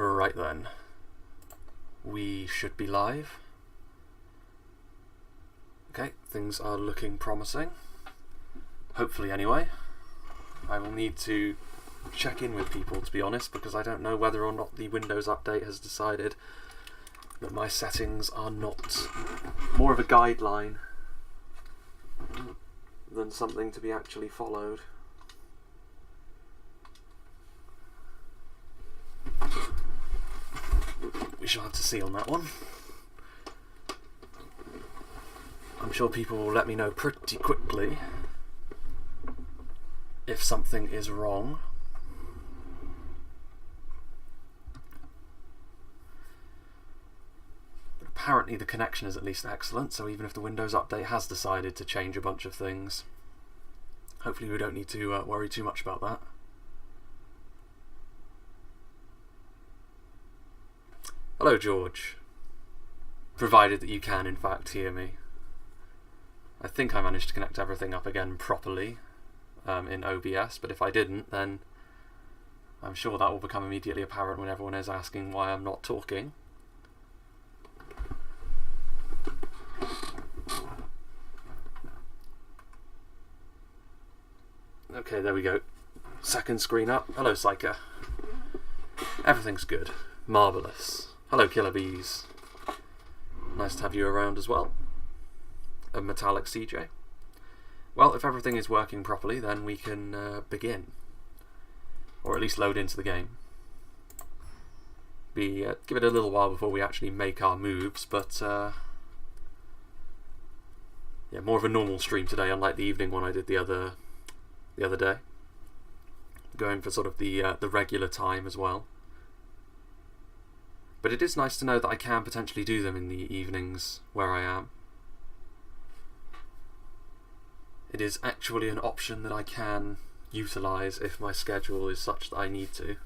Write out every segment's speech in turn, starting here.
Right then. We should be live. Okay, things are looking promising. Hopefully anyway. I will need to check in with people, to be honest, because I don't know whether or not the Windows update has decided that my settings are not more of a guideline than something to be actually followed. We shall have to see on that one. I'm sure people will let me know pretty quickly if something is wrong. But apparently the connection is at least excellent, so even if the Windows update has decided to change a bunch of things, hopefully we don't need to worry too much about that. Hello, George. Provided that you can, in fact, hear me. I think I managed to connect everything up again properly in OBS, but if I didn't, then I'm sure that will become immediately apparent when everyone is asking why I'm not talking. Okay, there we go. Second screen up. Hello, Psyker. Everything's good. Marvellous. Hello, Killer Bees. Nice to have you around as well. A Metallic CJ. Well, if everything is working properly, then we can begin. Or at least load into the game. Give it a little while before we actually make our moves, but yeah, more of a normal stream today, unlike the evening one I did the other day. Going for sort of the regular time as well. But it is nice to know that I can potentially do them in the evenings where I am. It is actually an option that I can utilise if my schedule is such that I need to.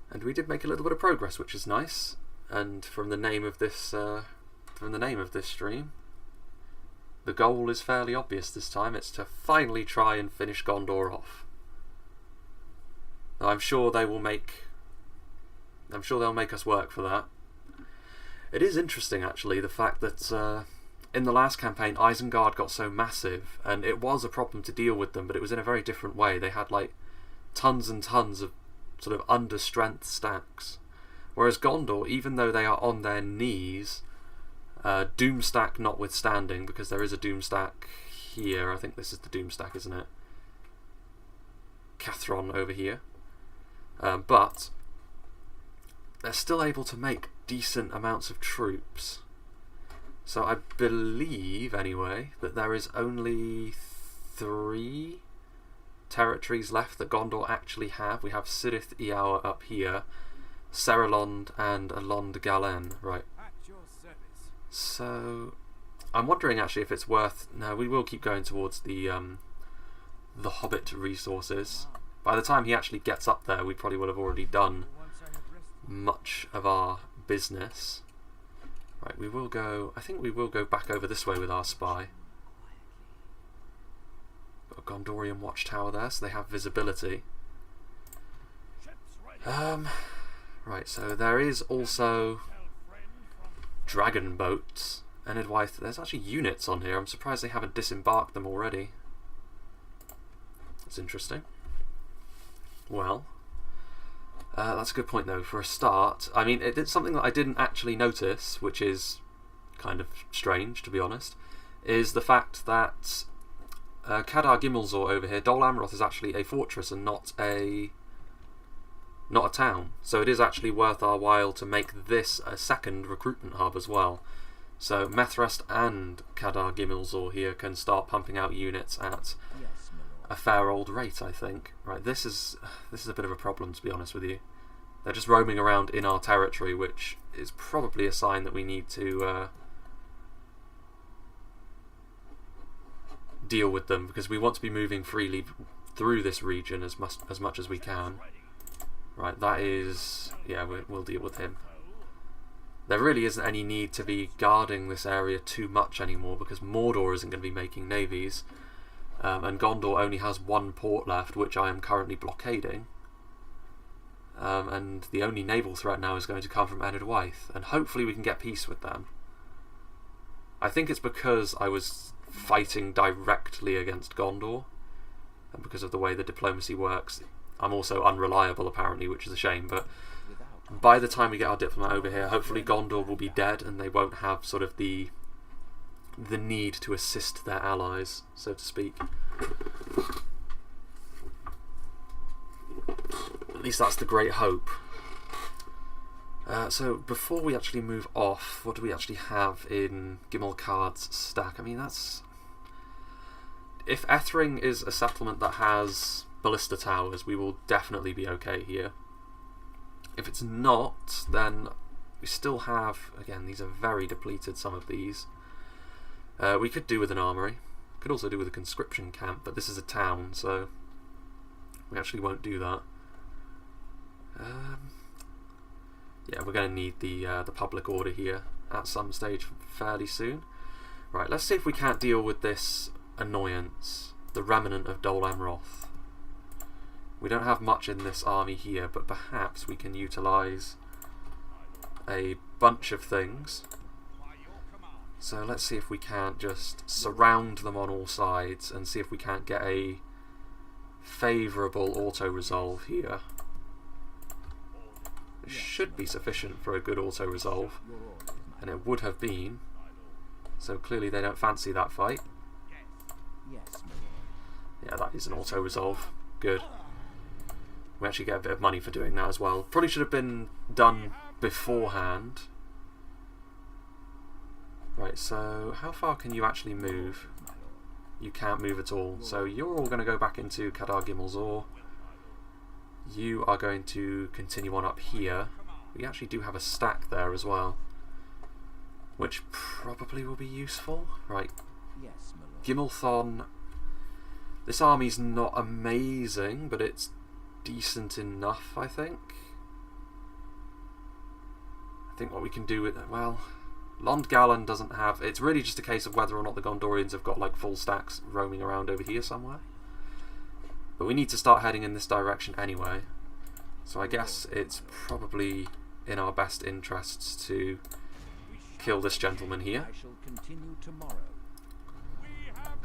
And we did make a little bit of progress, which is nice. And from the name of this stream, the goal is fairly obvious this time. It's to finally try and finish Gondor off. Now, I'm sure they'll make us work for that. It is interesting, actually, the fact that in the last campaign, Isengard got so massive, and it was a problem to deal with them, but it was in a very different way. They had like tons and tons of sort of under-strength stacks. Whereas Gondor, even though they are on their knees, Doom stack notwithstanding, because there is a Doom stack here. I think this is the Doom stack, isn't it? Cathron over here. But they're still able to make decent amounts of troops. So I believe, anyway, that there is only 3 territories left that Gondor actually have. We have Sirith Iauer up here, Serelond and Alond Galen. Right. So I'm wondering actually if it's worth... No, we will keep going towards the Hobbit resources. By the time he actually gets up there, we probably will have already done much of our business. Right, we will go... I think we will go back over this way with our spy. Got a Gondorian watchtower there, so they have visibility. Right, so there is also dragon boats. And there's actually units on here. I'm surprised they haven't disembarked them already. That's interesting. Well, that's a good point though. For a start, I mean, it's something that I didn't actually notice, which is kind of strange, to be honest, is the fact that Kadar Gimmelzor over here, Dol Amroth, is actually a fortress and not a town. So it is actually worth our while to make this a second recruitment hub as well. So Methrest and Kadar Gimmelzor here can start pumping out units at a fair old rate, I think. Right, this is a bit of a problem, to be honest with you. They're just roaming around in our territory, which is probably a sign that we need to deal with them, because we want to be moving freely through this region as much as we can. Right, that is... yeah, we'll deal with him. There really isn't any need to be guarding this area too much anymore, because Mordor isn't going to be making navies. and Gondor only has one port left, which I am currently blockading. And the only naval threat now is going to come from Ar-Adunaim, and hopefully we can get peace with them. I think it's because I was fighting directly against Gondor, and because of the way the diplomacy works. I'm also unreliable apparently, which is a shame, but by the time we get our diplomat over here, hopefully Gondor will be dead and they won't have sort of the need to assist their allies, so to speak. At least that's the great hope. So before we actually move off, what do we actually have in Gimmelkard's stack? I mean, that's... If Ethring is a settlement that has ballista towers, we will definitely be okay here. If it's not, then we still have... Again, these are very depleted, some of these. We could do with an armory. Could also do with a conscription camp, but this is a town, so we actually won't do that. Yeah, we're going to need the public order here at some stage fairly soon. Right, let's see if we can't deal with this annoyance, the remnant of Dol Amroth. We don't have much in this army here, but perhaps we can utilise a bunch of things. So let's see if we can't just surround them on all sides and see if we can't get a favourable auto-resolve here. It should be sufficient for a good auto-resolve, and it would have been. So clearly they don't fancy that fight. Yeah, that is an auto-resolve. Good. We actually get a bit of money for doing that as well. Probably should have been done beforehand. Right, so how far can you actually move? You can't move at all. So you're all going to go back into Kadar Gimel Zor. You are going to continue on up here. We actually do have a stack there as well, which probably will be useful. Right, Gimmelthon. This army's not amazing, but it's decent enough, I think. I think what we can do with it, well, Londgallen doesn't have... It's really just a case of whether or not the Gondorians have got like full stacks roaming around over here somewhere. But we need to start heading in this direction anyway. So I guess it's probably in our best interests to kill this gentleman here.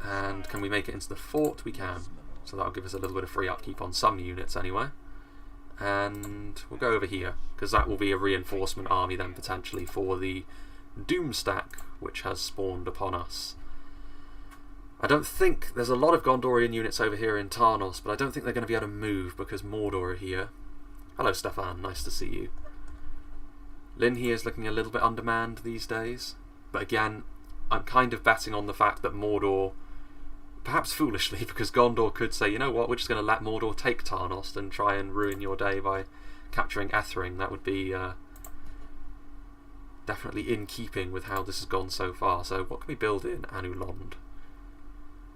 And can we make it into the fort? We can. So that'll give us a little bit of free upkeep on some units anyway. And we'll go over here, because that will be a reinforcement army then potentially for the Doomstack, which has spawned upon us. I don't think... There's a lot of Gondorian units over here in Tarnos, but I don't think they're going to be able to move because Mordor are here. Hello Stefan, nice to see you. Lynn here is looking a little bit undermanned these days, but again, I'm kind of betting on the fact that Mordor, perhaps foolishly, because Gondor could say, you know what, we're just going to let Mordor take Tarnos and try and ruin your day by capturing Ethring. That would be definitely in keeping with how this has gone so far. So what can we build in Anulond?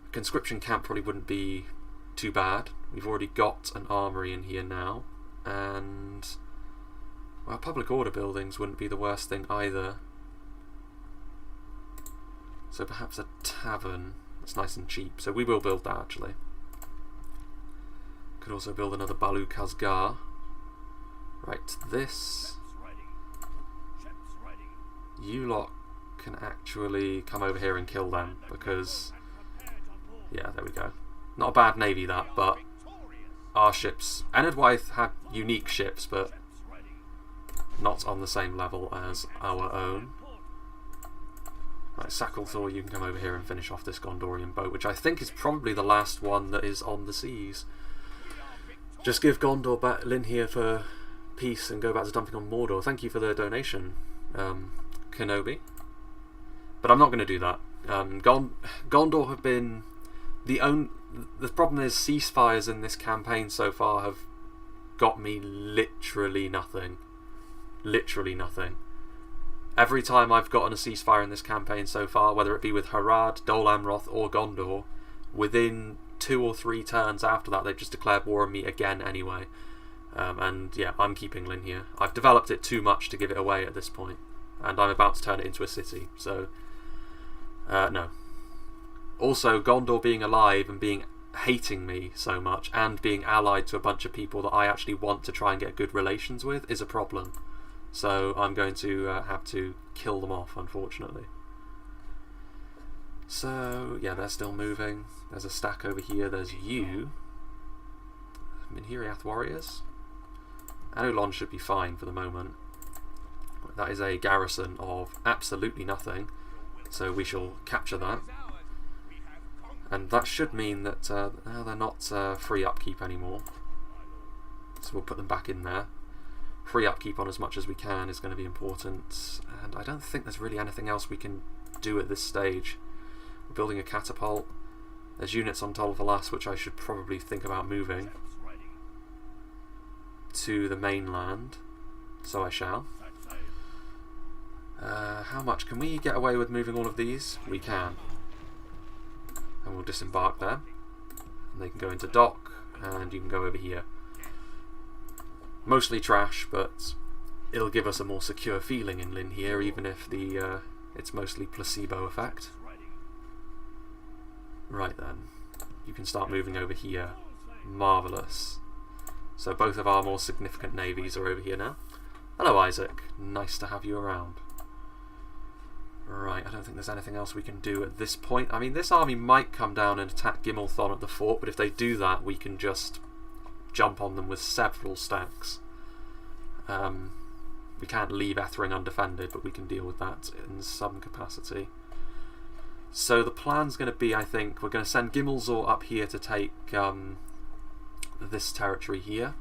A conscription camp probably wouldn't be too bad. We've already got an armory in here now, and well, public order buildings wouldn't be the worst thing either. So perhaps a tavern. That's nice and cheap, so we will build that actually. Could also build another Balu Khazgar. Right, this... You lot can actually come over here and kill them, because... Yeah, there we go. Not a bad navy that, but our ships... Enedwythe had unique ships, but not on the same level as our own. Right, Sacklethor, you can come over here and finish off this Gondorian boat, which I think is probably the last one that is on the seas. Just give Gondor back Lynn here for peace and go back to dumping on Mordor. Thank you for the donation, Kenobi. But I'm not going to do that. Gondor have been the problem is ceasefires in this campaign so far have got me literally nothing. Literally nothing. Every time I've gotten a ceasefire in this campaign so far, whether it be with Harad, Dol Amroth or Gondor, within 2 or 3 turns after that they've just declared war on me again anyway. And yeah, I'm keeping Lynn here. I've developed it too much to give it away at this point, and I'm about to turn it into a city, so no. Also, Gondor being alive and being hating me so much and being allied to a bunch of people that I actually want to try and get good relations with is a problem. So I'm going to have to kill them off, unfortunately. So, yeah, they're still moving. There's a stack over here. There's you. Minhiriath warriors. Anulon should be fine for the moment. That is a garrison of absolutely nothing. So we shall capture that. And that should mean that they're not free upkeep anymore. So we'll put them back in there. Free upkeep on as much as we can is going to be important. And I don't think there's really anything else we can do at this stage. We're building a catapult. There's units on Tol Valas which I should probably think about moving to the mainland. So I shall. How much can we get away with moving all of these? We can. And we'll disembark there. And they can go into dock, and you can go over here. Mostly trash, but it'll give us a more secure feeling in Lynn here, even if the it's mostly placebo effect. Right then, you can start moving over here. Marvellous. So both of our more significant navies are over here now. Hello Isaac, nice to have you around. Right, I don't think there's anything else we can do at this point. I mean, this army might come down and attack Gimmelthon at the fort, but if they do that, we can just jump on them with several stacks. We can't leave Ethring undefended, but we can deal with that in some capacity. So the plan's going to be, I think, we're going to send Gimmelzor up here to take this territory here.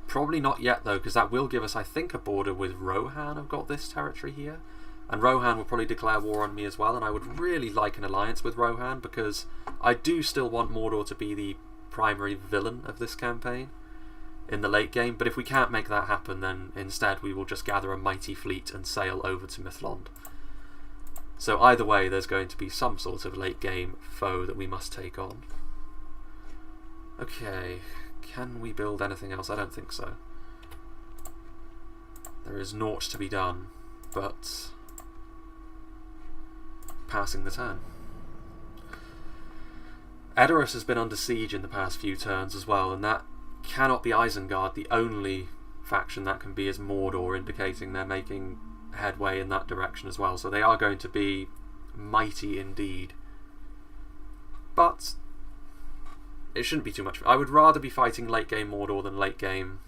Probably not yet, though, because that will give us, I think, a border with Rohan. I've got this territory here. And Rohan will probably declare war on me as well, and I would really like an alliance with Rohan, because I do still want Mordor to be the primary villain of this campaign in the late game, but if we can't make that happen, then instead we will just gather a mighty fleet and sail over to Mithlond. So either way, there's going to be some sort of late game foe that we must take on. Okay, can we build anything else? I don't think so. There is naught to be done, but passing the turn. Edoras has been under siege in the past few turns as well, and that cannot be Isengard. The only faction that can be is Mordor, indicating they're making headway in that direction as well. So they are going to be mighty indeed. But it shouldn't be too much. I would rather be fighting late game Mordor than late game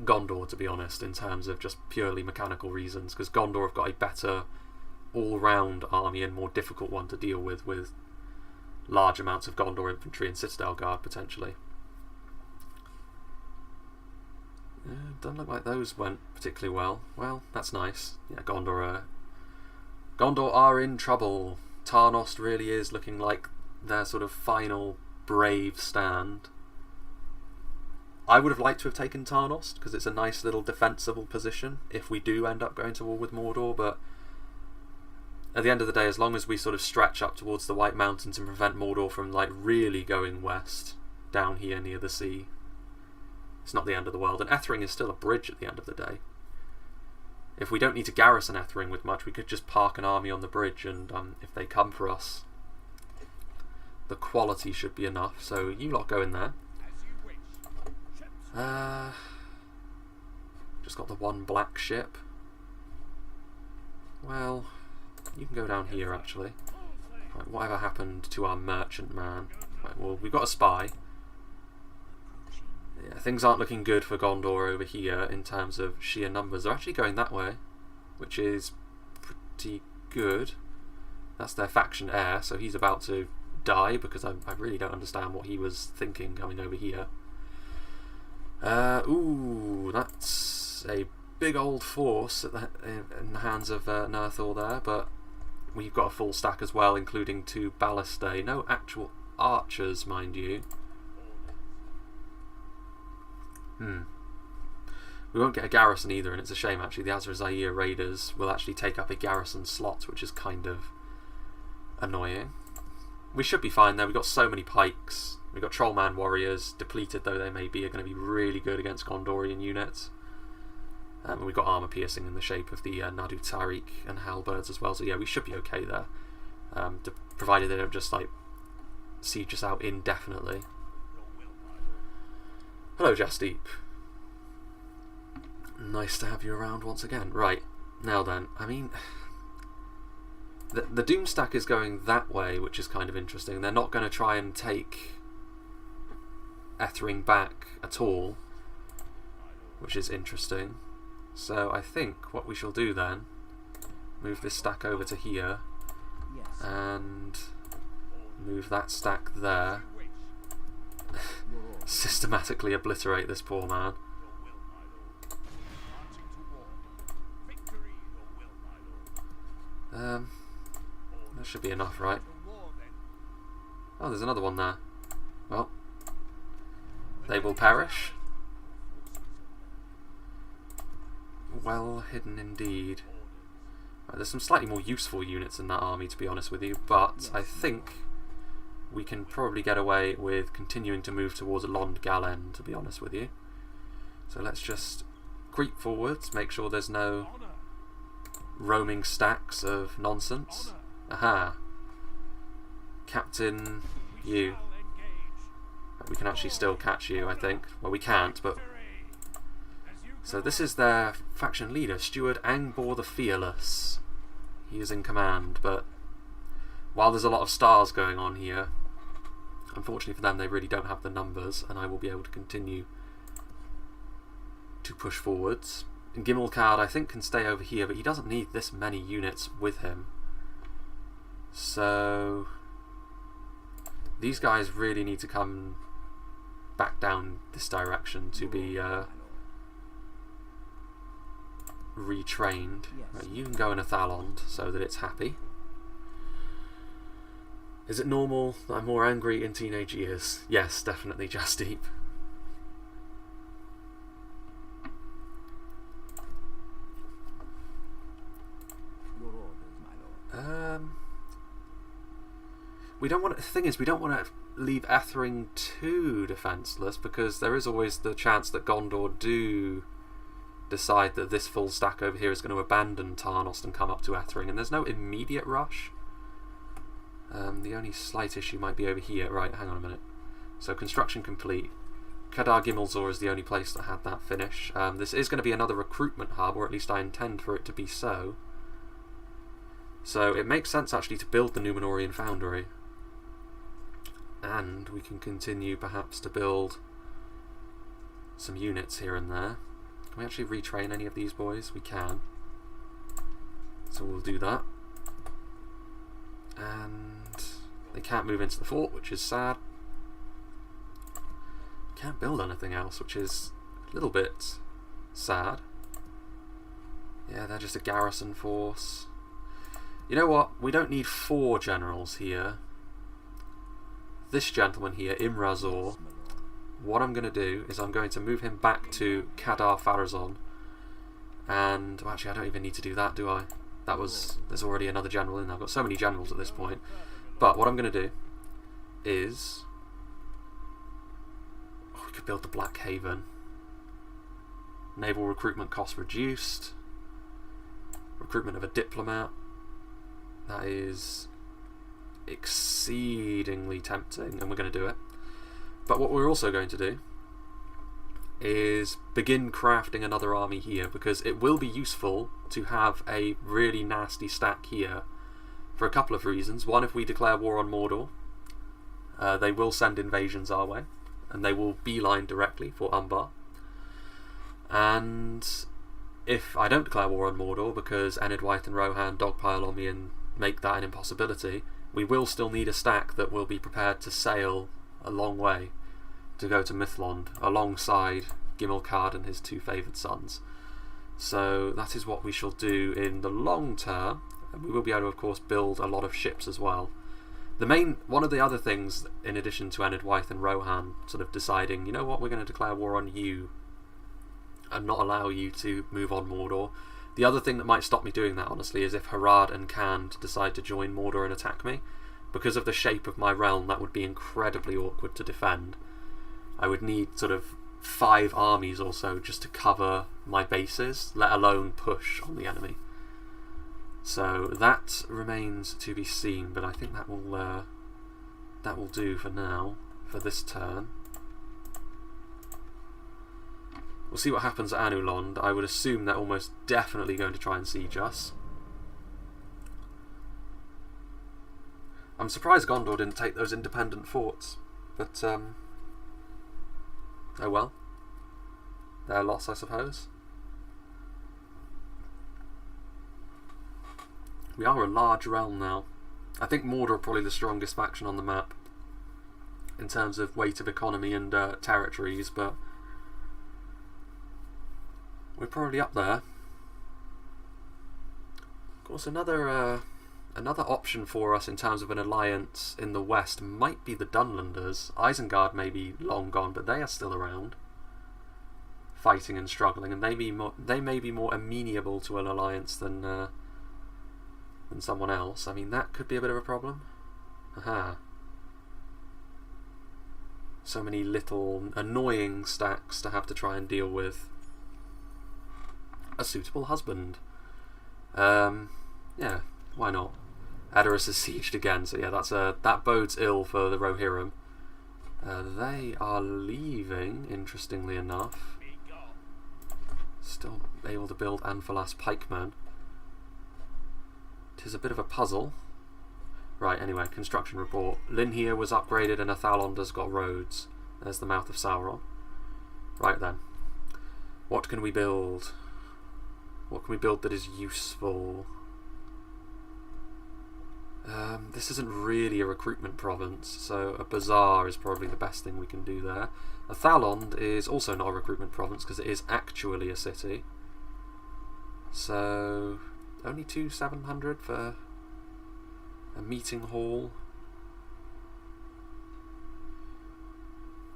Gondor, to be honest, in terms of just purely mechanical reasons, because Gondor have got a better all-round army and more difficult one to deal with large amounts of Gondor infantry and Citadel Guard potentially. Doesn't look like those went particularly well. Well, that's nice. Yeah, Gondor are in trouble. Tarnost really is looking like their sort of final brave stand. I would have liked to have taken Tarnost, because it's a nice little defensible position if we do end up going to war with Mordor, but at the end of the day, as long as we sort of stretch up towards the White Mountains and prevent Mordor from like really going west down here near the sea, it's not the end of the world. And Ethring is still a bridge at the end of the day. If we don't need to garrison Ethring with much, we could just park an army on the bridge, and if they come for us, the quality should be enough. So you lot go in there. Just got the one black ship. Well, you can go down here actually. Right, whatever happened to our merchant man? Right, well, we've got a spy. Yeah, things aren't looking good for Gondor over here in terms of sheer numbers. They're actually going that way, which is pretty good. That's their faction heir, so he's about to die, because I really don't understand what he was thinking coming over here. Ooh, that's a big old force in the hands of Nerthor there, but we've got a full stack as well, including 2 ballistae. No actual archers, mind you. We won't get a garrison either, and it's a shame actually. The Azrazair raiders will actually take up a garrison slot, which is kind of annoying. We should be fine though. We've got so many pikes. We've got Trollman warriors, depleted though they may be, are going to be really good against Gondorian units. And we've got armour piercing in the shape of the Nadu Tariq and halberds as well, so yeah, we should be okay there. provided they don't just like siege us out indefinitely. Hello, Jasdeep. Nice to have you around once again. Right, now then, I mean, the Doom stack is going that way, which is kind of interesting. They're not going to try and take Ethering back at all, which is interesting. So I think what we shall do then, move this stack over to here, and move that stack there. Systematically obliterate this poor man. That should be enough, right? Oh, there's another one there. Well, they will perish. Well hidden indeed. Right, there's some slightly more useful units in that army, to be honest with you, but I think we can probably get away with continuing to move towards Lond Galen, to be honest with you. So let's just creep forwards, make sure there's no roaming stacks of nonsense. Aha. Captain, you. We can actually still catch you, I think. Well, we can't, but... So this is their faction leader, Steward Angbor the Fearless. He is in command, but while there's a lot of stars going on here, unfortunately for them, they really don't have the numbers, and I will be able to continue to push forwards. And Gimmelcard, I think, can stay over here, but he doesn't need this many units with him. So these guys really need to come back down this direction to be retrained. Right, you can go in a Thalond so that it's happy. Is it normal that I'm more angry in teenage years? Yes, definitely, Jasdeep. We don't want. The thing is, we don't want to leave Ethering too defenseless, because there is always the chance that Gondor do decide that this full stack over here is going to abandon Tarnost and come up to Ethering, and there's no immediate rush. The only slight issue might be over here. Right, hang on a minute. So construction complete. Kadar Gimmelzor is the only place that had that finish. This is going to be another recruitment hub, or at least I intend for it to be so. So it makes sense actually to build the Numenorian Foundry. And we can continue perhaps to build some units here and there. Can we actually retrain any of these boys? We can. So we'll do that. And they can't move into the fort, which is sad. Can't build anything else, which is a little bit sad. Yeah, they're just a garrison force. You know what? We don't need 4 generals here. This gentleman here, Imrazor, what I'm going to do is I'm going to move him back to Kadar Farazon. And, well, actually I don't even need to do that, do I? There's already another general in there. I've got so many generals at this point. But what I'm going to do is... Oh, we could build the Black Haven. Naval recruitment cost reduced. Recruitment of a diplomat. That is exceedingly tempting, and we're going to do it. But what we're also going to do is begin crafting another army here, because it will be useful to have a really nasty stack here for a couple of reasons. One, if we declare war on Mordor, they will send invasions our way, and they will beeline directly for Umbar. And if I don't declare war on Mordor, because Enid Wythe and Rohan dogpile on me and make that an impossibility, we will still need a stack that will be prepared to sail a long way to go to Mithlond alongside Gimmelcard and his 2 favoured sons. So that is what we shall do in the long term, and we will be able to, of course, build a lot of ships as well. One of the other things, in addition to Enid Wythe and Rohan sort of deciding, you know what, we're going to declare war on you and not allow you to move on Mordor. The other thing that might stop me doing that, honestly, is if Harad and Khand decide to join Mordor and attack me. Because of the shape of my realm, that would be incredibly awkward to defend. I would need sort of 5 armies or so just to cover my bases, let alone push on the enemy. So that remains to be seen, but I think that will do for now, for this turn. We'll see what happens at Anulond. I would assume they're almost definitely going to try and siege us. I'm surprised Gondor didn't take those independent forts, but oh well. Their loss, I suppose. We are a large realm now. I think Mordor are probably the strongest faction on the map in terms of weight of economy and territories, but we're probably up there. Of course, another option for us in terms of an alliance in the west might be the Dunlanders. Isengard may be long gone, but they are still around, fighting and struggling, and they may be more amenable to an alliance than someone else. I mean, that could be a bit of a problem. Aha. So many little annoying stacks to have to try and deal with. A suitable husband. Yeah, why not? Edoras is sieged again, so yeah, that bodes ill for the Rohirrim. They are leaving, interestingly enough. Still able to build Anfalas pikemen. Tis a bit of a puzzle. Right, anyway, construction report. Linhir was upgraded and Athalonder's got roads. There's the mouth of Sauron. Right then. What can we build? What can we build that is useful? This isn't really a recruitment province, so a bazaar is probably the best thing we can do there. Athalond is also not a recruitment province because it is actually a city. So only 700 for a meeting hall.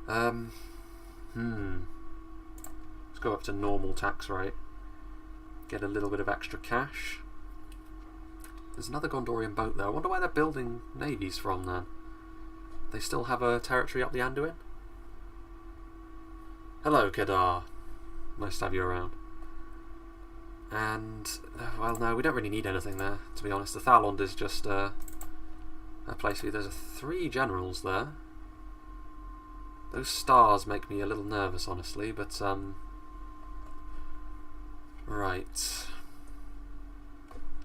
Let's go up to normal tax rate. Get a little bit of extra cash. There's another Gondorian boat there. I wonder where they're building navies from then. They still have a territory up the Anduin? Hello, Kedar. Nice to have you around. And, well, no, we don't really need anything there, to be honest. The Thalond is just a place where there's 3 generals there. Those stars make me a little nervous, honestly, but, right.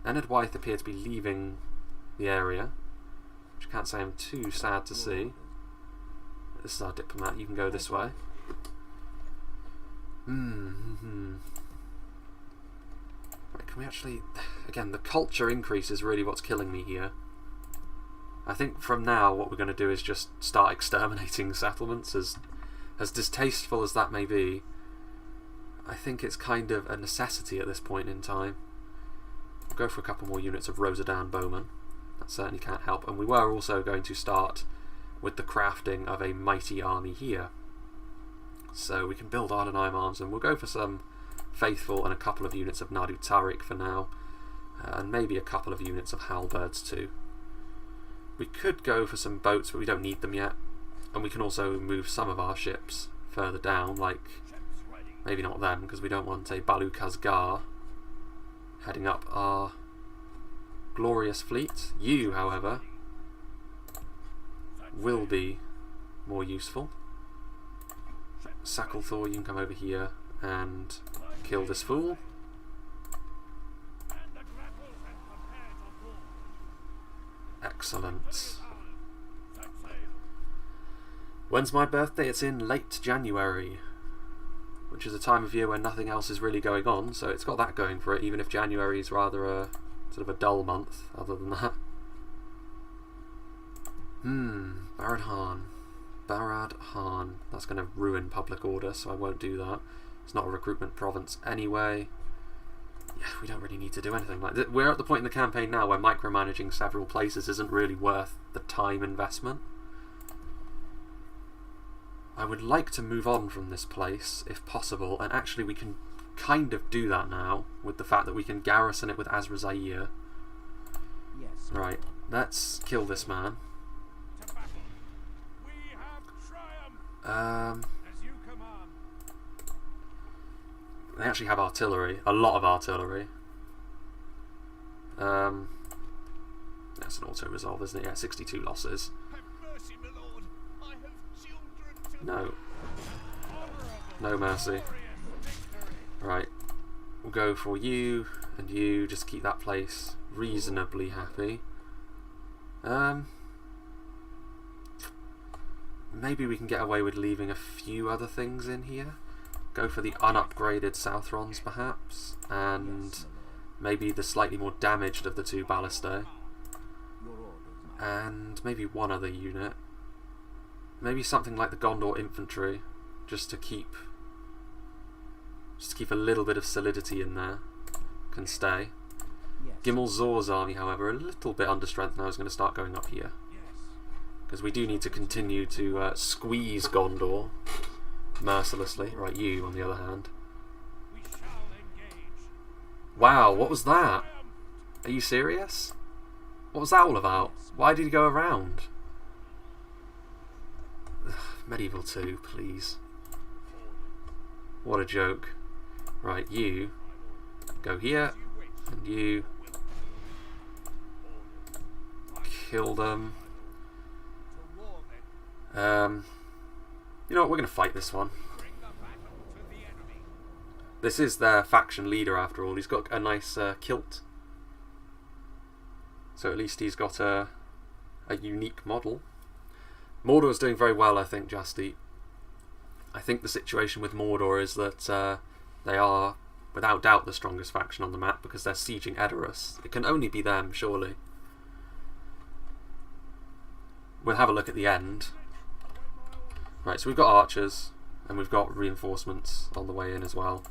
Ennard Wythe appear to be leaving the area, which I can't say I'm too sad to see. This is our diplomat, you can go this way. Right, can we actually... Again, the culture increase is really what's killing me here. I think from now what we're going to do is just start exterminating settlements, as distasteful as that may be. I think it's kind of a necessity at this point in time. We'll go for a couple more units of Rosadan bowmen. That certainly can't help. And we were also going to start with the crafting of a mighty army here. So we can build Ar-Adunaim arms, and we'll go for some faithful and a couple of units of Nadu Tariq for now. And maybe a couple of units of halberds too. We could go for some boats, but we don't need them yet. And we can also move some of our ships further down, like... Maybe not them, because we don't want a Balu Khazgar heading up our glorious fleet. You, however, will be more useful. Sacklethor, you can come over here and kill this fool. Excellent. When's my birthday? It's in late January, which is a time of year when nothing else is really going on, so it's got that going for it, even if January is rather a sort of a dull month other than that. Barad Khan. Barad Khan. That's going to ruin public order, so I won't do that. It's not a recruitment province anyway. Yeah, we don't really need to do anything like that. We're at the point in the campaign now where micromanaging several places isn't really worth the time investment. I would like to move on from this place, if possible, and actually we can kind of do that now, with the fact that we can garrison it with Azra Zair. Yes. Right, let's kill this man. They actually have artillery, a lot of artillery. That's an auto-resolve, isn't it? Yeah, 62 losses. No. No mercy. Right. We'll go for you and you. Just keep that place reasonably happy. Maybe we can get away with leaving a few other things in here. Go for the unupgraded Southrons, perhaps. And maybe the slightly more damaged of the 2 ballistae. And maybe one other unit. Maybe something like the Gondor infantry, just to keep a little bit of solidity in there. Can stay. Gimel Zor's army, however, a little bit under strength now, is going to start going up here. Because we do need to continue to squeeze Gondor mercilessly. Right, you, on the other hand. Wow, what was that? Are you serious? What was that all about? Why did he go around? Ugh, Medieval 2, please. What a joke. Right, you go here, and you kill them. You know what, we're going to fight this one. This is their faction leader after all. He's got a nice kilt. So at least he's got a unique model. Mordor's doing very well, I think, Justy. I think the situation with Mordor is that they are, without doubt, the strongest faction on the map because they're sieging Edoras. It can only be them, surely. We'll have a look at the end. Right, so we've got archers, and we've got reinforcements on the way in as well.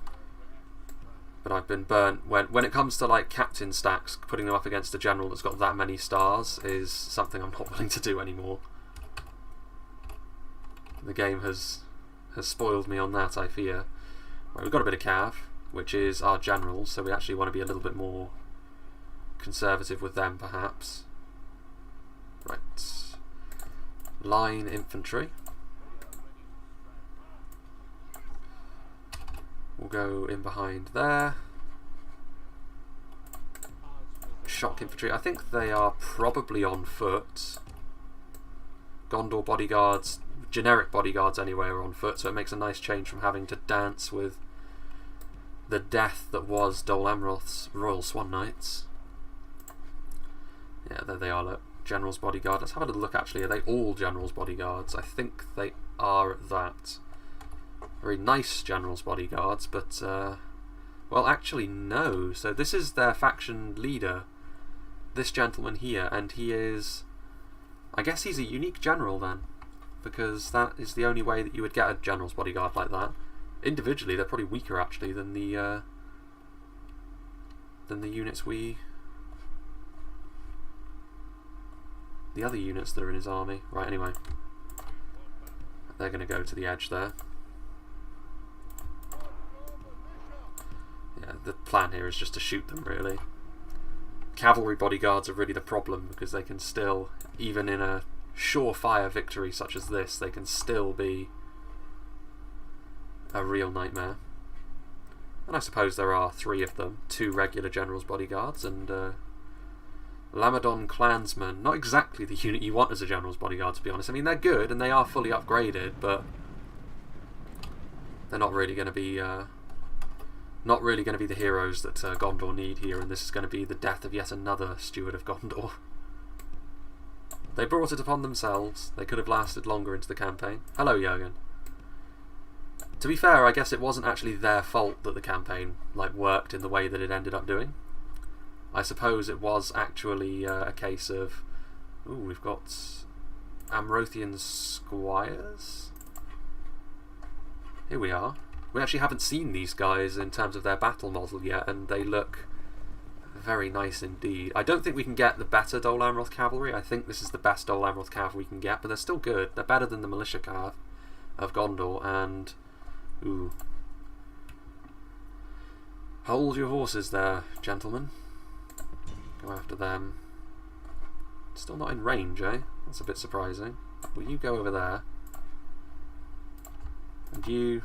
But I've been burnt. When it comes to like captain stacks, putting them up against a general that's got that many stars is something I'm not willing to do anymore. The game has spoiled me on that, I fear. Right, we've got a bit of cav, which is our generals, so we actually want to be a little bit more conservative with them, perhaps. Right. Line infantry. We'll go in behind there. Shock infantry. I think they are probably on foot. Gondor bodyguards, generic bodyguards anyway, are on foot, so it makes a nice change from having to dance with the death that was Dol Amroth's Royal Swan Knights. Yeah, there they are, look. General's bodyguard. Let's have a little look actually. Are they all General's bodyguards? I think they are that. Very nice General's bodyguards, but well, actually no. So this is their faction leader, this gentleman here, and he is, I guess he's a unique general then, because that is the only way that you would get a General's bodyguard like that. Individually, they're probably weaker actually than the units the other units that are in his army. Right, anyway, they're going to go to the edge there. Yeah, the plan here is just to shoot them, really. Cavalry bodyguards are really the problem, because they can still, even in a surefire victory such as this, they can still be a real nightmare. And I suppose there are 3 of them, 2 regular General's bodyguards and Lamadon clansmen. Not exactly the unit you want as a General's bodyguard, to be honest. I mean, they're good and they are fully upgraded, but they're not really going to be the heroes that Gondor need here, and this is going to be the death of yet another steward of Gondor. They brought it upon themselves. They could have lasted longer into the campaign. Hello, Jurgen. To be fair, I guess it wasn't actually their fault that the campaign worked in the way that it ended up doing. I suppose it was actually a case of, ooh, we've got Amrothian squires. Here we are. We actually haven't seen these guys in terms of their battle model yet, and they look very nice indeed. I don't think we can get the better Dol Amroth cavalry. I think this is the best Dol Amroth cav we can get, but they're still good. They're better than the militia cav of Gondor, and ooh. Hold your horses there, gentlemen. Go after them. Still not in range, eh? That's a bit surprising. Will you go over there? And you,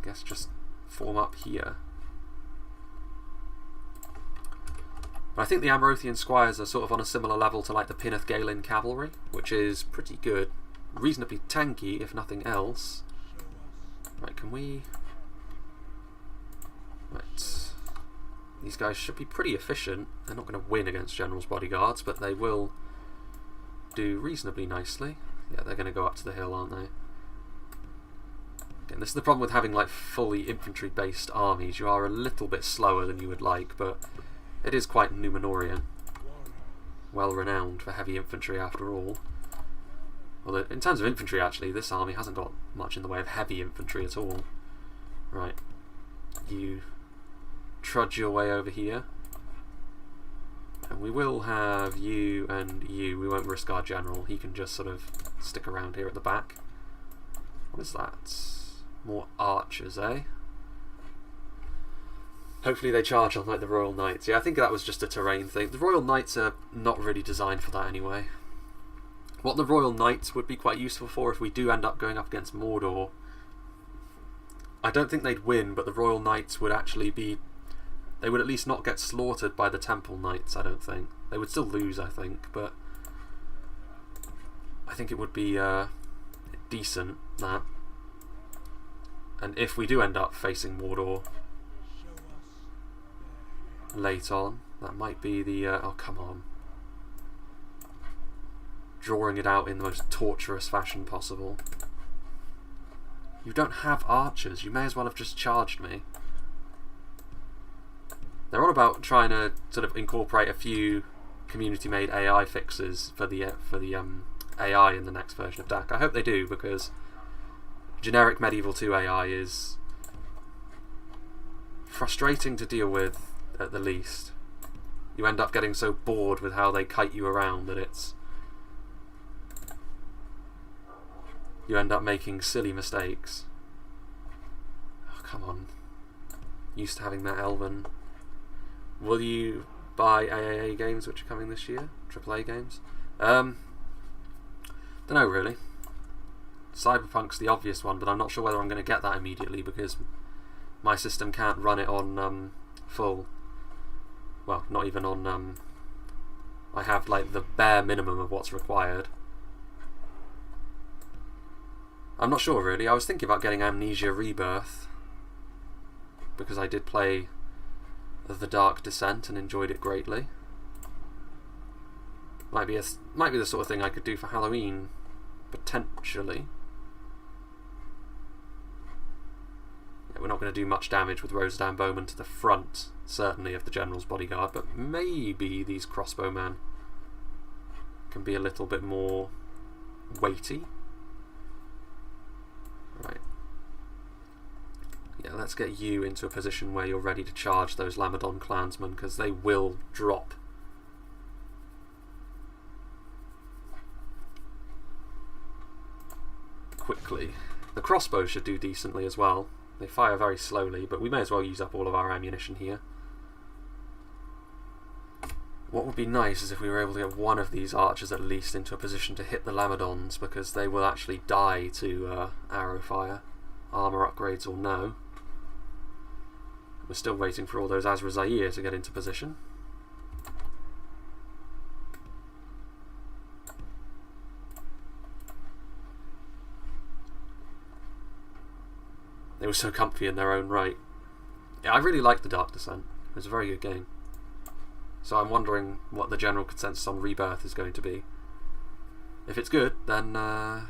I guess, just form up here. But I think the Amarothian Squires are sort of on a similar level to like the Pinneth Galen Cavalry, which is pretty good. Reasonably tanky, if nothing else. Right, can we... Right. These guys should be pretty efficient. They're not going to win against General's bodyguards, but they will do reasonably nicely. Yeah, they're going to go up to the hill, aren't they? Again, this is the problem with having like fully infantry-based armies. You are a little bit slower than you would like, but it is quite Numenorian. Well renowned for heavy infantry after all. Although, in terms of infantry actually, this army hasn't got much in the way of heavy infantry at all. Right. You trudge your way over here. And we will have you and you. We won't risk our general. He can just sort of stick around here at the back. What is that? More archers, eh? Hopefully they charge on like the Royal Knights. Yeah, I think that was just a terrain thing. The Royal Knights are not really designed for that anyway. What the Royal Knights would be quite useful for if we do end up going up against Mordor, I don't think they'd win, but the Royal Knights would actually be... They would at least not get slaughtered by the Temple Knights, I don't think. They would still lose, I think, but I think it would be decent, that. And if we do end up facing Mordor late on, that might be the... oh, come on. Drawing it out in the most torturous fashion possible. You don't have archers. You may as well have just charged me. They're on about trying to sort of incorporate a few community-made AI fixes for the AI in the next version of DAC. I hope they do, because generic Medieval 2 AI is frustrating to deal with at the least. You end up getting so bored with how they kite you around that it's... You end up making silly mistakes. Oh, come on. Used to having that Elven. Will you buy AAA games which are coming this year? AAA games? Don't know really. Cyberpunk's the obvious one, but I'm not sure whether I'm going to get that immediately because my system can't run it on full. Well, not even on... I have like the bare minimum of what's required. I'm not sure really. I was thinking about getting Amnesia Rebirth because I did play The Dark Descent and enjoyed it greatly. Might be the sort of thing I could do for Halloween, potentially. Yeah, we're not going to do much damage with Rosedan Bowman to the front, certainly, of the General's bodyguard, but maybe these crossbowmen can be a little bit more weighty. Right. Yeah, let's get you into a position where you're ready to charge those Lamadon clansmen, because they will drop. Quickly. The crossbows should do decently as well. They fire very slowly, but we may as well use up all of our ammunition here. What would be nice is if we were able to get one of these archers at least into a position to hit the Lamadons, because they will actually die to arrow fire, armour upgrades or no. We're still waiting for all those Azra Zaire to get into position. They were so comfy in their own right. Yeah, I really liked The Dark Descent. It was a very good game. So I'm wondering what the general consensus on Rebirth is going to be. If it's good, then... Okay,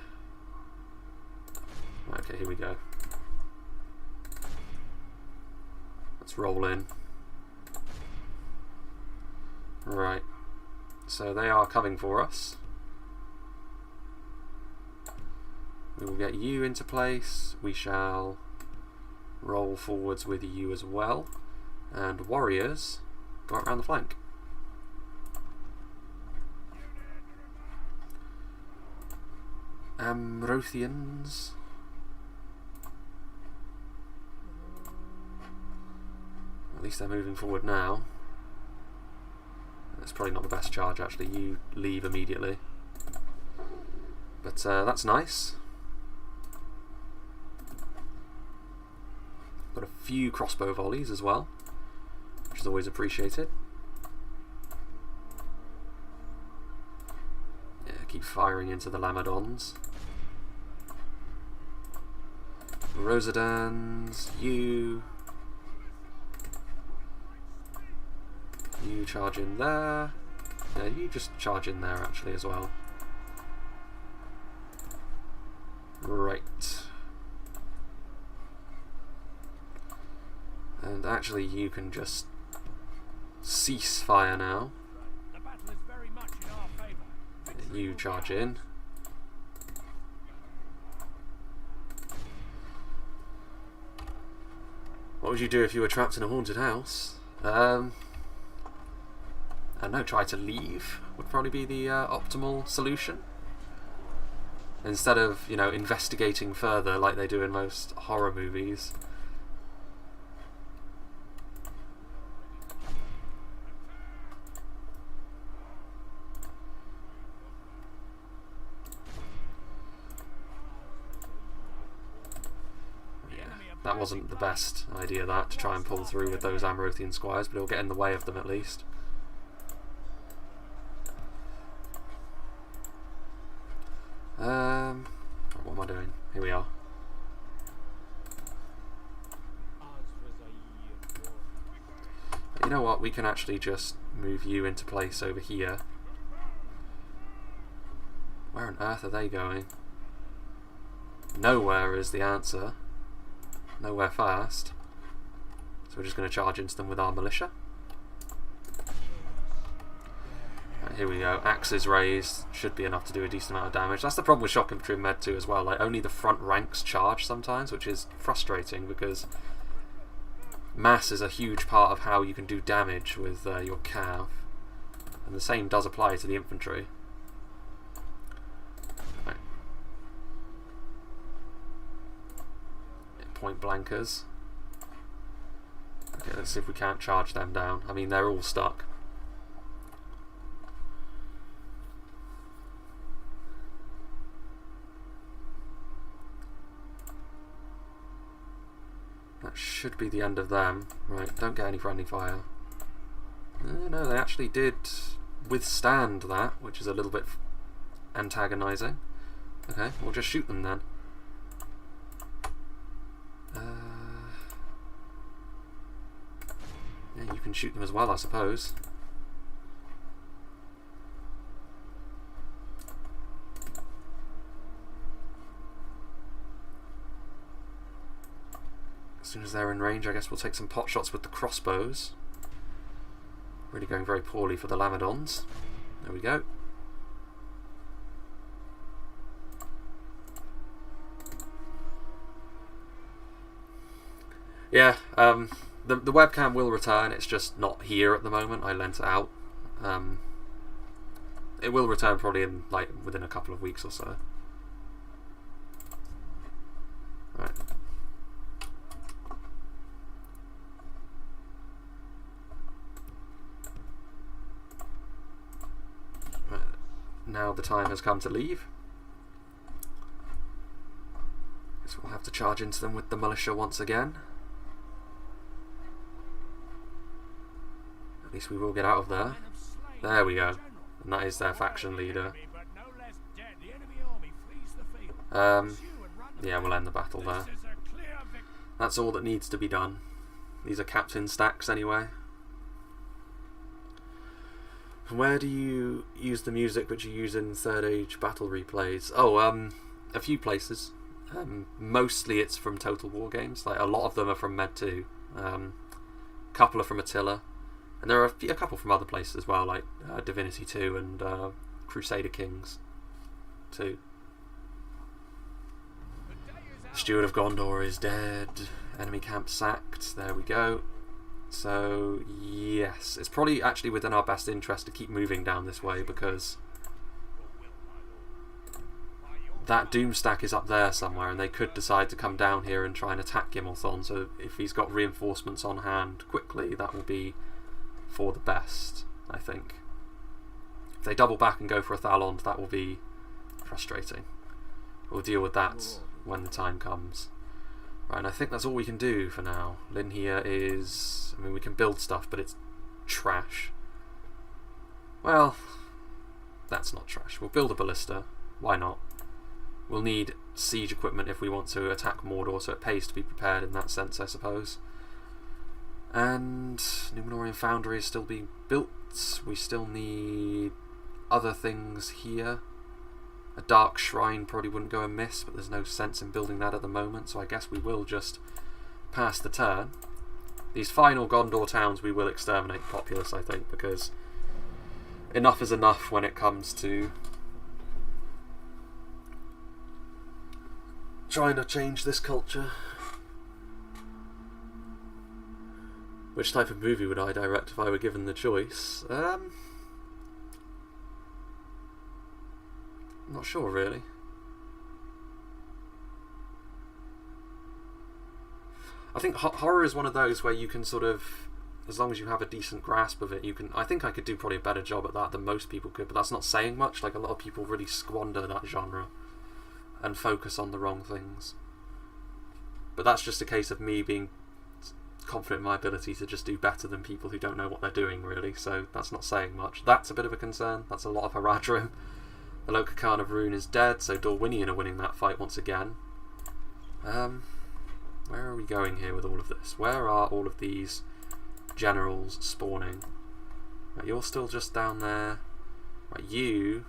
here we go. Let's roll in. Right. So they are coming for us. We will get you into place. We shall roll forwards with you as well. And warriors, go out around the flank. Amrothians. At least they're moving forward now. That's probably not the best charge actually. You leave immediately. But that's nice. Got a few crossbow volleys as well, which is always appreciated. keep firing into the Lamedons. Rosedans, you charge in there. Yeah, you just charge in there actually as well. Right. And actually you can just cease fire now. The battle is very much in our favor. You charge in. What would you do if you were trapped in a haunted house? I don't know, try to leave would probably be the optimal solution. Instead of, you know, investigating further like they do in most horror movies. That wasn't the best idea, that, to try and pull through with those Amarothian squires, but it'll get in the way of them at least. What am I doing? Here we are. You know what, we can actually just move you into place over here. Where on earth are they going? Nowhere is the answer. Nowhere fast. So we're just going to charge into them with our militia. Right, here we go. Axes raised. Should be enough to do a decent amount of damage. That's the problem with shock infantry and Med 2 as well. Like, only the front ranks charge sometimes, which is frustrating because mass is a huge part of how you can do damage with your cav. And the same does apply to the infantry. Right. Point blankers. Okay, let's see if we can't charge them down. I mean, they're all stuck. That should be the end of them. Right, don't get any friendly fire. No, they actually did withstand that, which is a little bit antagonizing. Okay, we'll just shoot them then. Yeah, you can shoot them as well, I suppose. As soon as they're in range, I guess we'll take some pot shots with the crossbows. Really going very poorly for the Lamedons. There we go. Yeah, the webcam will return, it's just not here at the moment. I lent it out. It will return probably in within a couple of weeks or so. Right. Now the time has come to leave. Guess we'll have to charge into them with the militia once again. At least we will get out of there. There we go. And that is their faction leader. Yeah, we'll end the battle there. That's all that needs to be done. These are captain stacks anyway. Where do you use the music that you use in Third Age battle replays? Oh, a few places. Mostly it's from Total War games. Like, a lot of them are from Med 2. A couple are from Attila. And there are a couple from other places as well, like Divinity 2 and Crusader Kings 2. Steward of Gondor is dead. Enemy camp sacked. There we go. So, yes, it's probably actually within our best interest to keep moving down this way because that Doom stack is up there somewhere and they could decide to come down here and try and attack Gimmelthon. So if he's got reinforcements on hand quickly, that will be for the best, I think. If they double back and go for a Thalond, that will be frustrating. We'll deal with that when the time comes. Right, and I think that's all we can do for now. Lynn here is... I mean, we can build stuff, but it's trash. Well, That's not trash. We'll build a ballista. Why not? We'll need siege equipment if we want to attack Mordor, so it pays to be prepared in that sense, I suppose. And Numenorian Foundry is still being built. We still need other things here. A Dark Shrine probably wouldn't go amiss, but there's no sense in building that at the moment, so I guess we will just pass the turn. These final Gondor towns we will exterminate populace, I think, because enough is enough when it comes to trying to change this culture. Which type of movie would I direct if I were given the choice? Not sure, really. I think horror is one of those where you can sort of, as long as you have a decent grasp of it, you can. I think I could do probably a better job at that than most people could, but that's not saying much. Like, a lot of people really squander that genre and focus on the wrong things. But that's just a case of me being confident in my ability to just do better than people who don't know what they're doing, really. So that's not saying much. That's a bit of a concern. That's a lot of Haradrim. The Loka Khan of Rune is dead, so Dorwinian are winning that fight once again. Where are we going here with all of this? Where are all of these generals spawning? Right, you're still just down there. Right, you...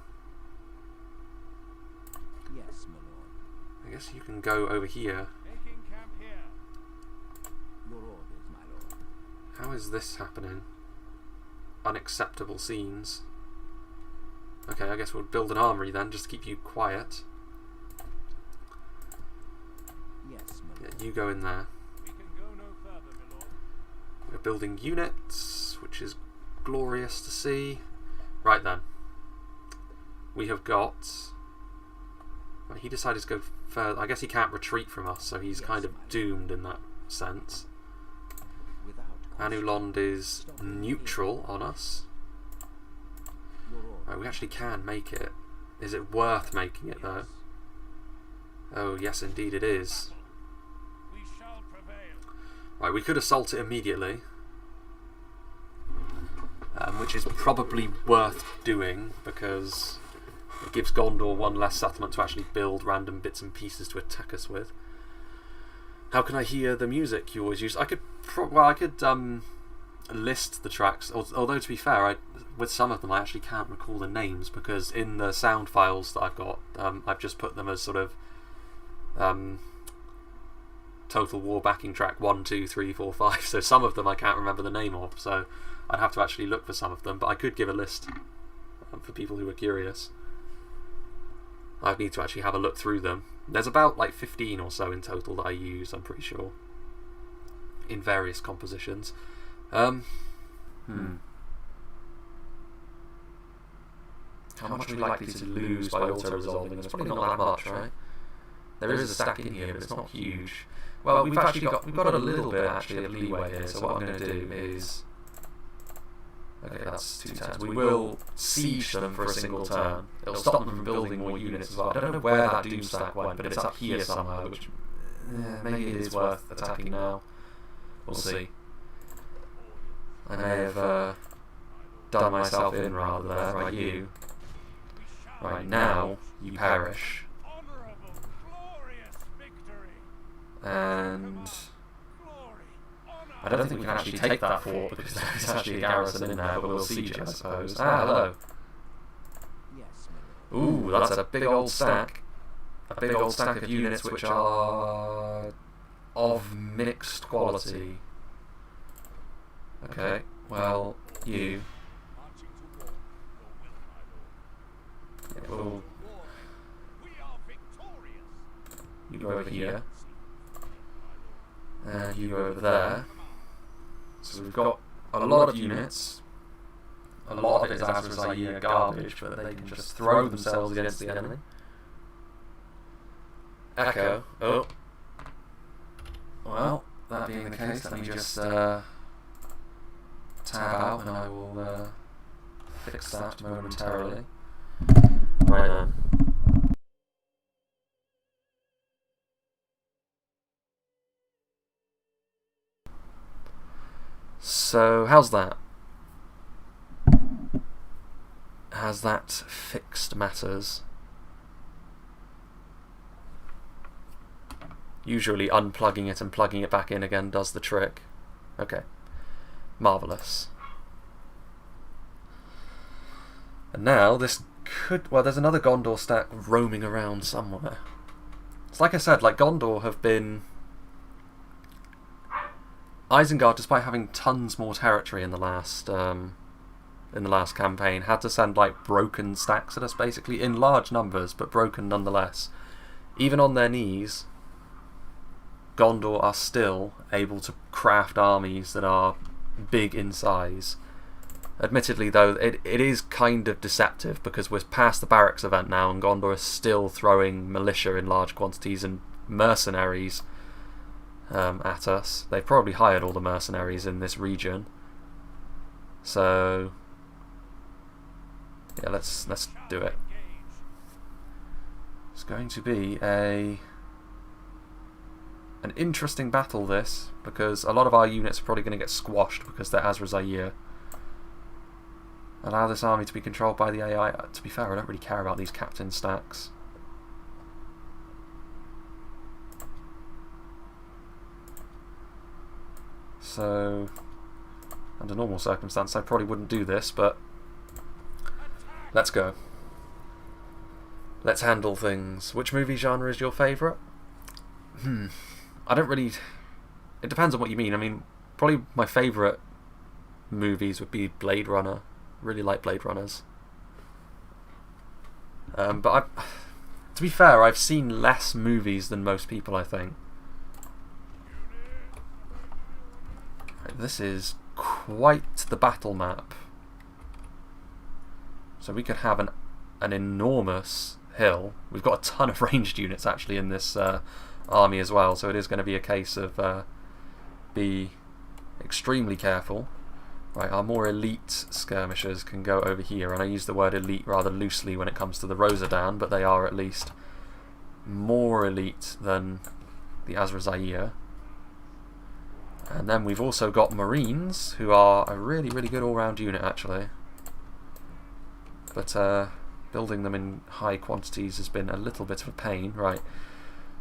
Yes, my lord. I guess you can go over here. Making camp here. Your orders, my lord. How is this happening? Unacceptable scenes. Okay, I guess we'll build an armory then, just to keep you quiet. Yes, my lord. Yeah, you go in there. We can go no further, my lord. We're building units, which is glorious to see. Right then. We have got... Well, he decided to go further. I guess he can't retreat from us, so he's kind of doomed in that sense. Anulond is neutral on us. Right, we actually can make it. Is it worth making it, though? Oh, yes, indeed it is. We shall prevail. Right, we could assault it immediately. Which is probably worth doing, because it gives Gondor one less settlement to actually build random bits and pieces to attack us with. How can I hear the music you always use? I could list the tracks, although to be fair, with some of them I actually can't recall the names, because in the sound files that I've got, I've just put them as sort of Total War backing track 1, 2, 3, 4, 5, so some of them I can't remember the name of, so I'd have to actually look for some of them, but I could give a list for people who are curious. I'd need to actually have a look through them. There's about like 15 or so in total that I use, I'm pretty sure, in various compositions. How much are we likely to lose by auto-resolving? It's probably not that much, right? There is a stack in here, but it's not huge. Well, we've got a little bit actually of leeway here, so what I'm going to do is... Okay, that's 2 turns. We will siege them for a single turn. It'll stop them from building more units as well. I don't know where that doom stack went, but it's up here somehow, which maybe it is worth attacking now. We'll see. I may have done myself in rather there. Right, you. Right, now you perish. Honorable, glorious victory. And... Glory, honor. I don't think we can actually take that fort because there's actually a garrison in there, but we'll siege it, I suppose. Ah, hello. Yes, my lord. Ooh, that's a big old stack. A big old stack of units which are of mixed quality. Okay, well, you. Marching to war. Your will, my lord. Yeah, we'll, War. We are victorious. you go over here. And you go over there. So we've got a lot of units. A lot of it is Azra's garbage, but they can just throw themselves against the enemy. Echo. Oh. Well, that being the case, let me just tab out and I will fix that momentarily. Right then. So, how's that? Has that fixed matters? Usually unplugging it and plugging it back in again does the trick. Okay. Marvellous. And now this could... Well, there's another Gondor stack roaming around somewhere. It's like I said, like Gondor have been... Isengard, despite having tons more territory in the last campaign, had to send like broken stacks at us, basically, in large numbers, but broken nonetheless. Even on their knees, Gondor are still able to craft armies that are big in size. Admittedly, though, it is kind of deceptive because we're past the barracks event now and Gondor is still throwing militia in large quantities and mercenaries at us. They've probably hired all the mercenaries in this region. So, yeah, let's do it. It's going to be an interesting battle, this, because a lot of our units are probably going to get squashed because they're Azra-Zair. Allow this army to be controlled by the AI. To be fair, I don't really care about these captain stacks. So, under normal circumstances, I probably wouldn't do this, but let's go. Let's handle things. Which movie genre is your favourite? I don't really... It depends on what you mean. I mean, probably my favourite movies would be Blade Runner. Really like Blade Runners. But to be fair, I've seen less movies than most people, I think. Right, this is quite the battle map. So we could have an enormous hill. We've got a ton of ranged units actually in this army as well, so it is going to be a case of be extremely careful. Right, our more elite skirmishers can go over here, and I use the word elite rather loosely when it comes to the Rosadan, but they are at least more elite than the Azra-Zair. And then we've also got Marines, who are a really, really good all-round unit actually. But building them in high quantities has been a little bit of a pain. Right,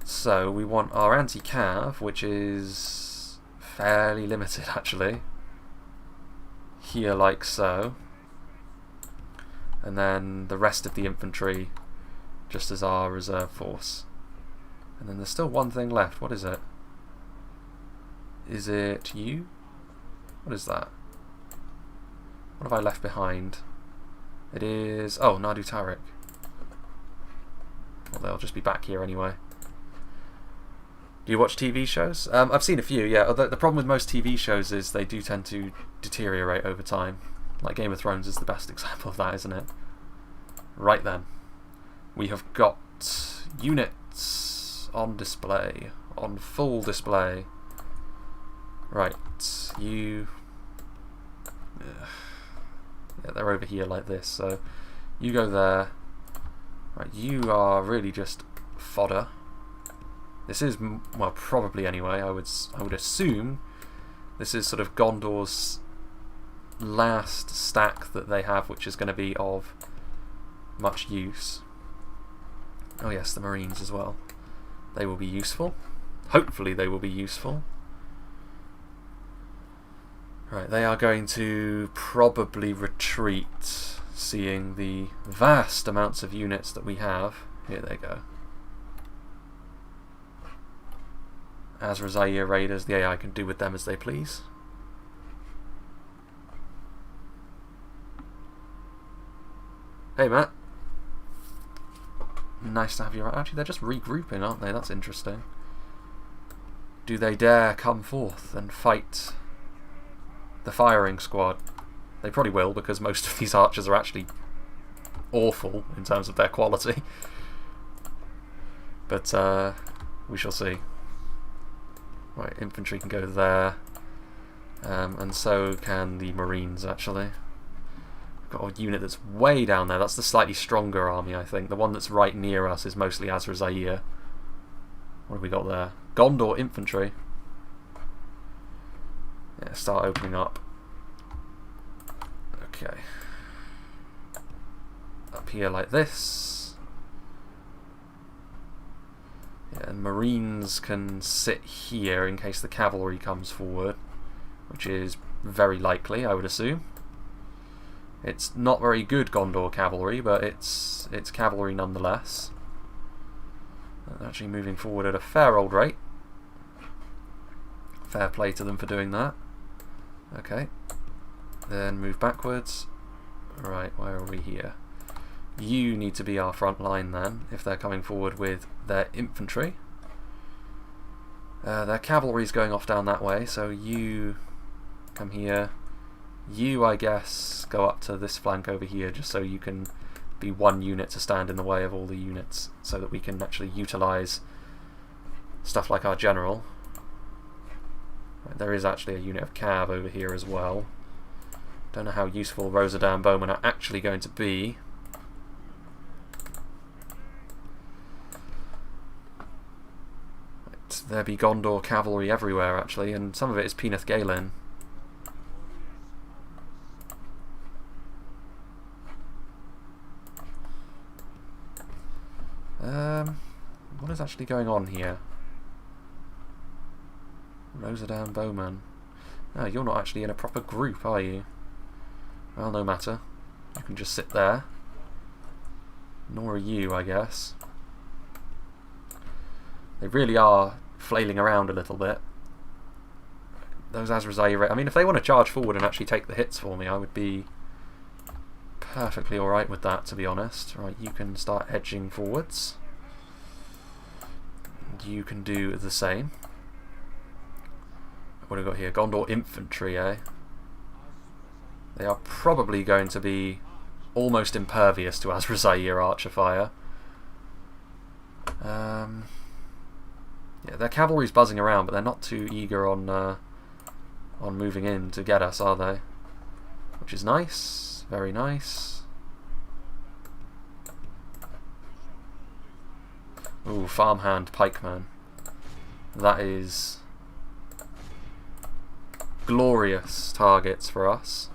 so we want our anti-cav, which is fairly limited actually. Here like so, and then the rest of the infantry just as our reserve force. And then there's still one thing left. What is it? Is it you? What is that? What have I left behind? It is... Oh, Nadu Tariq. Well, they'll just be back here anyway. Do you watch TV shows? I've seen a few, yeah. Although the problem with most TV shows is they do tend to deteriorate over time. Like Game of Thrones is the best example of that, isn't it? Right then. We have got units on display. On full display. Right. You... Yeah, they're over here like this, so you go there. Right, you are really just fodder. This is, well, probably anyway, I would assume this is sort of Gondor's last stack that they have, which is going to be of much use. Oh yes, the Marines as well. They will be useful. Hopefully they will be useful. Right, they are going to probably retreat, seeing the vast amounts of units that we have. Here they go. Azra-Zair raiders, the AI can do with them as they please. Hey Matt. Nice to have you around. Actually, they're just regrouping, aren't they? That's interesting. Do they dare come forth and fight the firing squad? They probably will, because most of these archers are actually awful in terms of their quality. But we shall see. Right, infantry can go there, and so can the Marines actually. We've got a unit that's way down there. That's the slightly stronger army, I think. The one that's right near us is mostly Azra-Zair. What have we got there? Gondor infantry. Yeah, start opening up. Okay. up here like this. Yeah, and Marines can sit here in case the cavalry comes forward, which is very likely, I would assume. It's not very good Gondor cavalry, but it's cavalry nonetheless. They're actually moving forward at a fair old rate. Fair play to them for doing that. Okay. Then move backwards. Right, where are we here? You need to be our front line then, if they're coming forward with their infantry. Their cavalry's going off down that way, so you come here. You, I guess, go up to this flank over here just so you can be one unit to stand in the way of all the units so that we can actually utilise stuff like our general. Right, there is actually a unit of cav over here as well. Don't know how useful Rosadan bowmen are actually going to be. Right, there be Gondor cavalry everywhere actually, and some of it is Peneth Galen. What is actually going on here? Rosadan bowman. No, you're not actually in a proper group, are you? Well, no matter. You can just sit there. Nor are you, I guess. They really are flailing around a little bit. Those Azrazair... I mean, if they want to charge forward and actually take the hits for me, I would be perfectly alright with that, to be honest. Right, you can start edging forwards. You can do the same. What have we got here? Gondor infantry, eh? They are probably going to be almost impervious to Azrazair archer fire. Yeah, their cavalry's buzzing around, but they're not too eager on moving in to get us, are they? Which is nice. Very nice. Ooh, farmhand pikeman. That is glorious targets for us.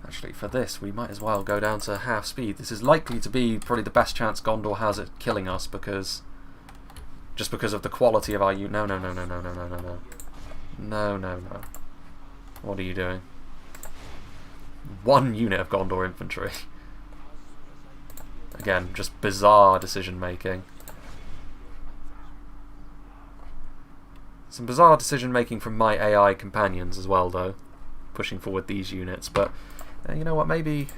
Actually, for this, we might as well go down to half speed. This is likely to be probably the best chance Gondor has at killing us just because of the quality of our unit. No. What are you doing? One unit of Gondor infantry. Again, just bizarre decision making. Some bizarre decision making from my AI companions as well, though, pushing forward these units. But you know what? Maybe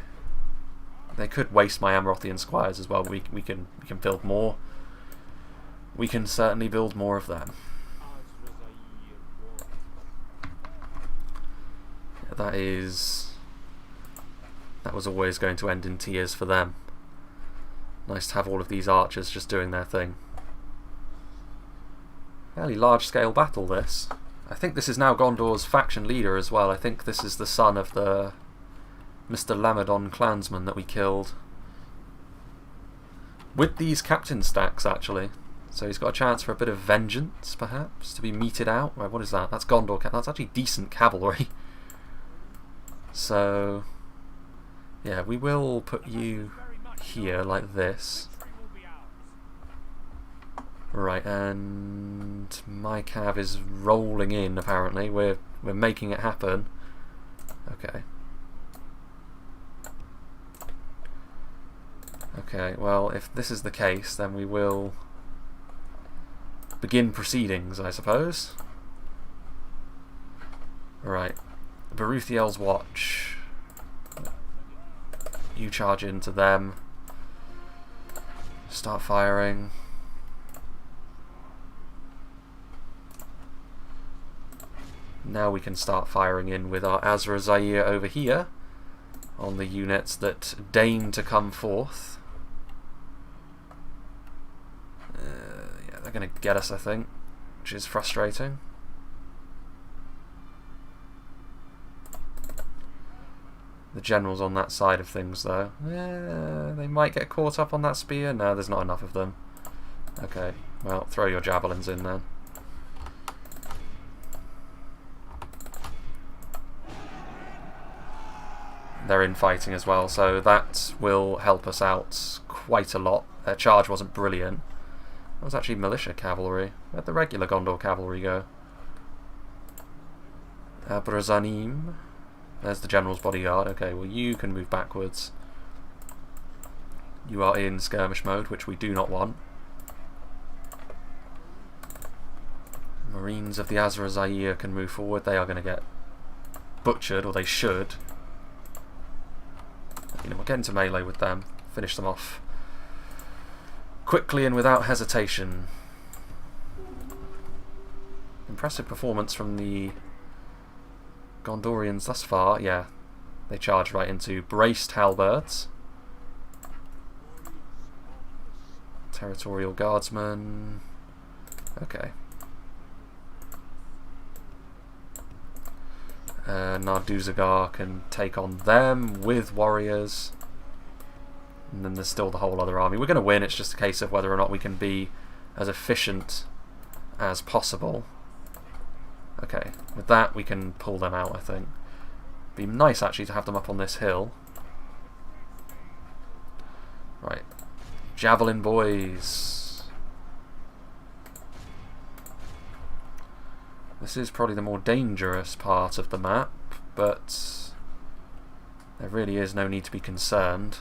they could waste my Amarothian squires as well. We can build more. We can certainly build more of them. That was always going to end in tears for them. Nice to have all of these archers just doing their thing. Fairly large scale battle this. I think this is now Gondor's faction leader as well. I think this is the son of the Mr. Lamadon clansman that we killed. With these captain stacks actually. So he's got a chance for a bit of vengeance perhaps to be meted out. Right, what is that? That's Gondor. That's actually decent cavalry. So yeah, we will put you here like this. Right, and my cav is rolling in apparently. We're making it happen. Okay. Okay, well, if this is the case, then we will begin proceedings, I suppose. Right. Baruthiel's watch. You charge into them. Start firing. Now we can start firing in with our Azrazair over here on the units that deign to come forth. Yeah, they're going to get us, I think, which is frustrating. The general's on that side of things, though. They might get caught up on that spear. No, there's not enough of them. Okay, well, throw your javelins in then. they're infighting as well, so that will help us out quite a lot. Their charge wasn't brilliant. That was actually militia cavalry. Where'd the regular Gondor cavalry go? Ar-Adunaim. There's the general's bodyguard. Okay, well you can move backwards. You are in skirmish mode, which we do not want. Marines of the Azra can move forward. They are going to get butchered, or they should. You know, we'll get into melee with them. Finish them off quickly and without hesitation. Impressive performance from the Gondorians thus far. Yeah, they charge right into braced halberds. Territorial guardsmen. Okay. Ar-Adunaim can take on them with warriors. And then there's still the whole other army. We're going to win, it's just a case of whether or not we can be as efficient as possible. Okay, with that we can pull them out, I think. Be nice actually to have them up on this hill. Right. Javelin boys. This is probably the more dangerous part of the map, but there really is no need to be concerned.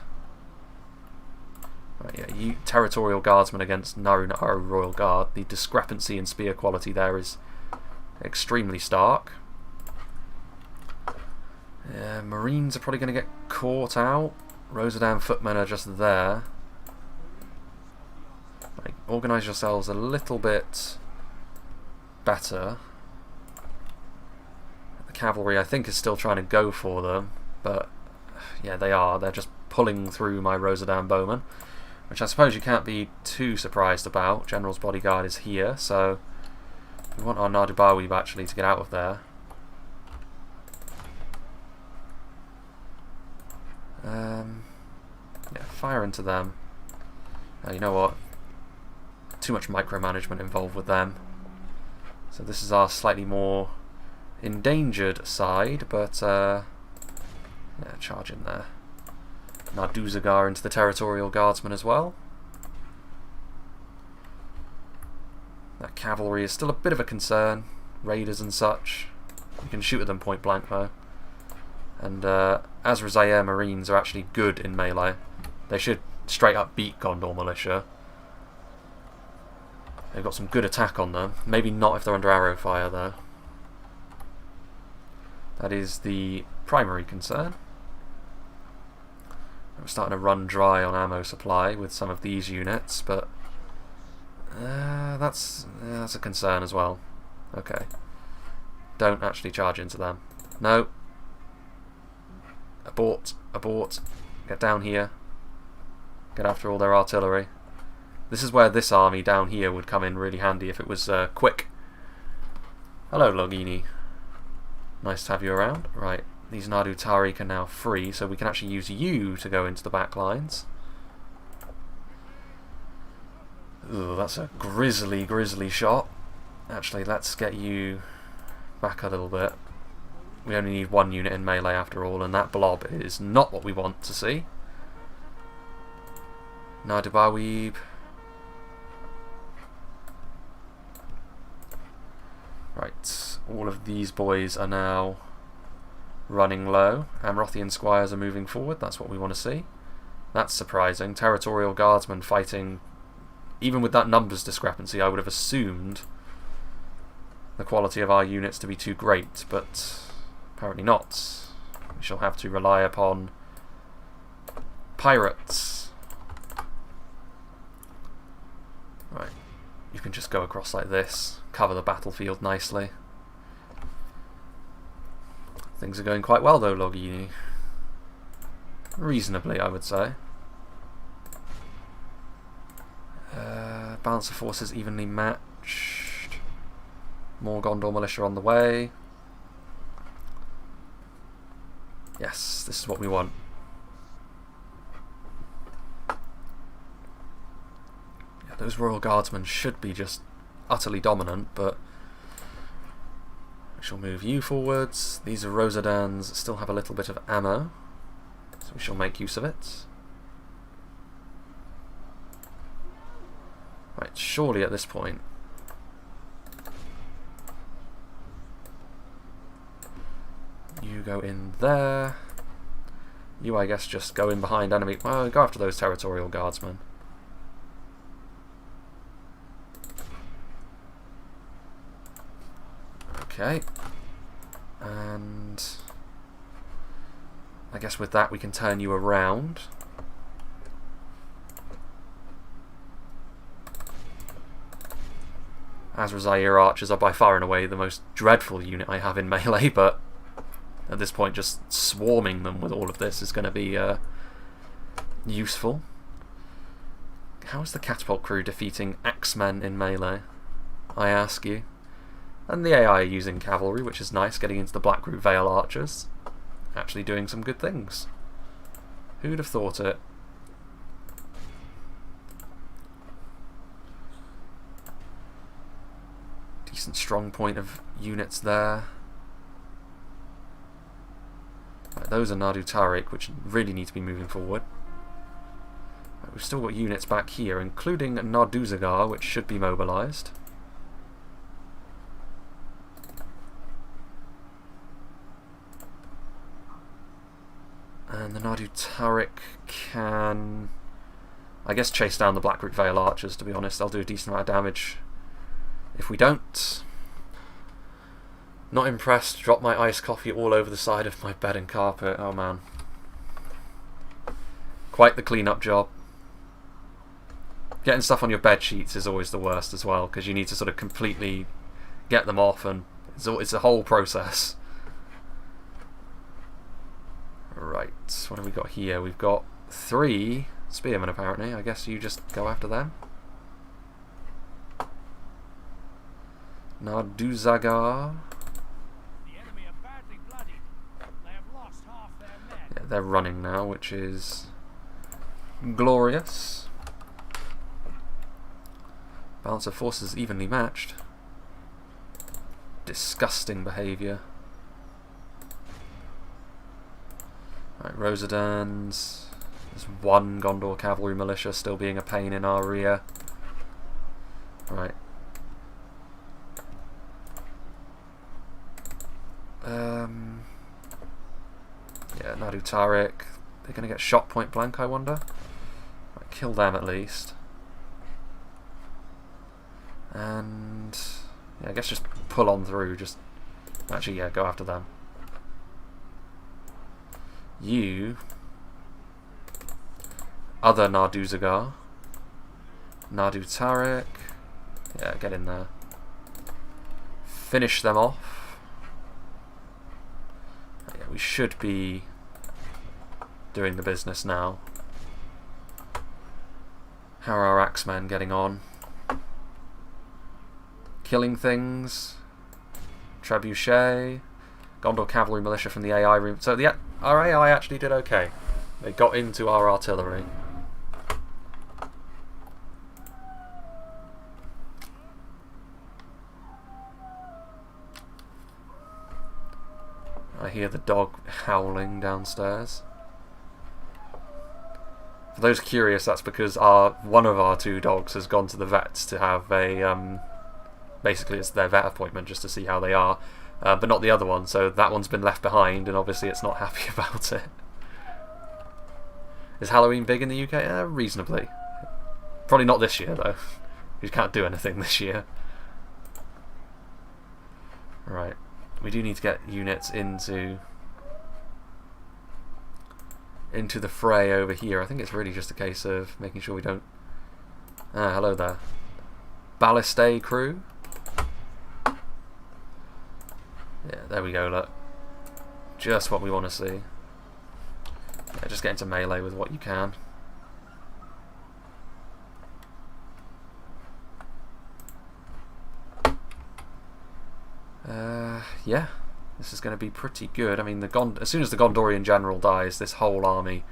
Right, yeah, you territorial guardsmen against Naru Royal Guard. The discrepancy in spear quality there is extremely stark. Marines are probably going to get caught out. Rosadan footmen are just there. Right, organise yourselves a little bit better. The cavalry, I think, is still trying to go for them, but yeah, they are. They're just pulling through my Rosadan bowmen, which I suppose you can't be too surprised about. General's bodyguard is here, so we want our Ar-Adunaim actually to get out of there. Yeah, fire into them. You know what? Too much micromanagement involved with them. So this is our slightly more endangered side, but yeah, charge in there. Ar-Adunaim into the territorial guardsmen as well. That cavalry is still a bit of a concern. Raiders and such. You can shoot at them point blank though. And Azra Marines are actually good in melee. They should straight up beat Gondor militia. They've got some good attack on them. Maybe not if they're under arrow fire though. That is the primary concern. We're starting to run dry on ammo supply with some of these units, but that's a concern as well. Okay. Don't actually charge into them. No. Abort. Abort. Get down here. Get after all their artillery. This is where this army down here would come in really handy if it was quick. Hello, Logini. Nice to have you around. Right, these Ar-Adunaim are now free, so we can actually use you to go into the back lines. Ooh, that's a grisly shot. Actually, let's get you back a little bit. We only need one unit in melee after all, and that blob is not what we want to see. Ar-Adunaim. Right, all of these boys are now running low. Amrothian squires are moving forward, that's what we want to see. That's surprising. Territorial guardsmen fighting. Even with that numbers discrepancy, I would have assumed the quality of our units to be too great, but apparently not. We shall have to rely upon pirates. Right, you can just go across like this, cover the battlefield nicely. Things are going quite well though, Logini. Reasonably, I would say. Balance of forces evenly matched. More Gondor militia on the way. Yes, this is what we want. Yeah, those Royal Guardsmen should be just utterly dominant, but we shall move you forwards. These are Rosadans, still have a little bit of ammo. we shall make use of it. Right, surely at this point you go in there. You, I guess, just go in behind enemy. Well, go after those territorial guardsmen. Okay. And I guess with that we can turn you around. Azrazair archers are by far and away the most dreadful unit I have in melee, but at this point just swarming them with all of this is going to be useful. How is the catapult crew defeating axemen in melee, I ask you? And the AI are using cavalry, which is nice, getting into the Blackroot Vale archers. Actually doing some good things. Who'd have thought it? Decent strong point of units there. Right, those are Nadu Tariq, which really need to be moving forward. Right, we've still got units back here, including Narduzagar, which should be mobilised. And the Nadu Tariq can, I guess, chase down the Blackroot Vale archers, to be honest. They'll do a decent amount of damage. If we don't... Not impressed. Drop my iced coffee all over the side of my bed and carpet. Oh man. Quite the clean-up job. Getting stuff on your bed sheets is always the worst as well, because you need to sort of completely get them off, and it's a whole process. Right, what have we got here? We've got 3 spearmen apparently. I guess you just go after them. Narduzagar. Yeah, they're running now, which is glorious. Balance of forces evenly matched. Disgusting behaviour. Right, Rosadans. There's 1 Gondor cavalry militia still being a pain in our rear. Right. Yeah, Nadu Tariq. They're going to get shot point blank, I wonder. Right, kill them at least. And yeah, I guess just pull on through. Just actually, yeah, go after them. You, other Narduzagar, Nadu Tariq. Yeah, get in there. Finish them off. Yeah, we should be doing the business now. How are our axemen getting on? Killing things. Trebuchet. Gondor cavalry militia from the AI room. So our AI actually did okay. They got into our artillery. I hear the dog howling downstairs. For those curious, that's because one of our 2 dogs has gone to the vets to have a basically it's their vet appointment just to see how they are, but not the other one. So that one's been left behind, and obviously it's not happy about it. Is Halloween big in the UK? Reasonably. Probably not this year though. You can't do anything this year. Right. We do need to get units into the fray over here. I think it's really just a case of making sure we don't... hello there. Balliste crew. Yeah, there we go, look. Just what we want to see. Yeah, just get into melee with what you can. Yeah, this is going to be pretty good. I mean, as soon as the Gondorian general dies, this whole army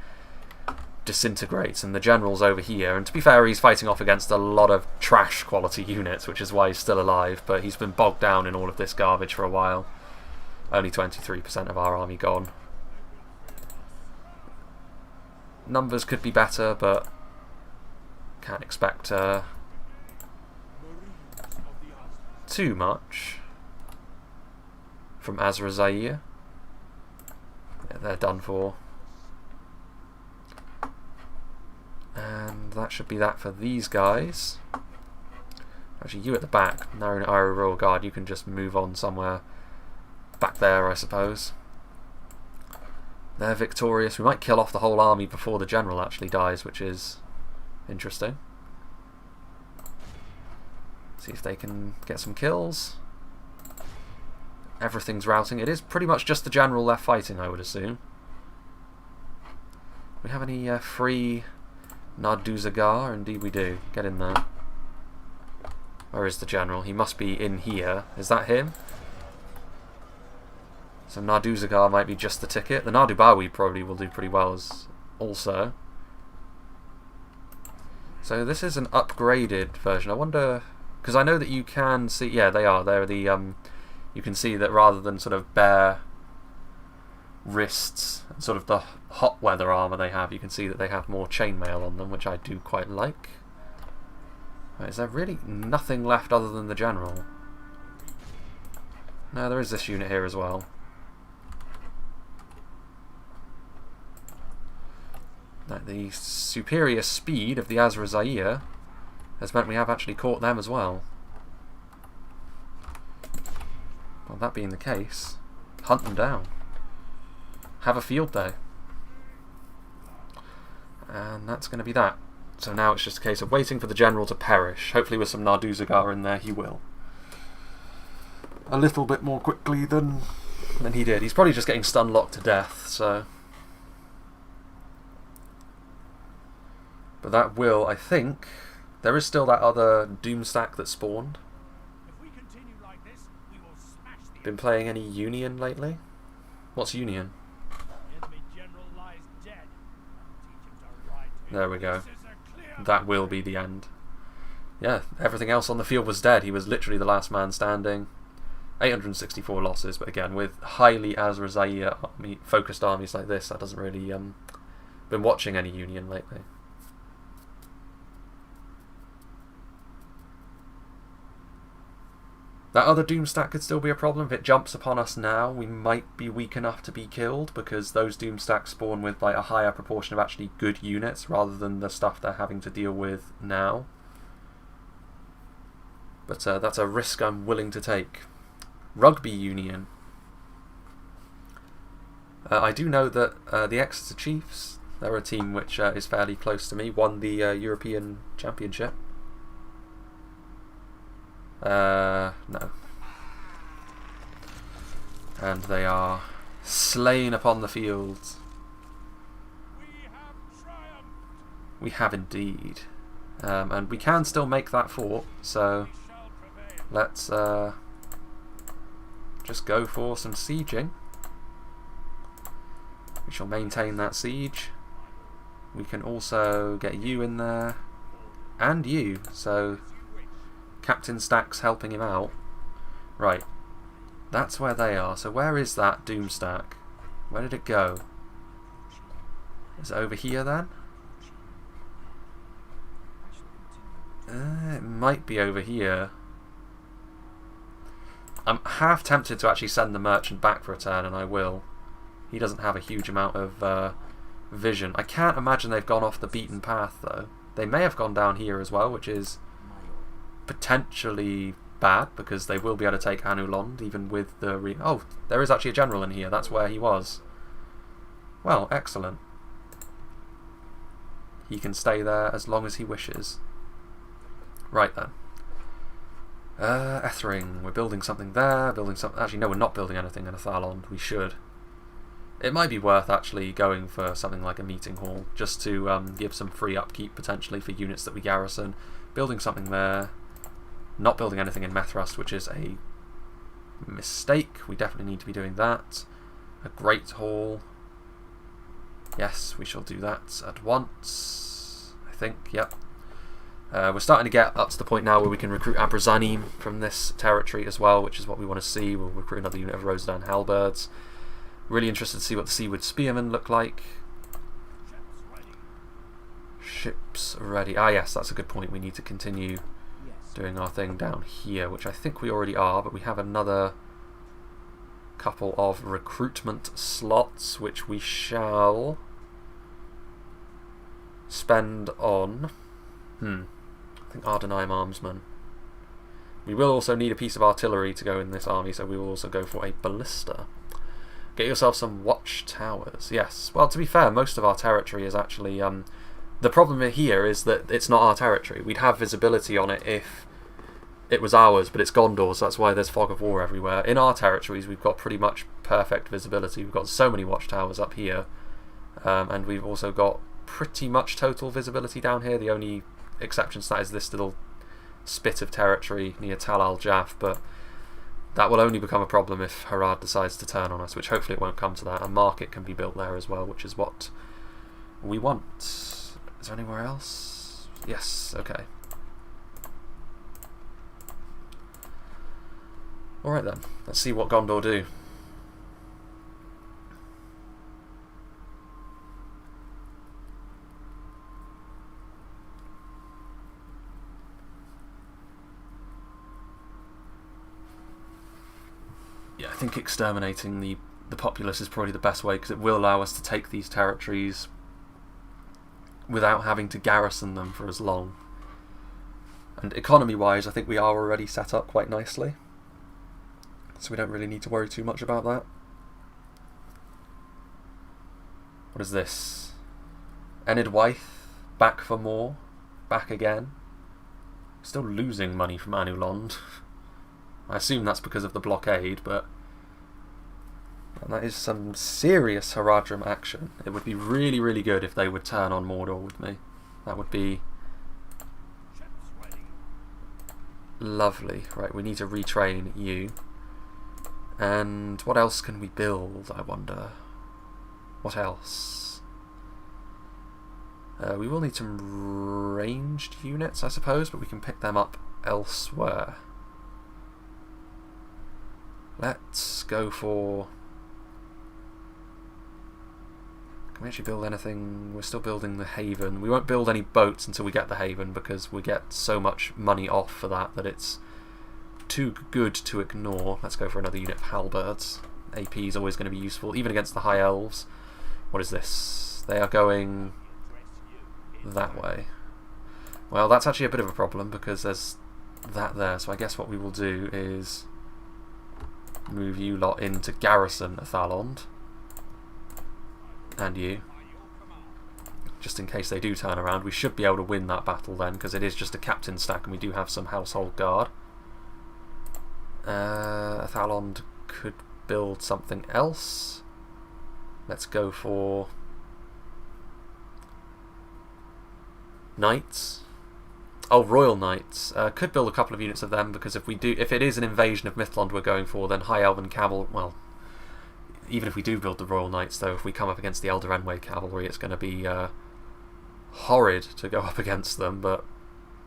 disintegrates, and the general's over here. And to be fair, he's fighting off against a lot of trash quality units, which is why he's still alive, but he's been bogged down in all of this garbage for a while. Only 23% of our army gone. numbers could be better, but can't expect too much from Azra-Zair. Yeah, they're done for. And that should be that for these guys. Actually, you at the back, Narrow Iro Royal Guard, you can just move on somewhere back there, I suppose. They're victorious. We might kill off the whole army before the general actually dies, which is interesting. See if they can get some kills. Everything's routing. It is pretty much just the general left fighting, I would assume. Do we have any free Narduzagar? Indeed we do. Get in there. Where is the general? He must be in here. Is that him? So Narduzagar might be just the ticket. The Nardubawi probably will do pretty well as also. So this is an upgraded version. I wonder, because I know that you can see, yeah, they are. They're the you can see that rather than sort of bare wrists and sort of the hot weather armor they have, you can see that they have more chainmail on them, which I do quite like. Right, is there really nothing left other than the general? No, there is this unit here as well. The superior speed of the Azra-Zair has meant we have actually caught them as well. Well, that being the case, hunt them down. Have a field day. And that's going to be that. So now it's just a case of waiting for the general to perish. Hopefully with some Narduzagar in there he will. A little bit more quickly than he did. He's probably just getting stun locked to death, so... But that will, I think... There is still that other Doom stack that spawned. If we continue like this, we will smash the Been playing any Union lately? What's Union? enemy general lies dead. Teach him to ride to There we go. This is a clear That will be the end. Yeah, everything else on the field was dead. He was literally the last man standing. 864 losses, but again, with highly Azra-Zair focused armies like this, that doesn't really... been watching any Union lately. That other Doom stack could still be a problem. If it jumps upon us now, we might be weak enough to be killed, because those Doom stacks spawn with like a higher proportion of actually good units rather than the stuff they're having to deal with now. But that's a risk I'm willing to take. Rugby Union. I do know that the Exeter Chiefs, they're a team which is fairly close to me, won the European Championship. No. And they are slain upon the fields. We have triumphed. We have indeed. And we can still make that fort, so We shall prevail. let's just go for some sieging. We shall maintain that siege. We can also get you in there, and you, so Captain Stack's helping him out. Right, that's where they are. So where is that Doom stack? Where did it go? Is it over here then? It might be over here. I'm half tempted to actually send the merchant back for a turn, and I will. He doesn't have a huge amount of vision. I can't imagine they've gone off the beaten path, though. They may have gone down here as well, which is potentially bad, because they will be able to take Anulond, even with the... Oh, there is actually a general in here. That's where he was. Well, excellent. He can stay there as long as he wishes. Right then. Ethering. We're building something there. Building something... Actually, no, we're not building anything in Athalond. We should. It might be worth actually going for something like a meeting hall, just to give some free upkeep potentially for units that we garrison. Building something there. Not building anything in Methrust, which is a mistake. We definitely need to be doing that. A Great Hall. Yes, we shall do that at once. I think, yep. We're starting to get up to the point now where we can recruit Ar-Adunaim from this territory as well, which is what we want to see. We'll recruit another unit of Rosedown Halberds. Really interested to see what the Seaward Spearmen look like. Ships ready. Ah, yes, that's a good point. We need to continue Yes. doing our thing down here, which I think we already are, but we have another couple of recruitment slots, which we shall spend on... I think Ar-Adunaim armsmen. We will also need a piece of artillery to go in this army, so we will also go for a ballista. Get yourself some watchtowers. Yes, well, to be fair, most of our territory is actually... the problem here is that it's not our territory. We'd have visibility on it if it was ours, but it's Gondor, so that's why there's fog of war everywhere. In our territories, we've got pretty much perfect visibility. We've got so many watchtowers up here, and we've also got pretty much total visibility down here. The only exception to that is this little spit of territory near Tal al-Jaf, but that will only become a problem if Harad decides to turn on us, which hopefully it won't come to that. A market can be built there as well, which is what we want. Is there anywhere else? Yes, okay. Alright then, let's see what Gondor do. Yeah, I think exterminating the populace is probably the best way, because it will allow us to take these territories without having to garrison them for as long. And economy-wise, I think we are already set up quite nicely, so we don't really need to worry too much about that. What is this? Enid Wyeth, back for more, back again. Still losing money from Anulond. I assume that's because of the blockade, but that is some serious Haradrim action. It would be really, really good if they would turn on Mordor with me. That would be lovely. Right, we need to retrain you. And what else can we build, I wonder? What else? We will need some ranged units, I suppose, but we can pick them up elsewhere. Let's go for... Can we actually build anything? We're still building the Haven. We won't build any boats until we get the Haven, because we get so much money off for that that it's too good to ignore. Let's go for another unit of halberds. AP is always going to be useful, even against the High Elves. What is this? They are going that way. Well, that's actually a bit of a problem, because there's that there. So I guess what we will do is move you lot into garrison Athalond. And you. Just in case they do turn around. We should be able to win that battle then, because it is just a captain stack and we do have some household guard. Athalond could build something else. Let's go for Knights. Oh, Royal Knights. Could build a couple of units of them, because if it is an invasion of Mithlond we're going for, then High Elven Cavalry, well, even if we do build the Royal Knights, though, if we come up against the Elder Enway Cavalry, it's going to be horrid to go up against them, but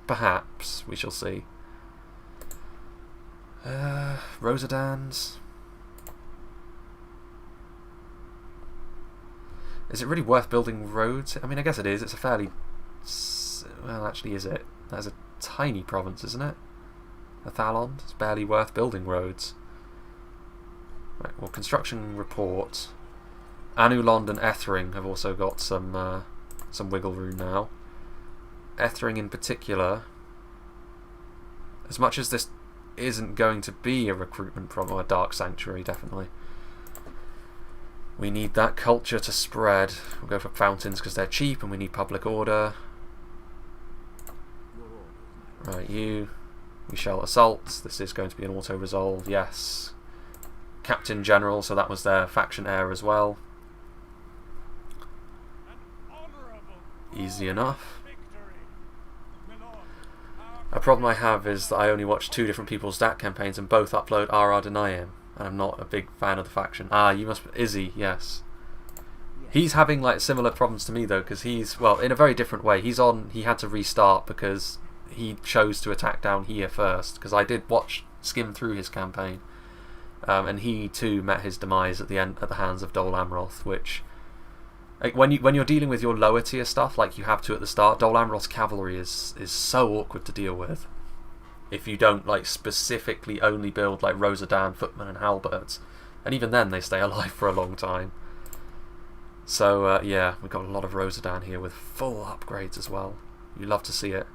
perhaps we shall see. Rosedans. Is it really worth building roads? I mean, I guess it is. It's a fairly... Well, actually, is it? That's a tiny province, isn't it? Athalond. It's barely worth building roads. Right, well, construction report. Anulond and Ethring have also got some wiggle room now. Ethring in particular, as much as this isn't going to be a recruitment problem, or a Dark Sanctuary, definitely, we need that culture to spread. We'll go for fountains because they're cheap, and we need public order. Right, you shall assault. This is going to be an auto-resolve, yes. Captain General, so that was their faction heir as well. Easy enough. A problem I have is that I only watch 2 different people's stat campaigns and both upload Ar-Adunaim, and I'm not a big fan of the faction. Ah, you must... Izzy, yes. He's having like similar problems to me though, because he's, well, in a very different way. He had to restart because he chose to attack down here first, because I did skim through his campaign. And he too met his demise at the hands of Dol Amroth, which Like when you're dealing with your lower tier stuff, like you have to at the start, Dol Amros's cavalry is so awkward to deal with. If you don't like specifically only build like Rosadan, footmen, and halberds, and even then they stay alive for a long time. So yeah, we've got a lot of Rosadan here with full upgrades as well. You love to see it.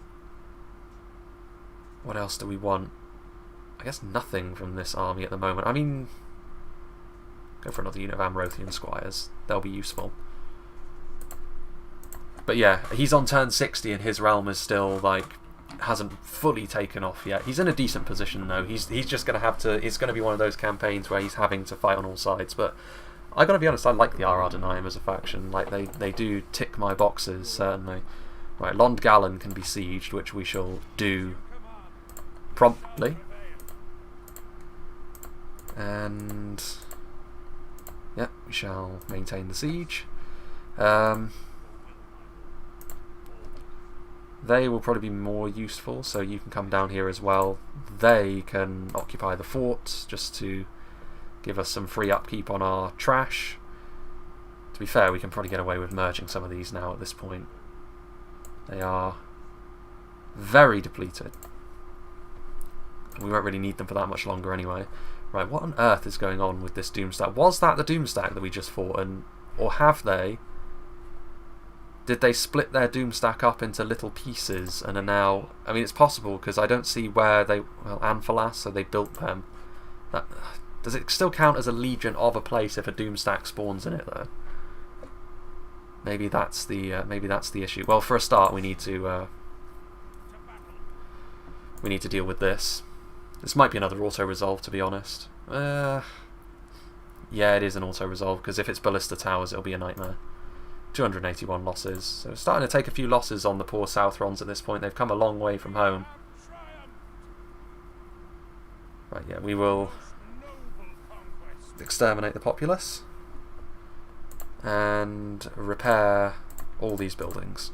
What else do we want? I guess nothing from this army at the moment. I mean, go for another unit of Amrothian squires. They'll be useful. But yeah, he's on turn 60 and his realm is still like hasn't fully taken off yet. He's in a decent position though. He's just gonna have to. It's gonna be one of those campaigns where he's having to fight on all sides. But I gotta be honest, I like the Ar-Adunaim as a faction. Like they do tick my boxes certainly. Right, Lond Gallen can be sieged, which we shall do promptly. And yeah, we shall maintain the siege. They will probably be more useful, so you can come down here as well. They can occupy the fort just to give us some free upkeep on our trash. To be fair, we can probably get away with merging some of these now at this point. They are very depleted. We won't really need them for that much longer anyway. Right, what on earth is going on with this Doomstack? Was that the Doomstack that we just fought, or have they? Did they split their Doomstack up into little pieces and are now... I mean, it's possible because I don't see where they... Well, Amphalas, so they built them. Does it still count as a legion of a place if a Doomstack spawns in it, though? Maybe that's the issue. Well, for a start, we need to deal with this. This might be another auto-resolve, to be honest. Yeah, it is an auto-resolve because if it's Ballista Towers, it'll be a nightmare. 281 losses. So we're starting to take a few losses on the poor Southrons at this point. They've come a long way from home. Right, yeah, we will exterminate the populace and repair all these buildings.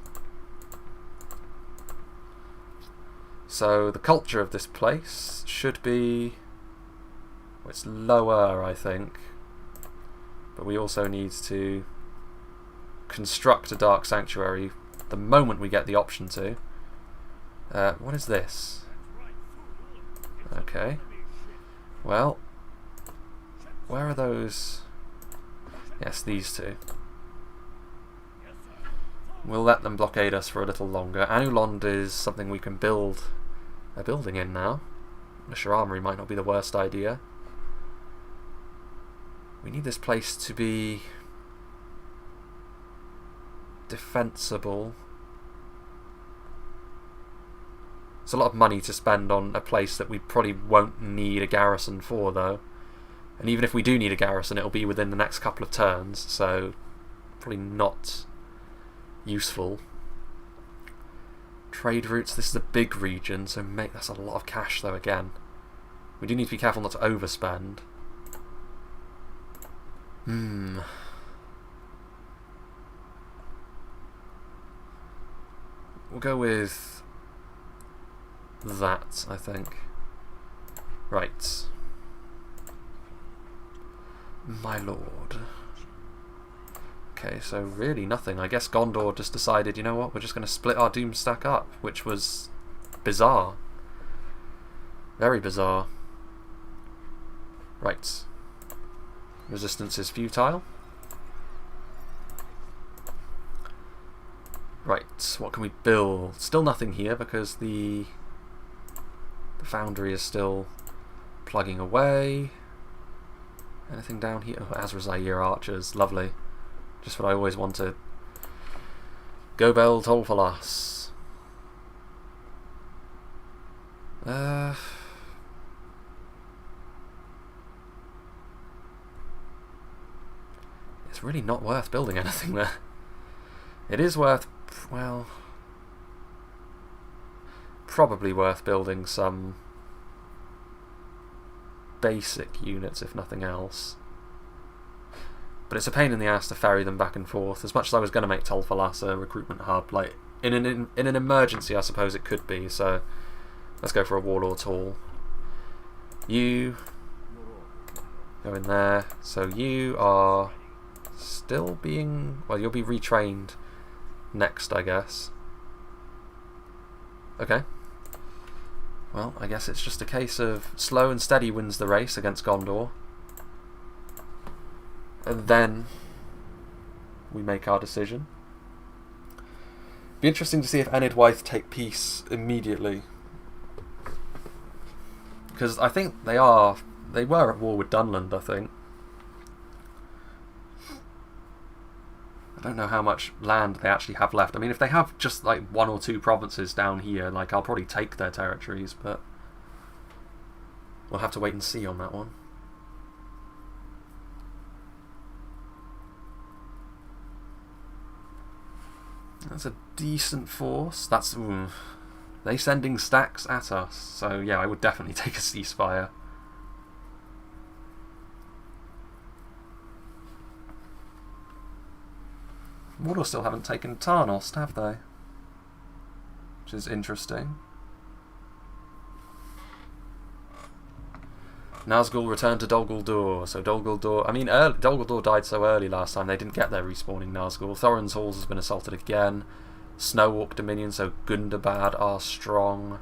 So the culture of this place should be... Well, it's lower, I think. But we also need to construct a Dark Sanctuary the moment we get the option to. What is this? Okay. Well, where are those? Yes, these two. We'll let them blockade us for a little longer. Anulond is something we can build a building in now. Militia Armory might not be the worst idea. We need this place to be defensible. It's a lot of money to spend on a place that we probably won't need a garrison for, though. And even if we do need a garrison, it'll be within the next couple of turns, so probably not useful. Trade routes, this is a big region, so that's a lot of cash, though, again. We do need to be careful not to overspend. We'll go with that, I think. Right. My lord. Okay, so really nothing. I guess Gondor just decided, you know what, we're just going to split our Doomstack up, which was bizarre. Very bizarre. Right. Resistance is futile. Right, what can we build? Still nothing here because the foundry is still plugging away. Anything down here? Oh, Azrazair archers, lovely. Just what I always wanted. Gobel Tolfalas. It's really not worth building anything there. It is worth, well, probably worth building some basic units, if nothing else. But it's a pain in the ass to ferry them back and forth. As much as I was going to make Tolfalas a recruitment hub, like in an emergency, I suppose it could be. So let's go for a Warlord's Hall. You go in there. So you are still being... Well, you'll be retrained next, I guess. Okay. Well, I guess it's just a case of slow and steady wins the race against Gondor. And then we make our decision. Be interesting to see if Enid Wyeth take peace immediately. Because I think they were at war with Dunland, I think. I don't know how much land they actually have left. I mean, if they have just like 1 or 2 provinces down here, like I'll probably take their territories, but we'll have to wait and see on that one. That's a decent force. That's... They sending stacks at us. So yeah, I would definitely take a ceasefire. Mordor still haven't taken Tarnost, have they? Which is interesting. Nazgul returned to Dol Guldur. So Dol Guldur... I mean, Dol Guldur died so early last time, they didn't get their respawning Nazgul. Thorin's Halls has been assaulted again. Snowwalk Dominion, so Gundabad are strong.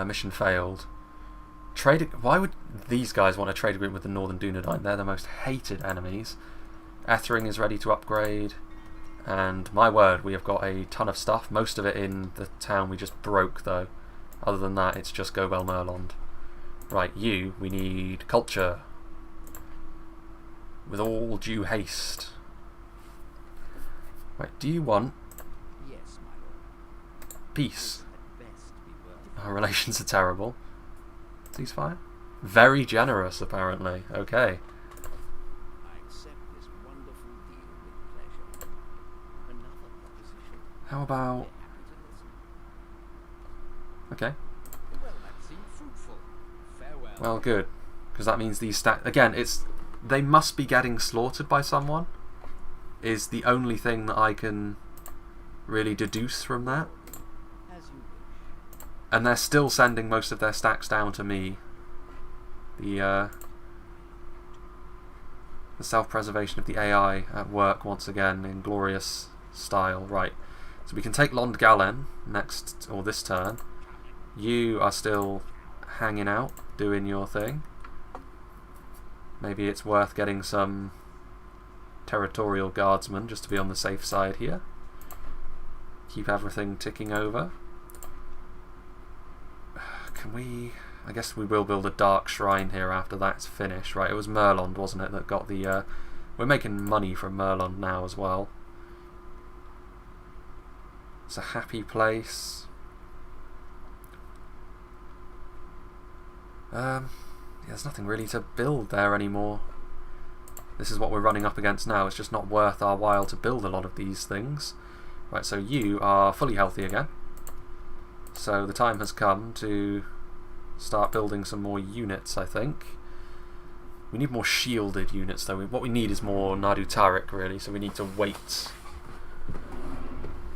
Mission failed. Trade... Why would these guys want a trade agreement with the Northern Dunedain? They're the most hated enemies. Ethering is ready to upgrade. And my word, we have got a ton of stuff. Most of it in the town we just broke, though. Other than that, it's just Gobel Merlond. Right, we need culture. With all due haste. Right, do you want Yes, my lord. peace? Had best be worth Our relations are terrible. Ceasefire? Very generous, apparently. Okay. I accept this wonderful deal with pleasure. Another proposition. How about... We're happy to listen. Okay. Well, that seemed fruitful. Farewell. Well, good. Because that means these stats... Again, it's... They must be getting slaughtered by someone. Is the only thing that I can really deduce from that. As you wish. And they're still sending most of their stacks down to me. The self-preservation of the AI at work once again in glorious style. Right. So we can take Lond Galen next, or this turn. You are still hanging out, doing your thing. Maybe it's worth getting some territorial guardsmen just to be on the safe side here. Keep everything ticking over. Can we... I guess we will build a dark shrine here after that's finished. Right, it was Merlond, wasn't it, that got the... We're making money from Merlond now as well. It's a happy place. There's nothing really to build there anymore. This is what we're running up against now. It's just not worth our while to build a lot of these things. Right, so you are fully healthy again. So the time has come to start building some more units, I think. We need more shielded units, though. What we need is more Nadu Tariq, really, so we need to wait.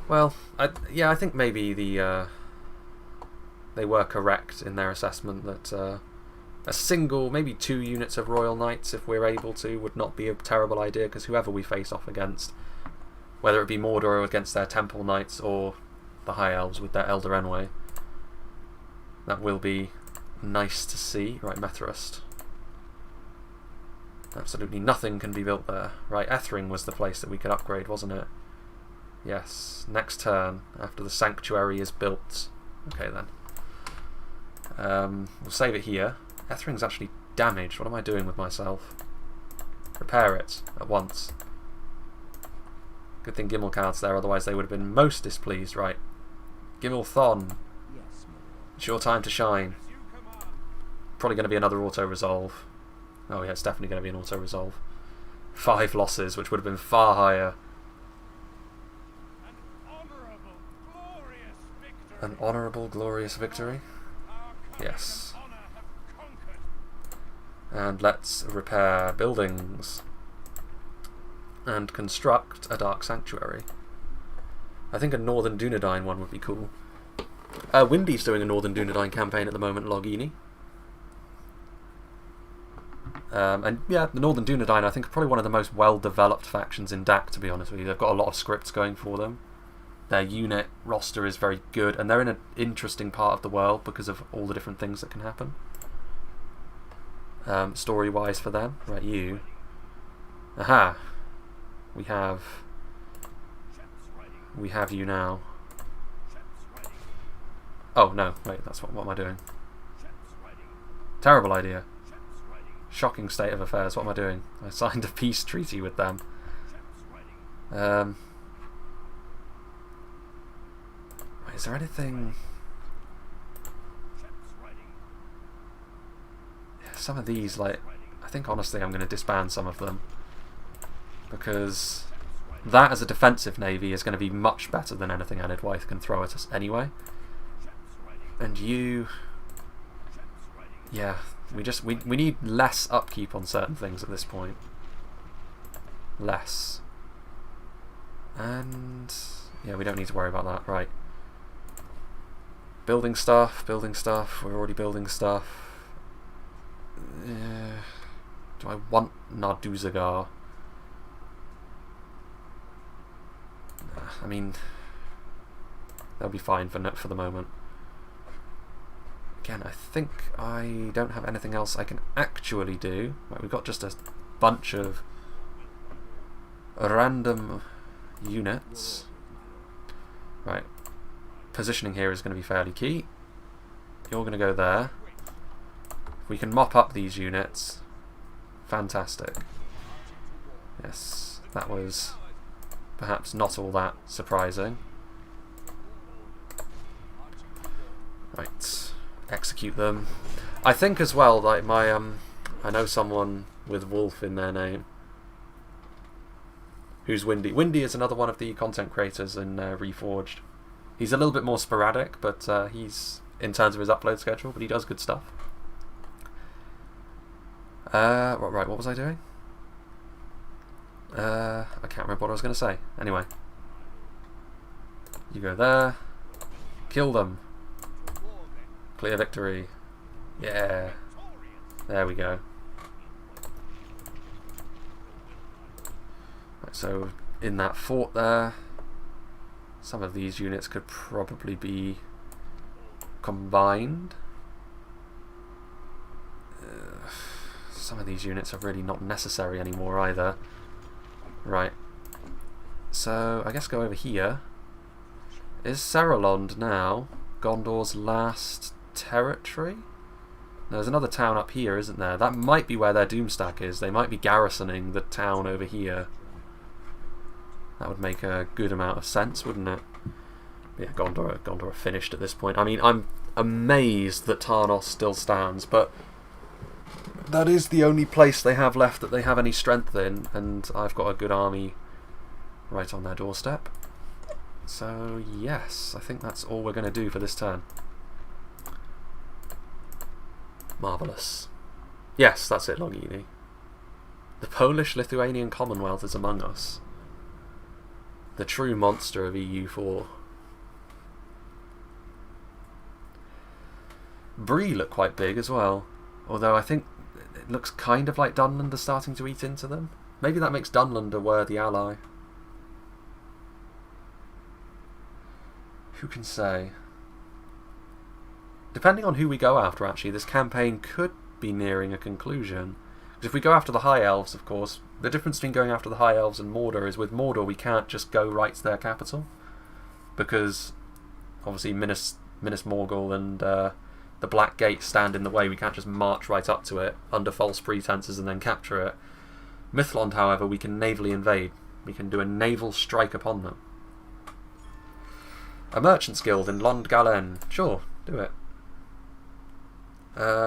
Well, I think maybe they were correct in their assessment that... a single, maybe 2 units of Royal Knights, if we're able to, would not be a terrible idea, because whoever we face off against, whether it be Mordor against their Temple Knights or the High Elves with their Elder Enway, that will be nice to see. Right, Methrust. Absolutely nothing can be built there. Right, Ethring was the place that we could upgrade, wasn't it? Yes, next turn, after the Sanctuary is built. Okay then. We'll save it here. Ethering's actually damaged. What am I doing with myself? Repair it at once. Good thing Gimmelcard's there, otherwise they would have been most displeased. Right. Gimmelthon. Yes, my lord. It's your time to shine. As you command. Probably going to be another auto-resolve. Oh yeah, it's definitely going to be an auto-resolve. 5 losses, which would have been far higher. An honourable, glorious victory. An honourable, glorious victory. Our courage Yes. and honour have conquered. And let's repair buildings. And construct a Dark Sanctuary. I think a Northern Dunedain one would be cool. Windy's doing a Northern Dunedain campaign at the moment, Logini. And yeah, the Northern Dunedain, I think, are probably one of the most well-developed factions in DAC, to be honest with you. They've got a lot of scripts going for them. Their unit roster is very good, and they're in an interesting part of the world because of all the different things that can happen. Story-wise for them. Right, you. Aha! We have you now. Oh, no, wait, that's what am I doing? Terrible idea. Shocking state of affairs. What am I doing? I signed a peace treaty with them. Is there anything... Some of these, like... I think, honestly, I'm going to disband some of them. Because that, as a defensive navy, is going to be much better than anything Anedwyth can throw at us anyway. And you... Yeah, we need less upkeep on certain things at this point. Less. And... yeah, we don't need to worry about that. Right. Building stuff, we're already building stuff. Do I want Narduzagar? I mean, they'll be fine for the moment. Again, I think I don't have anything else I can actually do. Right, we've got just a bunch of random units. Right. Positioning here is going to be fairly key. You're going to go there. If we can mop up these units, fantastic. Yes, that was perhaps not all that surprising. Right, execute them. I think as well, like my I know someone with Wolf in their name. Who's Windy? Windy is another one of the content creators in Reforged. He's a little bit more sporadic, but he's in terms of his upload schedule, but he does good stuff. Right, what was I doing? I can't remember what I was going to say. Anyway. You go there. Kill them. Clear victory. Yeah. There we go. Right, so, in that fort there, some of these units could probably be combined. Some of these units are really not necessary anymore either. Right. So, I guess go over here. Is Seralond now Gondor's last territory? There's another town up here, isn't there? That might be where their Doomstack is. They might be garrisoning the town over here. That would make a good amount of sense, wouldn't it? Yeah, Gondor are finished at this point. I mean, I'm amazed that Tarnos still stands, but that is the only place they have left that they have any strength in, and I've got a good army right on their doorstep. So, yes, I think that's all we're going to do for this turn. Marvellous. Yes, that's it, Longini. The Polish-Lithuanian Commonwealth is among us. The true monster of EU4. Bree look quite big as well. Although I think it looks kind of like Dunland are starting to eat into them. Maybe that makes Dunland a worthy ally. Who can say? Depending on who we go after, actually, this campaign could be nearing a conclusion. Because if we go after the High Elves, of course, the difference between going after the High Elves and Mordor is with Mordor we can't just go right to their capital. Because, obviously, Minas Morgul and the Black Gate stand in the way. We can't just march right up to it under false pretenses and then capture it. Mithlond, however, we can navally invade. We can do a naval strike upon them. A Merchants Guild in Lond Galen. Sure, do it.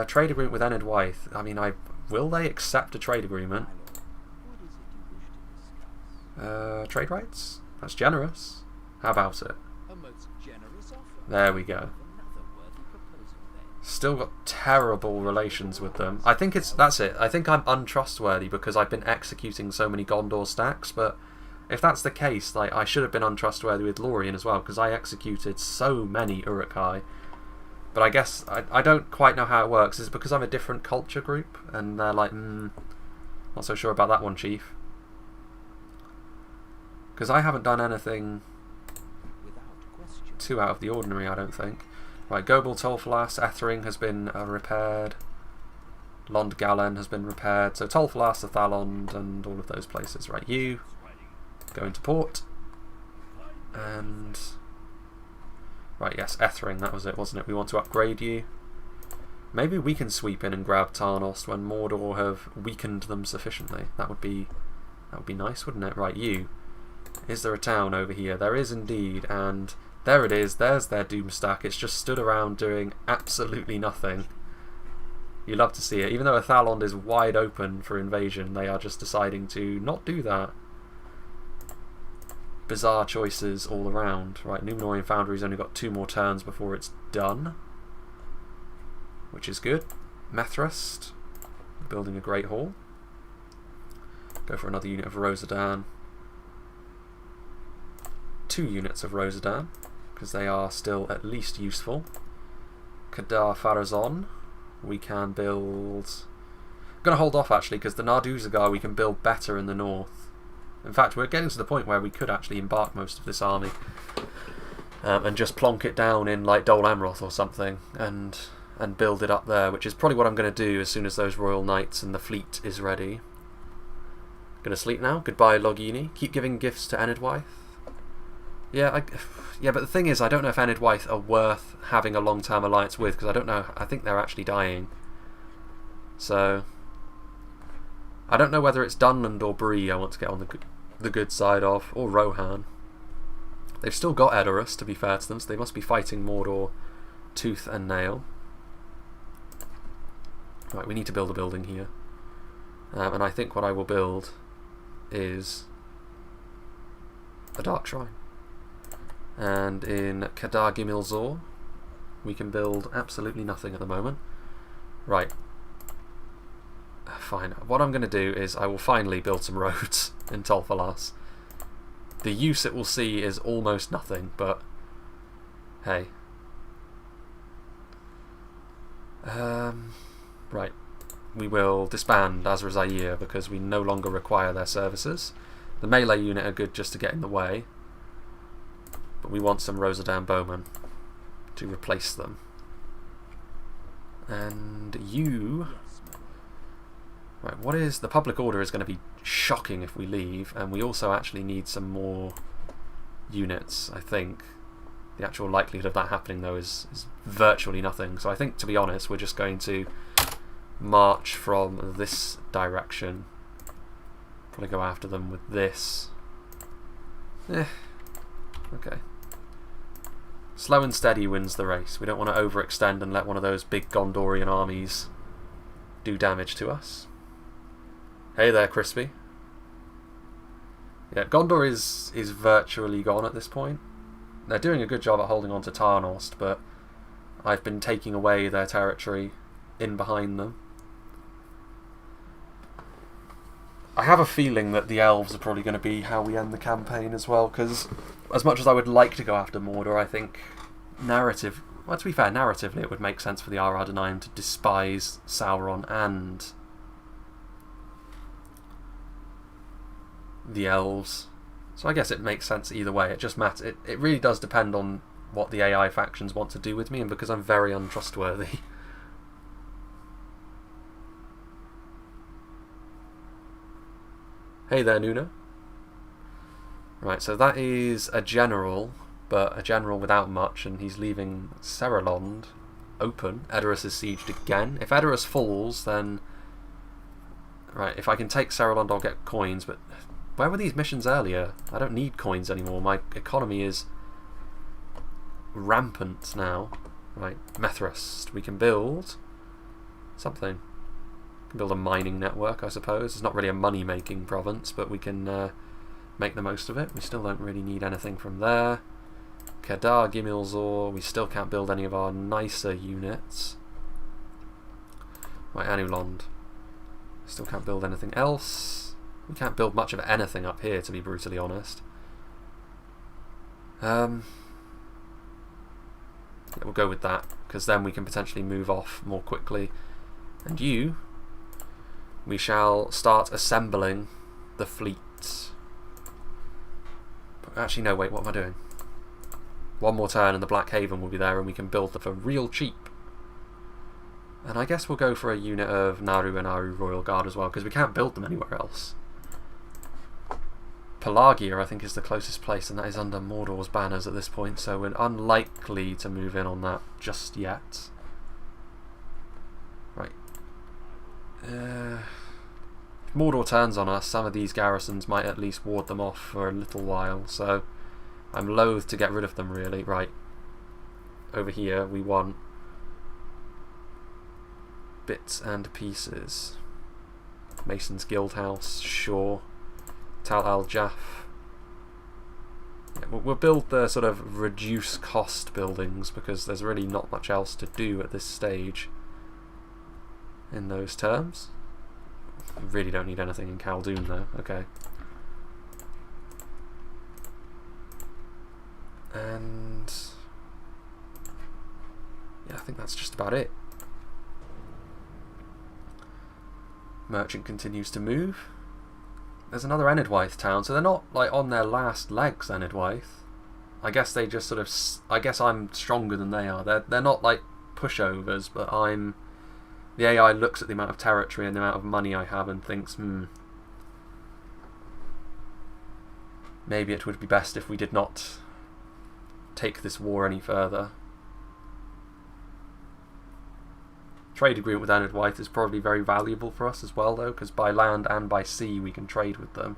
Trade agreement with Anedwyth. I mean, will they accept a trade agreement? Trade rights? That's generous. How about it? There we go. Still got terrible relations with them. I think that's it. I think I'm untrustworthy because I've been executing so many Gondor stacks, but if that's the case, like, I should have been untrustworthy with Lorien as well, because I executed so many Uruk-hai. But I guess I don't quite know how it works. Is it because I'm a different culture group? And they're like, not so sure about that one, Chief. Because I haven't done anything too out of the ordinary, I don't think. Right, Gobel, Tolfalas, Ethering has been repaired. Lond Gallen has been repaired. So Tolfalas, Athalond, and all of those places. Right, you go into port. And... right, yes, Ethering, that was it, wasn't it? We want to upgrade you. Maybe we can sweep in and grab Tarnost when Mordor have weakened them sufficiently. That would be nice, wouldn't it? Right, you. Is there a town over here? There is indeed, and there it is. There's their Doomstack. It's just stood around doing absolutely nothing. You love to see it. Even though Athalond is wide open for invasion, they are just deciding to not do that. Bizarre choices all around. Right, Númenórean Foundry's only got 2 more turns before it's done, which is good. Methrust, building a Great Hall. Go for another unit of Rosadan. 2 units of Rosadan, because they are still at least useful. Kadar Farazon, we can build... I'm going to hold off actually, because the Narduzagar we can build better in the north. In fact, we're getting to the point where we could actually embark most of this army and just plonk it down in like Dol Amroth or something and build it up there, which is probably what I'm going to do as soon as those Royal Knights and the fleet is ready. Gonna sleep now. Goodbye, Logini. Keep giving gifts to Enidwaith. Yeah, but the thing is, I don't know if Enidwaith are worth having a long-term alliance with, because I don't know. I think they're actually dying. So I don't know whether it's Dunland or Bree I want to get on the good side of, or Rohan. They've still got Edoras, to be fair to them, so they must be fighting Mordor tooth and nail. Right, we need to build a building here. And I think what I will build is a Dark Shrine. And in Kadar Gimil Zor, we can build absolutely nothing at the moment. Right. Fine. What I'm going to do is I will finally build some roads in Tolfalas. The use it will see is almost nothing, but hey. Right. We will disband Azra Zaire because we no longer require their services. The melee unit are good just to get in the way, but we want some Rosadan bowmen to replace them. And you... right, what is... the public order is going to be shocking if we leave, and we also actually need some more units, I think. The actual likelihood of that happening, though, is virtually nothing. So I think, to be honest, we're just going to march from this direction. Probably go after them with this. Okay. Slow and steady wins the race. We don't want to overextend and let one of those big Gondorian armies do damage to us. Hey there, Crispy. Yeah, Gondor is virtually gone at this point. They're doing a good job at holding on to Tarnost, but I've been taking away their territory in behind them. I have a feeling that the elves are probably going to be how we end the campaign as well, because as much as I would like to go after Mordor, I think well, to be fair, narratively it would make sense for the Ar-Adunaim to despise Sauron and the elves. So I guess it makes sense either way. It just matters. It really does depend on what the AI factions want to do with me, and because I'm very untrustworthy. Hey there, Nuna. Right, so that is a general, but a general without much, and he's leaving Seralond open. Edoras is sieged again. If Edoras falls, then... right, if I can take Seralond, I'll get coins, but where were these missions earlier? I don't need coins anymore. My economy is rampant now. Right, Methrust. We can build something. Build a mining network, I suppose. It's not really a money-making province, but we can make the most of it. We still don't really need anything from there. Kadar Gimil Zor, we still can't build any of our nicer units. Right, Anulond. Still can't build anything else. We can't build much of anything up here, to be brutally honest. Yeah, we'll go with that, because then we can potentially move off more quickly. And you, we shall start assembling the fleet. But actually, no, wait, what am I doing? One more turn and the Black Haven will be there and we can build them for real cheap. And I guess we'll go for a unit of Naru and Aru Royal Guard as well, because we can't build them anywhere else. Pelagia, I think, is the closest place, and that is under Mordor's banners at this point, so we're unlikely to move in on that just yet. Right. If Mordor turns on us, some of these garrisons might at least ward them off for a little while, so I'm loath to get rid of them, really. Right. Over here, we want bits and pieces. Mason's Guildhouse, sure. Tal Al Jaff. Yeah, we'll build the sort of reduce cost buildings because there's really not much else to do at this stage in those terms. We really don't need anything in Khaldun though. Okay. And yeah, I think that's just about it. Merchant continues to move. There's another Enidwaith town, so they're not like on their last legs, Enidwaith. I guess they just sort of... I guess I'm stronger than they are. They're not like pushovers, but I'm... The AI looks at the amount of territory and the amount of money I have and thinks, maybe it would be best if we did not take this war any further. Trade agreement with Enidwaith is probably very valuable for us as well, though, because by land and by sea we can trade with them.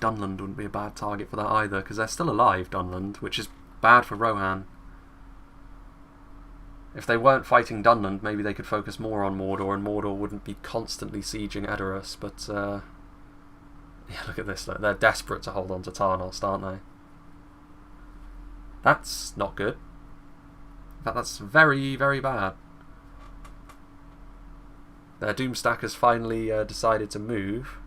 Dunland wouldn't be a bad target for that either, because they're still alive, Dunland, which is bad for Rohan. If they weren't fighting Dunland, maybe they could focus more on Mordor, and Mordor wouldn't be constantly sieging Edoras, but... yeah, look at this. Look. They're desperate to hold on to Tarnost, aren't they? That's not good. In fact, that's very, very bad. Their Doomstack has finally decided to move.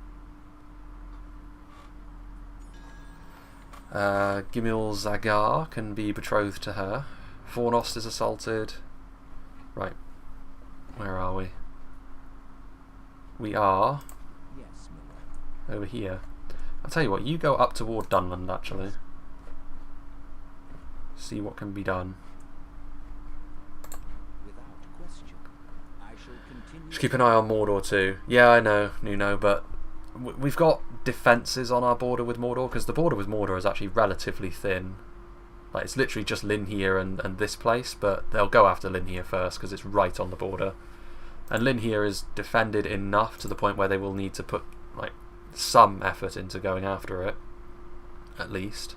Gimil Zagar can be betrothed to her. Fornost is assaulted. Right. Where are we? We are... over here. I'll tell you what, you go up toward Dunland actually. See what can be done. Just keep an eye on Mordor too. Yeah, I know, Nuno, but we've got defences on our border with Mordor, because the border with Mordor is actually relatively thin. Like, it's literally just Linhir and this place, but they'll go after Linhir first because it's right on the border. And Linhir is defended enough to the point where they will need to put like some effort into going after it, at least.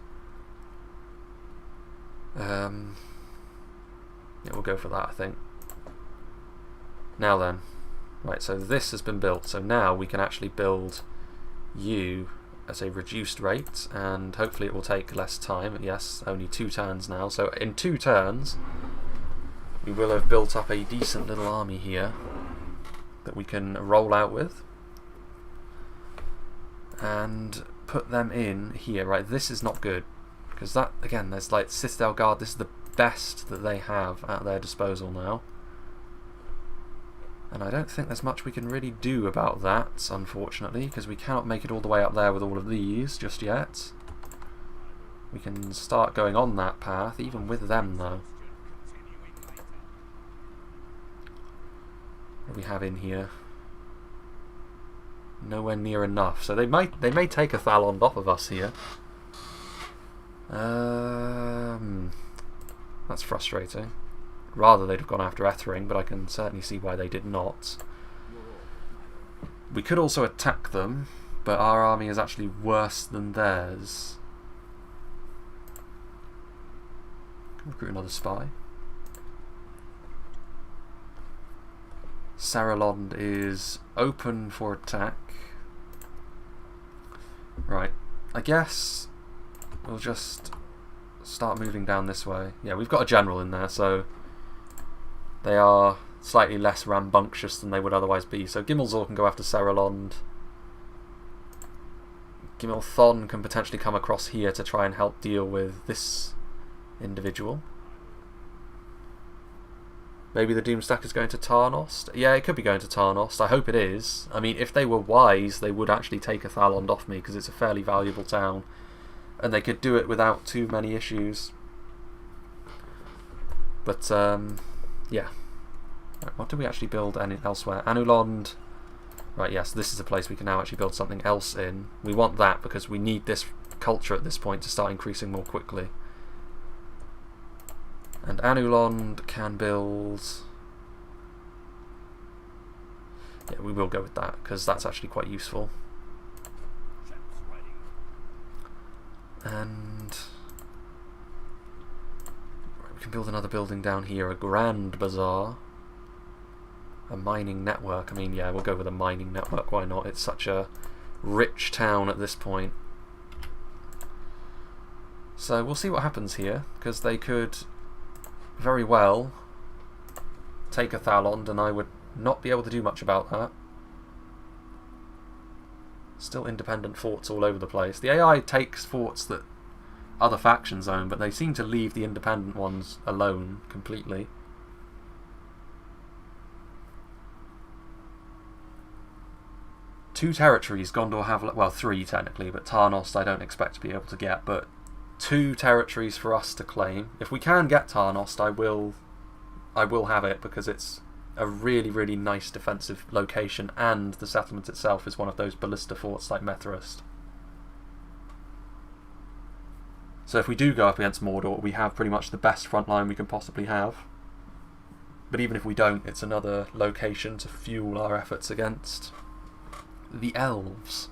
Yeah, we'll go for that, I think. Now then, right, so this has been built, so now we can actually build you at a reduced rate, and hopefully it will take less time. Yes, only 2 turns now, so in 2 turns we will have built up a decent little army here that we can roll out with and put them in here. Right, this is not good, because that, again, there's like Citadel Guard. This is the best that they have at their disposal now, and I don't think there's much we can really do about that, unfortunately, because we cannot make it all the way up there with all of these just yet. We can start going on that path, even with them, though. What do we have in here? Nowhere near enough, so they may take a Thalond off of us here. That's frustrating. Rather they'd have gone after Ethering, but I can certainly see why they did not. We could also attack them, but our army is actually worse than theirs. Recruit another spy. Saralond is open for attack. Right, I guess we'll just start moving down this way. Yeah, we've got a general in there, so they are slightly less rambunctious than they would otherwise be. So Gimmelzor can go after Saralond. Gimel Thon can potentially come across here to try and help deal with this individual. Maybe the Doomstack is going to Tarnost? Yeah, it could be going to Tarnost. I hope it is. I mean, if they were wise, they would actually take a Thalond off me, because it's a fairly valuable town. And they could do it without too many issues. But, yeah. Right, what do we actually build elsewhere? Anulond. Right, yes, this is a place we can now actually build something else in. We want that because we need this culture at this point to start increasing more quickly. And Anulond can build... Yeah, we will go with that, because that's actually quite useful. And... Right, we can build another building down here, a grand bazaar. A mining network. I mean, yeah, we'll go with a mining network, why not? It's such a rich town at this point. So we'll see what happens here, because they could... very well take a Thalond, and I would not be able to do much about that. Still independent forts all over the place. The AI takes forts that other factions own, but they seem to leave the independent ones alone completely. Two territories Gondor have, well, 3 technically, but Tarnost I don't expect to be able to get, but 2 territories for us to claim. If we can get Tarnost, I will have it, because it's a really, really nice defensive location, and the settlement itself is one of those ballista forts like Methrist. So if we do go up against Mordor, we have pretty much the best front line we can possibly have. But even if we don't, it's another location to fuel our efforts against the elves.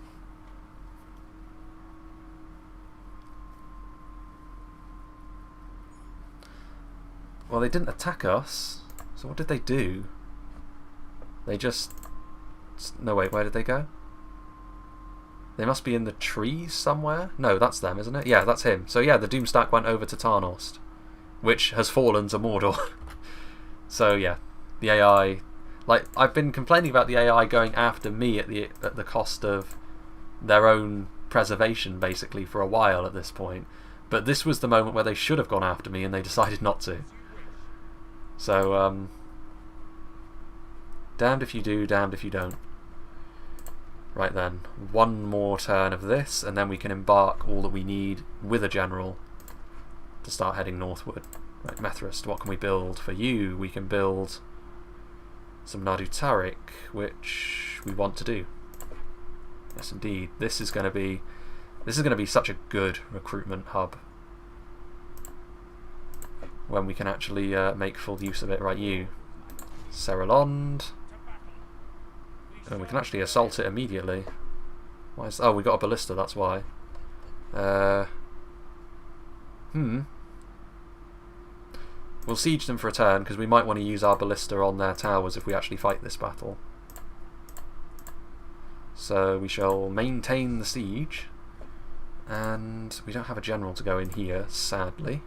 Well, they didn't attack us, so what did they do? They just... No, wait, where did they go? They must be in the trees somewhere? No, that's them, isn't it? Yeah, that's him. So yeah, the Doomstack went over to Tarnost, which has fallen to Mordor. So yeah, the AI... Like, I've been complaining about the AI going after me at the cost of their own preservation, basically, for a while at this point. But this was the moment where they should have gone after me, and they decided not to. So, damned if you do, damned if you don't. Right then, one more turn of this, and then we can embark all that we need with a general to start heading northward. Right, Methrist, what can we build for you? We can build some Nadu Tariq, which we want to do. Yes, indeed. This is going to be such a good recruitment hub when we can actually make full use of it. Right, you, Seralond. And we can actually assault it immediately. Why is... Oh, we got a ballista, that's why. We'll siege them for a turn, because we might want to use our ballista on their towers if we actually fight this battle. So we shall maintain the siege. And we don't have a general to go in here, sadly.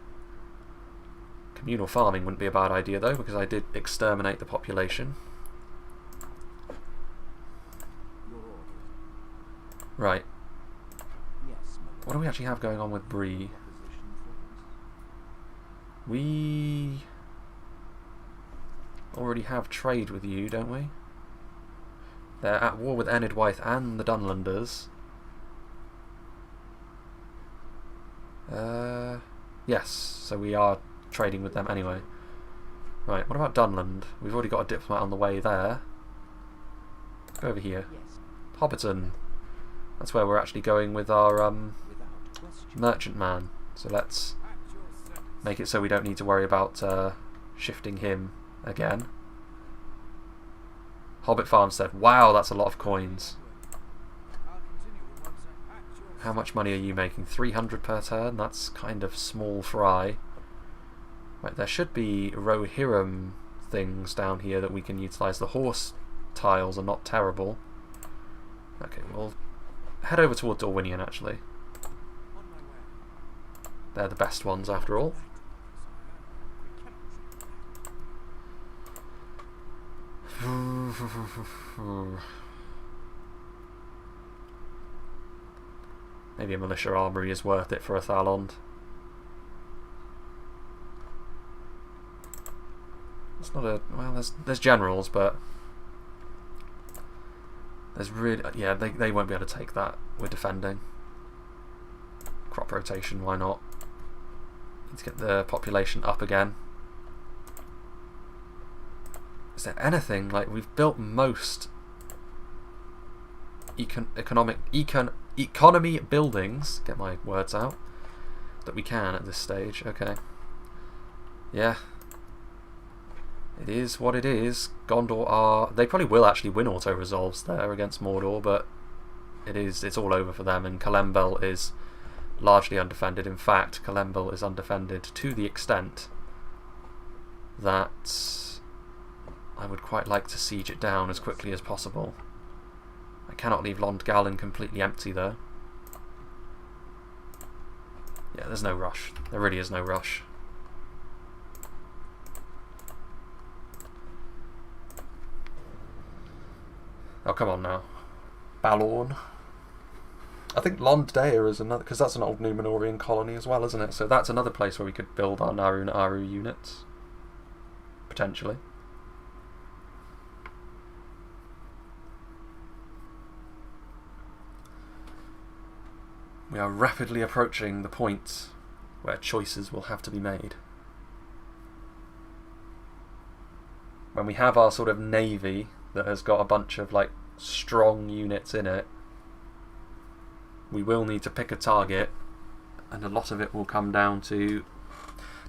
Communal farming wouldn't be a bad idea, though, because I did exterminate the population. Right. What do we actually have going on with Bree? We already have trade with you, don't we? They're at war with Enidwaith and the Dunlanders. Yes, so we are trading with them anyway. Right, what about Dunland? We've already got a diplomat on the way there. Go over here. Hobbiton. That's where we're actually going with our merchant man. So let's make it so we don't need to worry about shifting him again. Hobbit Farmstead. Wow, that's a lot of coins. How much money are you making? 300 per turn? That's kind of small fry. Right, there should be Rohirrim things down here that we can utilise. The horse tiles are not terrible. Okay, we'll head over towards Dorwinion, actually. They're the best ones, after all. Maybe a militia armory is worth it for a Thalond. It's not a... well, there's generals, but... there's really... yeah, they won't be able to take that. We're defending. Crop rotation, why not? Need to get the population up again. Is there anything... like, we've built most... economy buildings, get my words out, that we can at this stage. Okay. Yeah. It is what it is. Gondor are... they probably will actually win auto-resolves there against Mordor, but it's all over for them, and Kalembel is largely undefended. In fact, Kalembel is undefended to the extent that I would quite like to siege it down as quickly as possible. I cannot leave Londgalen completely empty though. Yeah, there's no rush. There really is no rush. Oh, come on now. Balorn. I think Londdale is another, because that's an old Númenórean colony as well, isn't it? So that's another place where we could build our Narun Aru units. Potentially. We are rapidly approaching the point where choices will have to be made. When we have our sort of navy that has got a bunch of like strong units in it, we will need to pick a target, and a lot of it will come down to...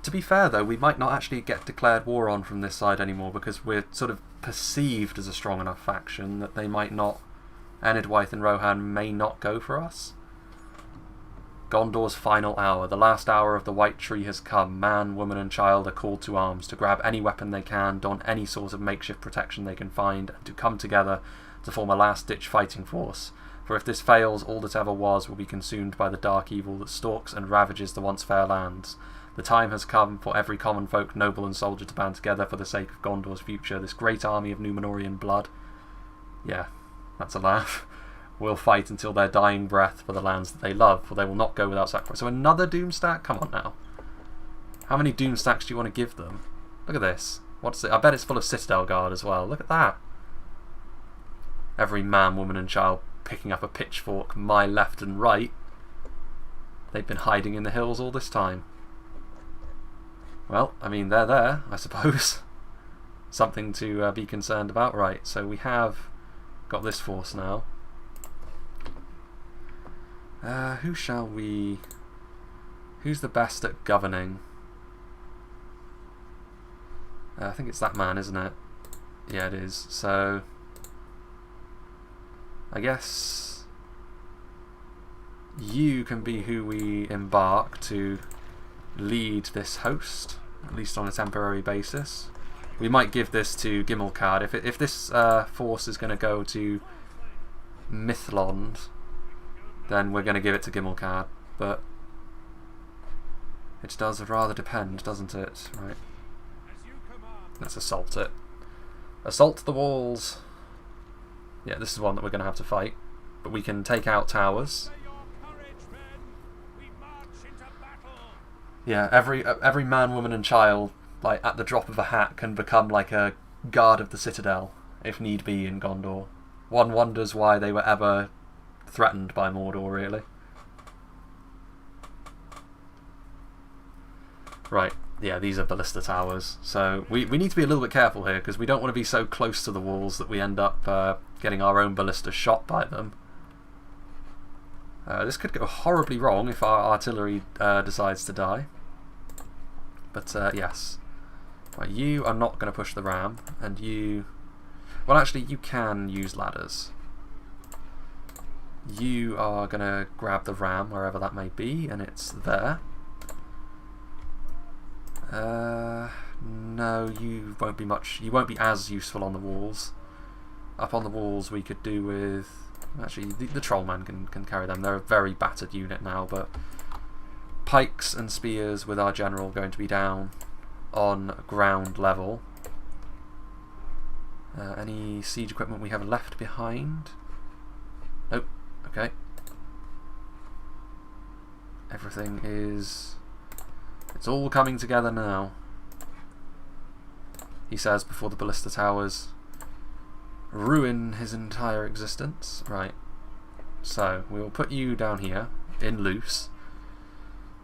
to be fair though, we might not actually get declared war on from this side anymore, because we're sort of perceived as a strong enough faction that they might not... Enidwaith and Rohan may not go for us. Gondor's final hour. The last hour of the White Tree has come. Man, woman and child are called to arms, to grab any weapon they can, don any sort of makeshift protection they can find, and to come together to form a last-ditch fighting force. For if this fails, all that ever was will be consumed by the dark evil that stalks and ravages the once fair lands. The time has come for every common folk, noble and soldier, to band together for the sake of Gondor's future. This great army of Númenórean blood. Yeah, that's a laugh. Will fight until their dying breath for the lands that they love, for they will not go without sacrifice. So another Doomstack? Come on now. How many Doomstacks do you want to give them? Look at this. What's it? I bet it's full of Citadel Guard as well. Look at that. Every man, woman and child picking up a pitchfork, my left and right. They've been hiding in the hills all this time. Well, I mean, they're there, I suppose. Something to be concerned about. Right, so we have got this force now. Who shall we... who's the best at governing? I think it's that man, isn't it? Yeah, it is. So... I guess... you can be who we embark to lead this host, at least on a temporary basis. We might give this to Gimmelcard. If this force is going to go to Mithlond, then we're going to give it to Gimmelcard, but it does rather depend, doesn't it? Right. Let's assault it. Assault the walls. Yeah, this is one that we're going to have to fight, but we can take out towers. Yeah, every man, woman and child, like at the drop of a hat, can become like a guard of the citadel, if need be, in Gondor. One wonders why they were ever threatened by Mordor, really. Right, yeah, these are ballista towers. So we need to be a little bit careful here, because we don't want to be so close to the walls that we end up getting our own ballista shot by them. This could go horribly wrong if our artillery decides to die. But yes. Right, you are not going to push the ram, and you... well, actually, you can use ladders. You are going to grab the ram, wherever that may be, and it's there. No, you won't be much... you won't be as useful on the walls. Up on the walls we could do with... actually, the Trollman can carry them. They're a very battered unit now, but... pikes and spears with our general going to be down on ground level. Any siege equipment we have left behind? Nope. Okay. Everything is... It's all coming together now, he says before the ballista towers ruin his entire existence. Right, so we will put you down here in loose.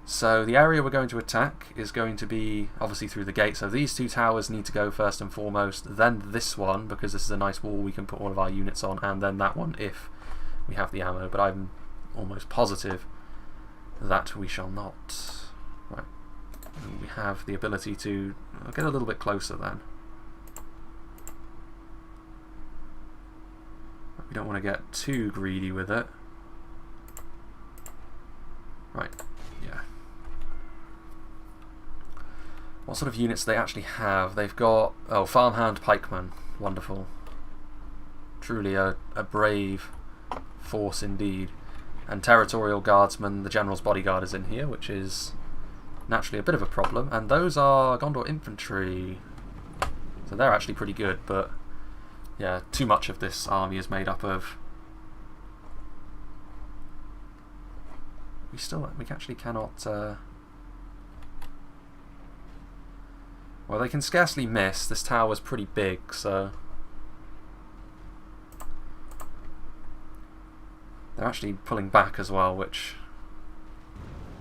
So the area we're going to attack is going to be obviously through the gate, so these two towers need to go first and foremost, then this one, because this is a nice wall we can put all of our units on, and then that one if we have the ammo, but I'm almost positive that we shall not. Right, we have the ability to get a little bit closer then. We don't want to get too greedy with it. Right, yeah. What sort of units do they actually have? They've got, oh, farmhand pikemen. Wonderful. Truly a brave force indeed. And territorial guardsmen, the general's bodyguard is in here, which is naturally a bit of a problem. And those are Gondor infantry. So they're actually pretty good, but yeah, too much of this army is made up of... We actually cannot... Well, they can scarcely miss. This tower's pretty big, so... They're actually pulling back as well, which...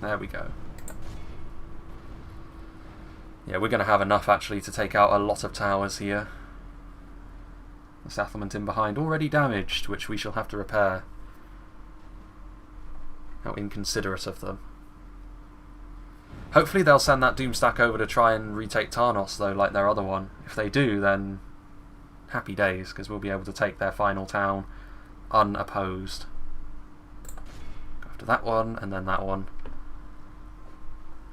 There we go. Yeah, we're going to have enough, actually, to take out a lot of towers here. The settlement in behind already damaged, which we shall have to repair. How inconsiderate of them. Hopefully they'll send that Doomstack over to try and retake Tarnos, though, like their other one. If they do, then happy days, because we'll be able to take their final town unopposed. Go after that one, and then that one.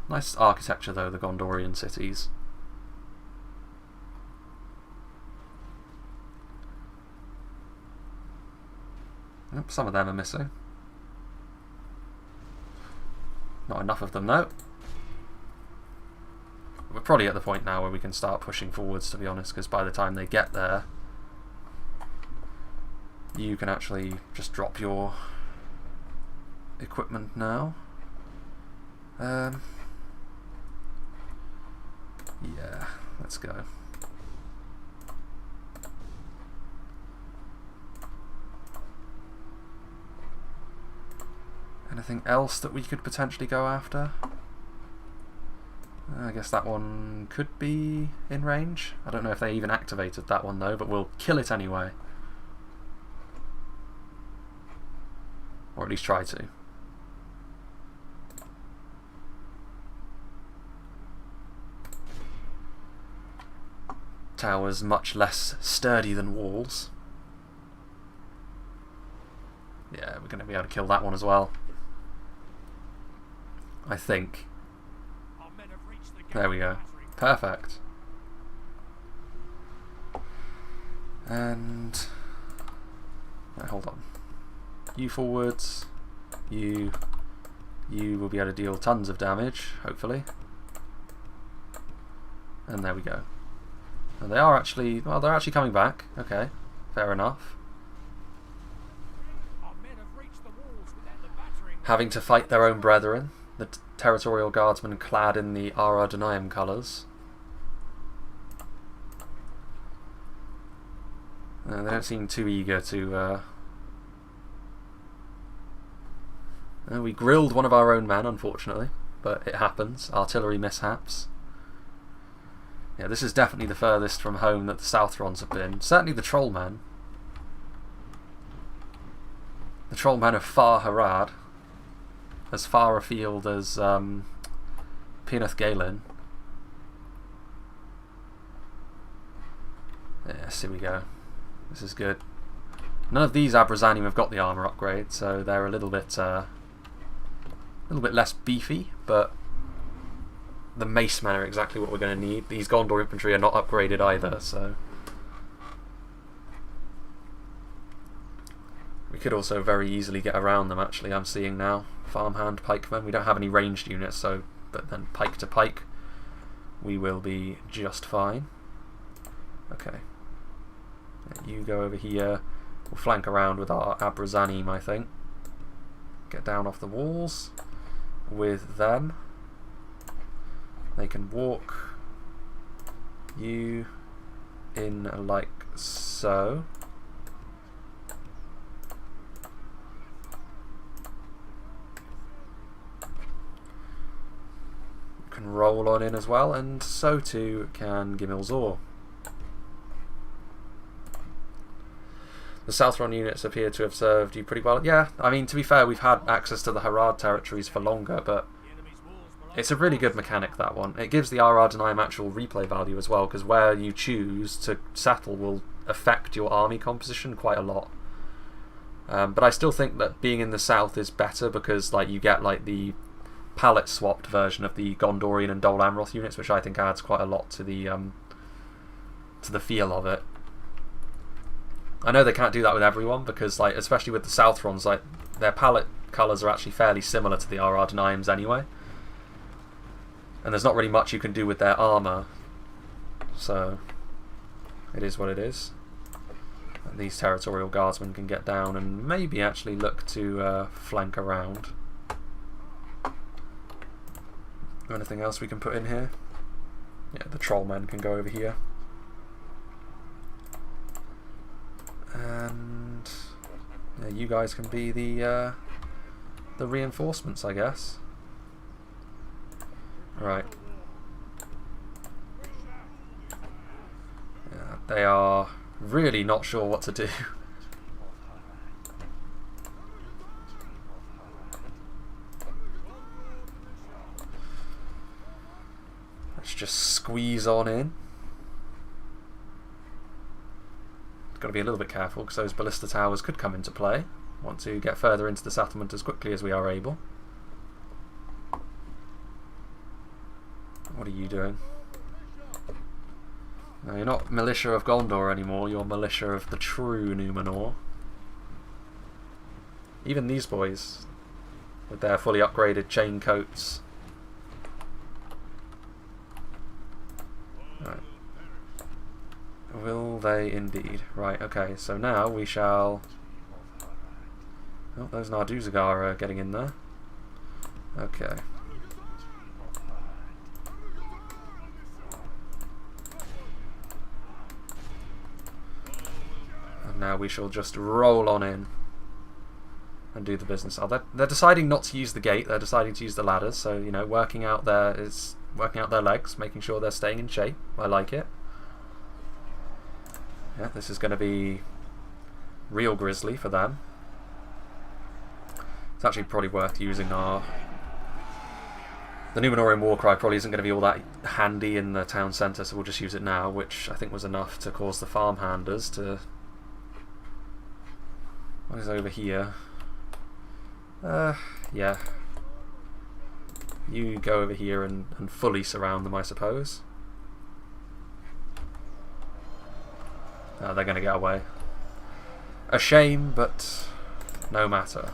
Nice architecture, though, the Gondorian cities. Oops, some of them are missing. Not enough of them, though. We're probably at the point now where we can start pushing forwards, to be honest, because by the time they get there, you can actually just drop your equipment now. Yeah, let's go. Anything else that we could potentially go after? I guess that one could be in range. I don't know if they even activated that one though, but we'll kill it anyway. Or at least try to. Towers much less sturdy than walls. Yeah, we're going to be able to kill that one as well. I think. There we go. Perfect. And... Right, hold on. You forwards. You will be able to deal tons of damage, hopefully. And there we go. And they are actually... Well, they're actually coming back. Okay, fair enough. Having to fight their own brethren. The territorial guardsmen clad in the Ar-Adunaim colours. They don't seem too eager to... we grilled one of our own men, unfortunately, but it happens. Artillery mishaps. Yeah, this is definitely the furthest from home that the Southrons have been. Certainly the Trollmen. The Trollmen of Far Harad. As far afield as Peneth Galen. Yes, here we go. This is good. None of these Abrazanim have got the armour upgrade, so they're a little bit less beefy, but the mace men are exactly what we're going to need. These Gondor infantry are not upgraded either, so we could also very easily get around them, actually, I'm seeing now. Farmhand pikemen. We don't have any ranged units, so but then pike to pike we will be just fine. Okay. You go over here. We'll flank around with our Abrazanim, I think. Get down off the walls. with them. They can walk you in like so. Can roll on in as well, and so too can Gimilzor. The Southron units appear to have served you pretty well. Yeah, I mean, to be fair, we've had access to the Harad territories for longer, but it's a really good mechanic, that one. It gives the Ar-Adunaim actual replay value as well, because where you choose to settle will affect your army composition quite a lot. But I still think that being in the south is better, because like you get like the palette swapped version of the Gondorian and Dol Amroth units, which I think adds quite a lot to the feel of it. I know they can't do that with everyone, because like especially with the Southrons, like their palette colours are actually fairly similar to the Ar-Adunaims anyway, and there's not really much you can do with their armour, so it is what it is. And these territorial guardsmen can get down and maybe actually look to flank around. Anything else we can put in here? Yeah, the trollmen can go over here. And yeah, you guys can be the reinforcements, I guess. Right. Yeah, they are really not sure what to do. Let's just squeeze on in. Got to be a little bit careful, because those ballista towers could come into play. Want to get further into the settlement as quickly as we are able. What are you doing? No, you're not militia of Gondor anymore, you're militia of the true Numenor. Even these boys, with their fully upgraded chain coats. Right. Will they indeed? Right, okay, so now we shall... Oh, those Narduzagar are getting in there. Okay. And now we shall just roll on in and do the business. Oh, they're deciding not to use the gate, they're deciding to use the ladders, so, you know, working out their legs, making sure they're staying in shape. I like it. Yeah, this is going to be real grisly for them. It's actually probably worth using our... The Numenorean Warcry probably isn't going to be all that handy in the town centre, so we'll just use it now, which I think was enough to cause the farmhanders to... What is over here? Yeah. You go over here and fully surround them, I suppose. They're going to get away. A shame, but no matter.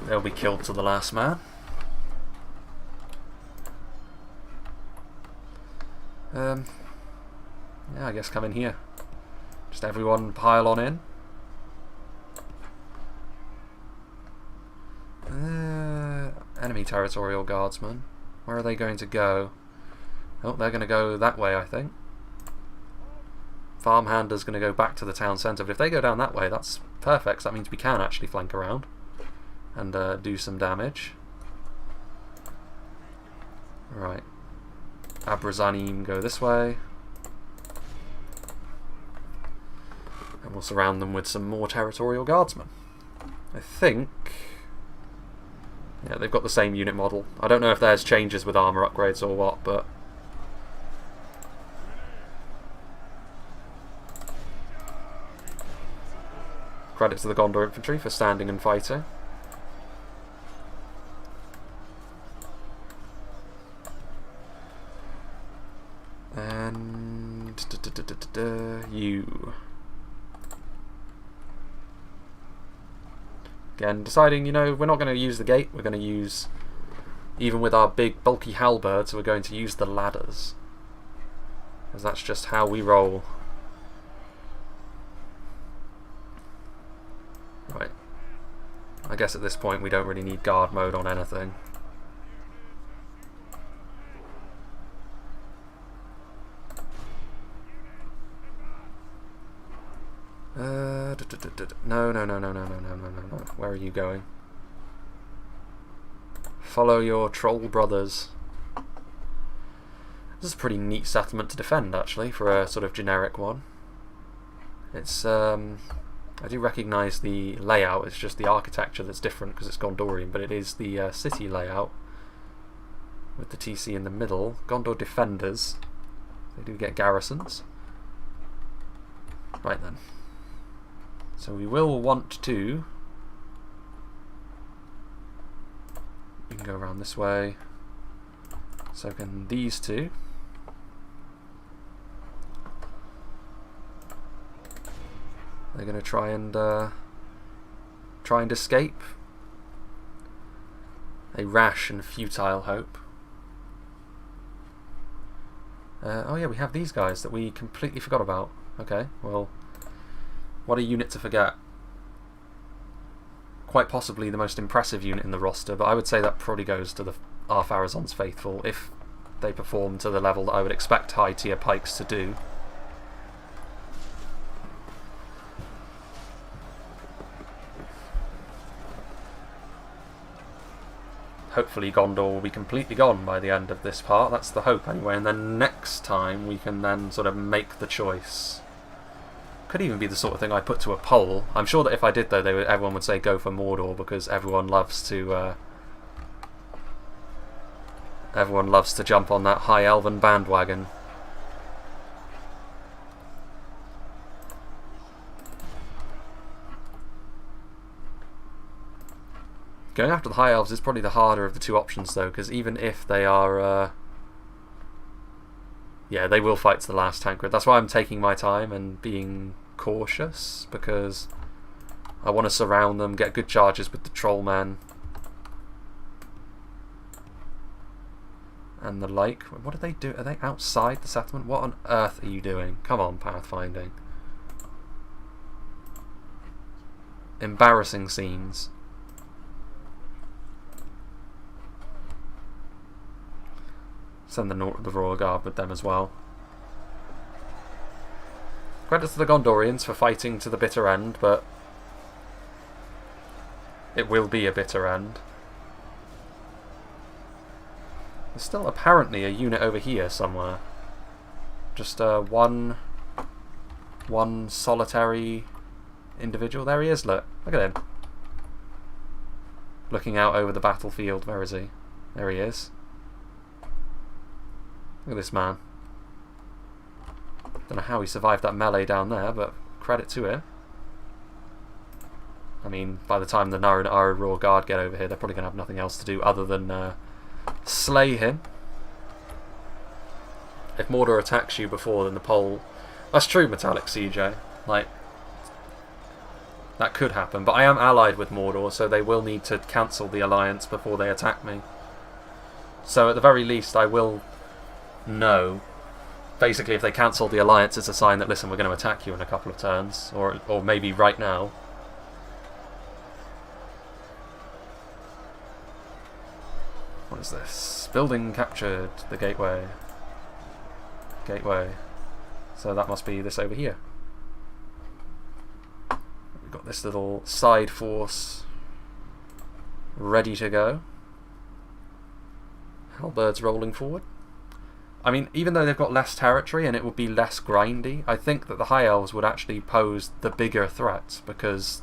They'll be killed to the last man. Yeah, I guess come in here. Just everyone pile on in. Enemy territorial guardsmen. Where are they going to go? Oh, they're going to go that way, I think. Farmhander's going to go back to the town centre, but if they go down that way, that's perfect. So that means we can actually flank around and do some damage. Right. Abrazanim go this way. And we'll surround them with some more territorial guardsmen. I think... Yeah, they've got the same unit model. I don't know if there's changes with armour upgrades or what, but... Credit to the Gondor infantry for standing and fighting. And... you... Again, deciding, you know, we're not going to use the gate, we're going to use, even with our big bulky halberds, we're going to use the ladders. Because that's just how we roll. guess at this point we don't really need guard mode on anything. No. Where are you going? Follow your troll brothers. This is a pretty neat settlement to defend, actually, for a sort of generic one. It's, I do recognise the layout, it's just the architecture that's different because it's Gondorian, but it is the city layout with the TC in the middle. Gondor defenders. They do get garrisons. Right then. So we will want to... You can go around this way. So can these two. They're going to try and escape. A rash and futile hope. Oh yeah, we have these guys that we completely forgot about. Okay, well, what a unit to forget. Quite possibly the most impressive unit in the roster, but I would say that probably goes to the Ar-Pharazôn's Faithful if they perform to the level that I would expect high tier pikes to do. Hopefully Gondor will be completely gone by the end of this part, that's the hope anyway, and then next time we can then sort of make the choice. Could even be the sort of thing I put to a poll. I'm sure that if I did though, everyone would say go for Mordor because everyone loves to jump on that High Elven bandwagon. Going after the High Elves is probably the harder of the two options though, because even if they are... yeah, they will fight to the last tank grid. That's why I'm taking my time and being cautious, because I want to surround them, get good charges with the Trollmen and the like. What do they do? Are they outside the settlement? What on earth are you doing? Come on, pathfinding. Embarrassing scenes. Send the Royal Guard with them as well. Credit to the Gondorians for fighting to the bitter end, but it will be a bitter end. There's still apparently a unit over here somewhere. Just one solitary individual. There he is, look at him. Looking out over the battlefield. Where is he? There he is. Look at this man. Don't know how he survived that melee down there, but credit to him. I mean, by the time the Nara and Ara Royal Guard get over here, they're probably going to have nothing else to do other than slay him. If Mordor attacks you before, then the pole... That's true, Metallic CJ. Like, that could happen, but I am allied with Mordor, so they will need to cancel the alliance before they attack me. So at the very least, I will... No. Basically, if they cancel the alliance, it's a sign that, listen, we're going to attack you in a couple of turns, or maybe right now. What is this? Building captured. The gateway. Gateway. So that must be this over here. We've got this little side force ready to go. Halberds rolling forward. I mean, even though they've got less territory and it would be less grindy, I think that the High Elves would actually pose the bigger threat because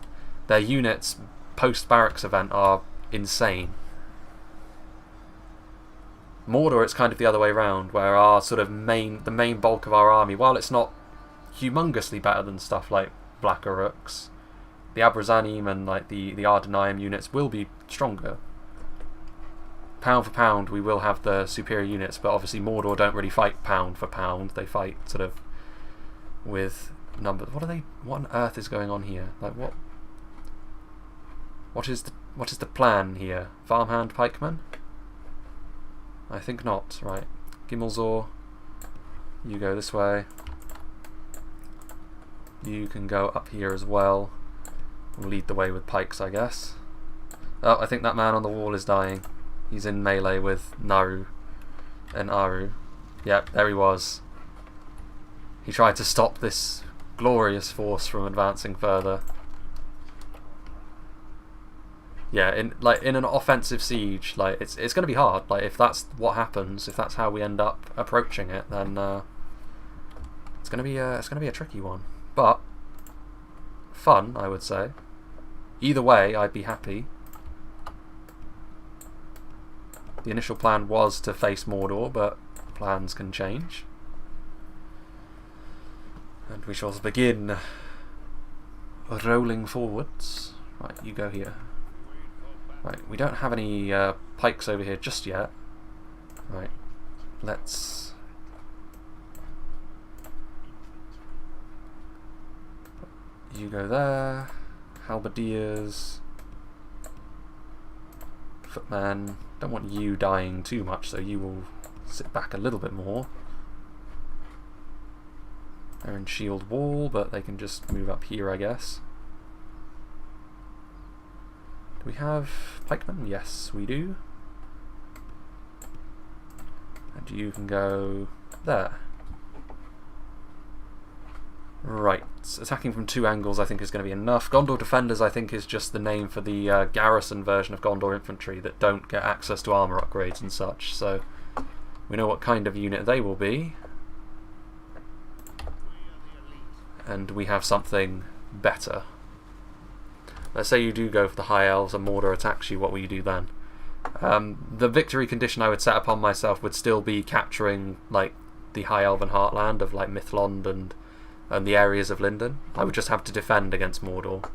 their units post-barracks event are insane. Mordor, it's kind of the other way around, where our sort of the main bulk of our army, while it's not humongously better than stuff like Black Uruks, the Ar-Adunaim and like the Ar-Adunaim units will be stronger. Pound for pound, we will have the superior units, but obviously Mordor don't really fight pound for pound. They fight sort of with numbers. What on earth is going on here? Like what is the plan here? Farmhand pikemen? I think not. Right, Gimmelzor, you go this way. You can go up here as well. We'll lead the way with pikes, I guess. Oh, I think that man on the wall is dying. He's in melee with Naru and Aru. Yep, there he was. He tried to stop this glorious force from advancing further. Yeah, in an offensive siege, like it's going to be hard. Like if that's what happens, if that's how we end up approaching it, then it's going to be a tricky one. But fun, I would say. Either way, I'd be happy. The initial plan was to face Mordor, but plans can change. And we shall begin rolling forwards. Right, you go here. Right, we don't have any pikes over here just yet. Right, let's... You go there. Halberdiers. Footman. Don't want you dying too much, so you will sit back a little bit more. They're in shield wall, but they can just move up here, I guess. Do we have pikemen? Yes, we do. And you can go there. Right, attacking from two angles I think is going to be enough. Gondor Defenders I think is just the name for the garrison version of Gondor Infantry that don't get access to armour upgrades and such, so we know what kind of unit they will be. And we have something better. Let's say you do go for the High Elves and Mordor attacks you, what will you do then? The victory condition I would set upon myself would still be capturing like the High Elven Heartland of like Mithlond and the areas of Lindon. I would just have to defend against Mordor.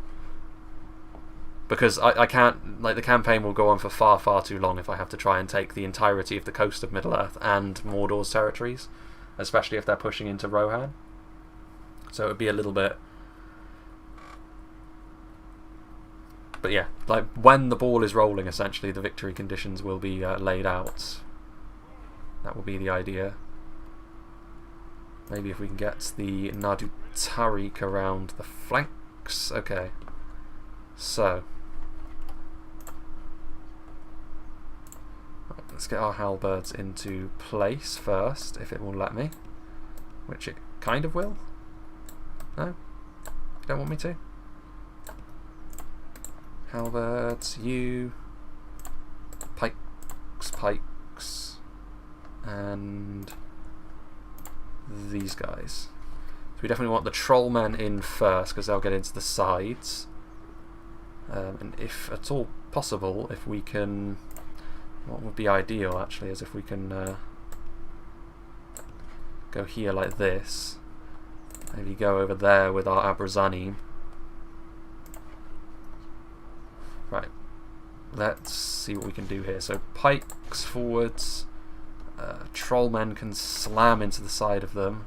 Because I can't, like the campaign will go on for far, far too long if I have to try and take the entirety of the coast of Middle-earth and Mordor's territories, especially if they're pushing into Rohan. So it would be a little bit... But yeah, like when the ball is rolling, essentially the victory conditions will be laid out. That will be the idea. Maybe if we can get the Nadu Tariq around the flanks. Okay. So. Right, let's get our halberds into place first, if it will let me. Which it kind of will. No? You don't want me to? Halberds, you. Pikes. And these guys. So we definitely want the trollmen in first because they'll get into the sides. And if at all possible, if we can... What would be ideal actually is if we can go here like this. Maybe go over there with our Ar-Adunaim. Right. Let's see what we can do here. So pikes forwards. Trollmen can slam into the side of them.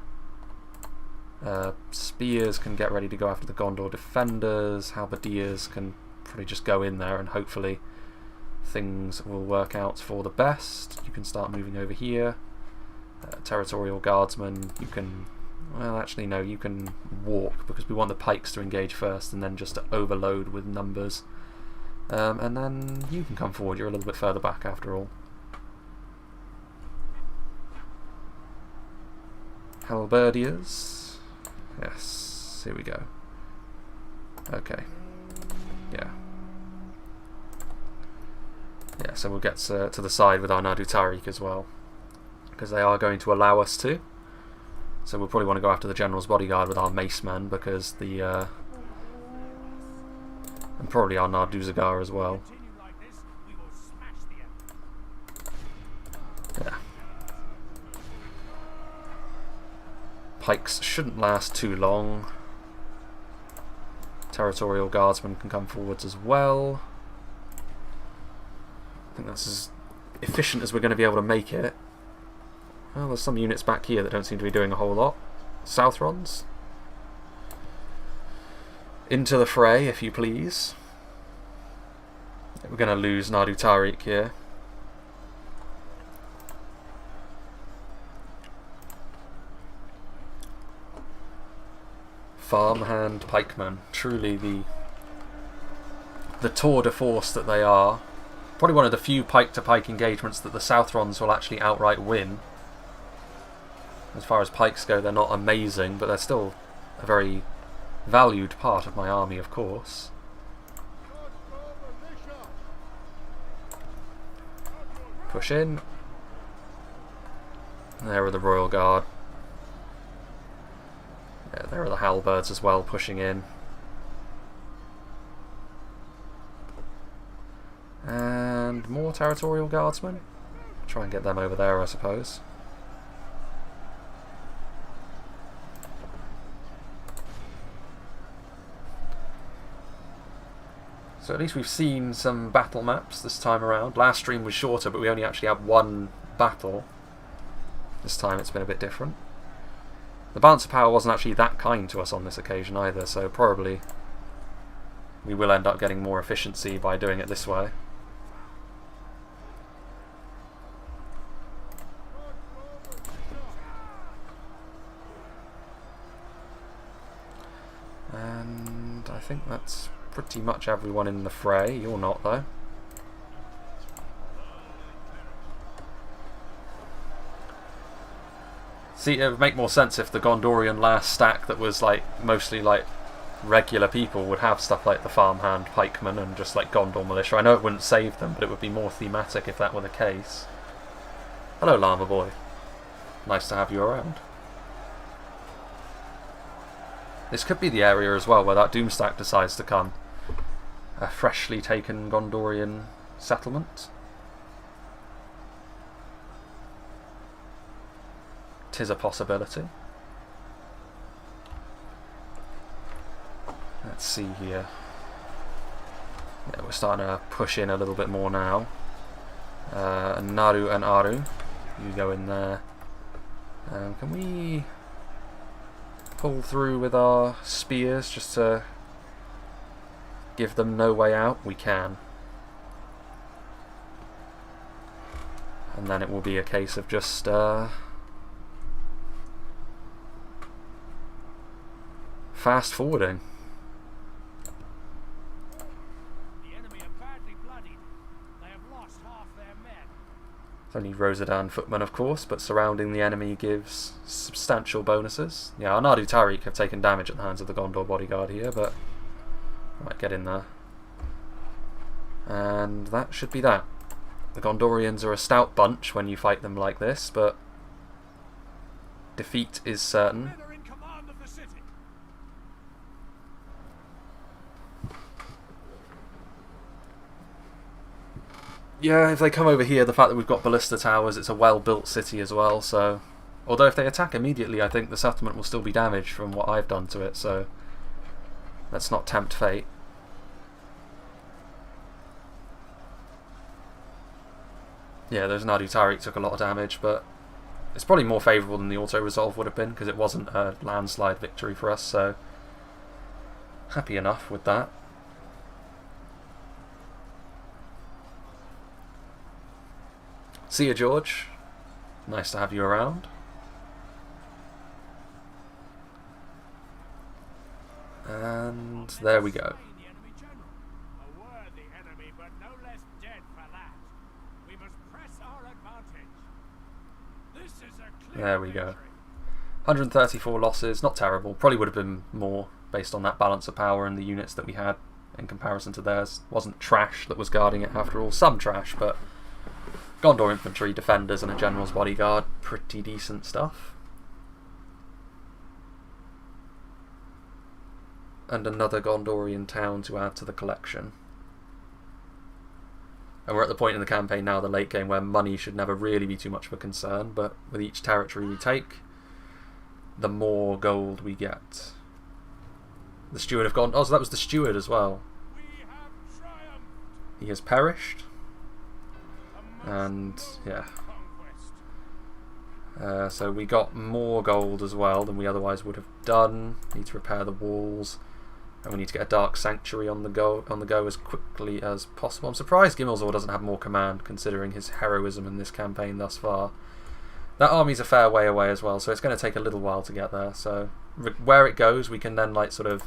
Spears can get ready to go after the Gondor defenders. Halberdiers can probably just go in there and hopefully things will work out for the best. You can start moving over here. Territorial guardsmen, you can... Well, actually no, you can walk because we want the pikes to engage first and then just to overload with numbers. And then you can come forward, you're a little bit further back after all. Halberdiers. Yes, here we go. Okay. Yeah. Yeah, so we'll get to the side with our Nadu Tariq as well. Because they are going to allow us to. So we'll probably want to go after the General's Bodyguard with our Mace Men because the... and probably our Narduzagar as well. Yeah. Pikes shouldn't last too long. Territorial Guardsmen can come forwards as well. I think that's as efficient as we're going to be able to make it. Well, there's some units back here that don't seem to be doing a whole lot. Southrons. Into the fray, if you please. We're going to lose Nadu Tariq here. Farmhand pikemen, truly the the tour de force that they are. Probably one of the few pike-to-pike engagements that the Southrons will actually outright win. As far as pikes go, they're not amazing, but they're still a very valued part of my army, of course. Push in. There are the Royal Guard. Yeah, there are the halberds as well, pushing in. And more territorial guardsmen. Try and get them over there, I suppose. So at least we've seen some battle maps this time around. Last stream was shorter, but we only actually had one battle. This time it's been a bit different. The balance of power wasn't actually that kind to us on this occasion either, so probably we will end up getting more efficiency by doing it this way. And I think that's pretty much everyone in the fray. You're not, though. See, it would make more sense if the Gondorian last stack that was like mostly like regular people would have stuff like the farmhand pikemen and just like Gondor militia. I know it wouldn't save them, but it would be more thematic if that were the case. Hello, Llama Boy. Nice to have you around. This could be the area as well where that Doomstack decides to come. A freshly taken Gondorian settlement. 'Tis a possibility. Let's see here. Yeah, we're starting to push in a little bit more now. Naru and Aru, you go in there. Can we pull through with our spears just to give them no way out? We can. And then it will be a case of just fast forwarding. The enemy are badly bloodied. They have lost half their men. It's only Rosadan footmen, of course, but surrounding the enemy gives substantial bonuses. Yeah, our Nadu Tariq have taken damage at the hands of the Gondor bodyguard here, but I might get in there. And that should be that. The Gondorians are a stout bunch when you fight them like this, but defeat is certain. Men are in command of the city. Yeah, if they come over here, the fact that we've got ballista towers, it's a well-built city as well, so... Although if they attack immediately, I think the settlement will still be damaged from what I've done to it, so... Let's not tempt fate. Yeah, those Nadu Tariq took a lot of damage, but... It's probably more favourable than the auto-resolve would have been, because it wasn't a landslide victory for us, so... Happy enough with that. See you, George. Nice to have you around. And there we go. The enemy general. A worthy enemy, but no less dead for that. We must press our advantage. This is a clear There we go. victory. 134 losses, not terrible. Probably would have been more based on that balance of power and the units that we had in comparison to theirs. Wasn't trash that was guarding it after all. Some trash, but Gondor infantry, defenders and a general's bodyguard, pretty decent stuff. And another Gondorian town to add to the collection. And we're at the point in the campaign now, the late game, where money should never really be too much of a concern, but with each territory we take, the more gold we get. The steward of Gondor. Oh, so that was the steward as well. We have triumphed. He has perished. A most And, yeah. conquest. So we got more gold as well than we otherwise would have done. Need to repair the walls. And we need to get a Dark Sanctuary on the go as quickly as possible. I'm surprised Gimmelzor doesn't have more command, considering his heroism in this campaign thus far. That army's a fair way away as well, so it's going to take a little while to get there. So where it goes, we can then like sort of...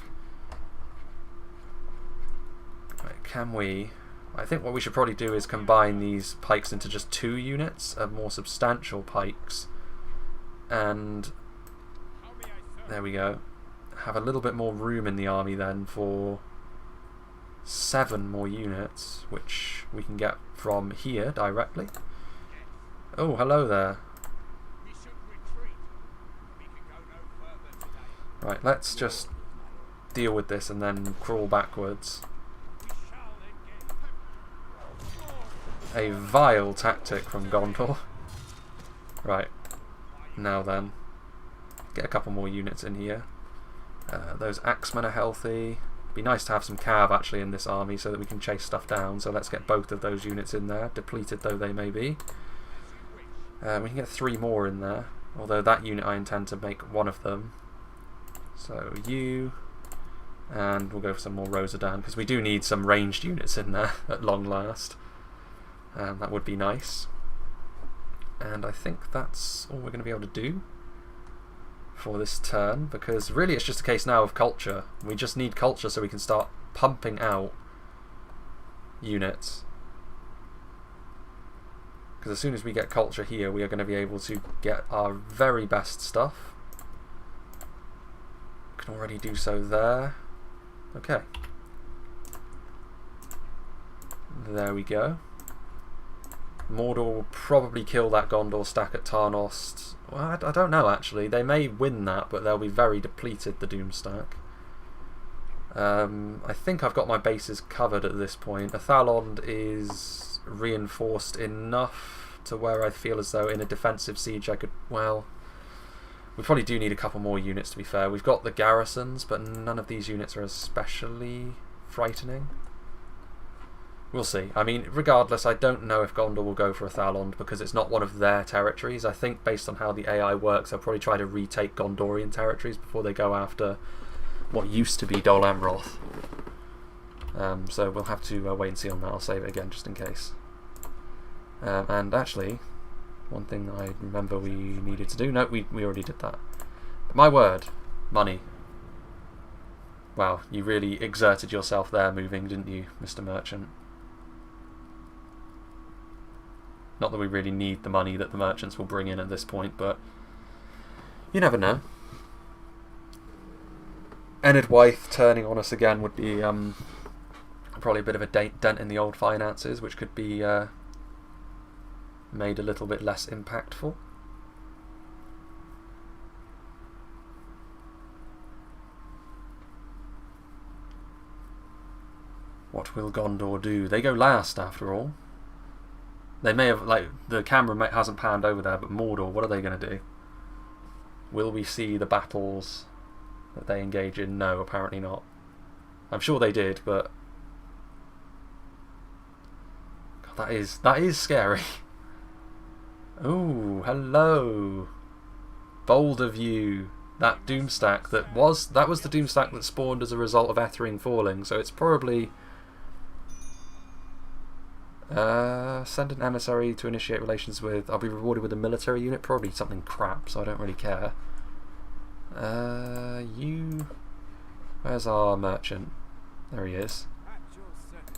can we... I think what we should probably do is combine these pikes into just 2 units of more substantial pikes. And there we go. Have a little bit more room in the army then for 7 more units, which we can get from here directly. Oh, hello there. Right, let's just deal with this and then crawl backwards. A vile tactic from Gondor. Right, now then, get a couple more units in here. Those axemen are healthy. Be nice to have some cav actually in this army so that we can chase stuff down. So let's get both of those units in there, depleted though they may be. We can get 3 more in there, although that unit I intend to make one of them. So you, and we'll go for some more Rosadan because we do need some ranged units in there at long last. That would be nice. And I think that's all we're going to be able to do for this turn, because really it's just a case now of culture. We just need culture so we can start pumping out units. Because as soon as we get culture here, we are going to be able to get our very best stuff. Can already do so there. Okay. There we go. Mordor will probably kill that Gondor stack at Tarnost. Well, I don't know actually. They may win that, but they'll be very depleted, the Doom stack. I think I've got my bases covered at this point. Athalond is reinforced enough to where I feel as though in a defensive siege I could... Well, we probably do need a couple more units to be fair. We've got the garrisons, but none of these units are especially frightening. We'll see. I mean, regardless, I don't know if Gondor will go for Athalond because it's not one of their territories. I think based on how the AI works, they'll probably try to retake Gondorian territories before they go after what used to be Dol Amroth. So we'll have to wait and see on that. I'll save it again just in case. And actually, one thing I remember we needed to do... No, we already did that. But my word, money. Wow, you really exerted yourself there moving, didn't you, Mr. Merchant? Not that we really need the money that the merchants will bring in at this point, but you never know. Enid Wythe turning on us again would be probably a bit of a dent in the old finances, which could be made a little bit less impactful. What will Gondor do? They go last after all. They may have, like, the camera hasn't panned over there, but Mordor, what are they going to do? Will we see the battles that they engage in? No, apparently not. I'm sure they did, but God, that is scary. Oh, hello. Bold of you. That Doomstack that was the Doomstack that spawned as a result of Ethering falling, so it's probably send an emissary to initiate relations with... I'll be rewarded with a military unit, probably something crap, so I don't really care. You... Where's our merchant? There he is.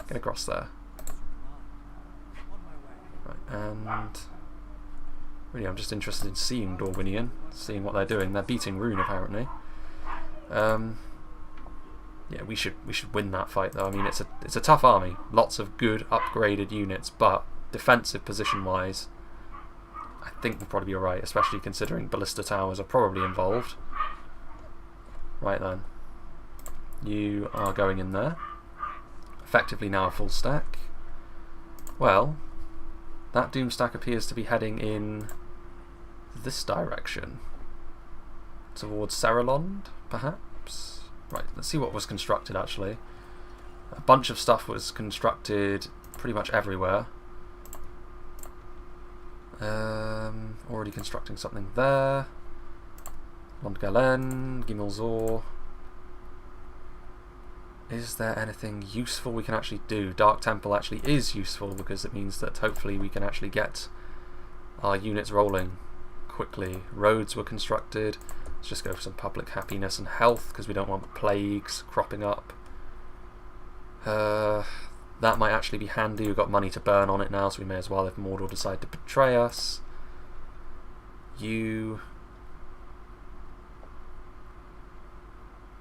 Get across there. Right, and... Really, I'm just interested in seeing Dorwinion, seeing what they're doing. They're beating Rune, apparently. Yeah, we should win that fight, though. I mean, it's a tough army. Lots of good upgraded units, but defensive position-wise, I think we'll probably be alright, especially considering ballista towers are probably involved. Right then. You are going in there. Effectively now a full stack. Well, that Doomstack appears to be heading in this direction. Towards Seralond, perhaps? Right, let's see what was constructed actually. A bunch of stuff was constructed pretty much everywhere. Already constructing something there. Londgalen, Gimmelzor. Is there anything useful we can actually do? Dark Temple actually is useful because it means that hopefully we can actually get our units rolling quickly. Roads were constructed. Let's just go for some public happiness and health because we don't want plagues cropping up. That might actually be handy. We've got money to burn on it now, so we may as well if Mordor decide to betray us. You...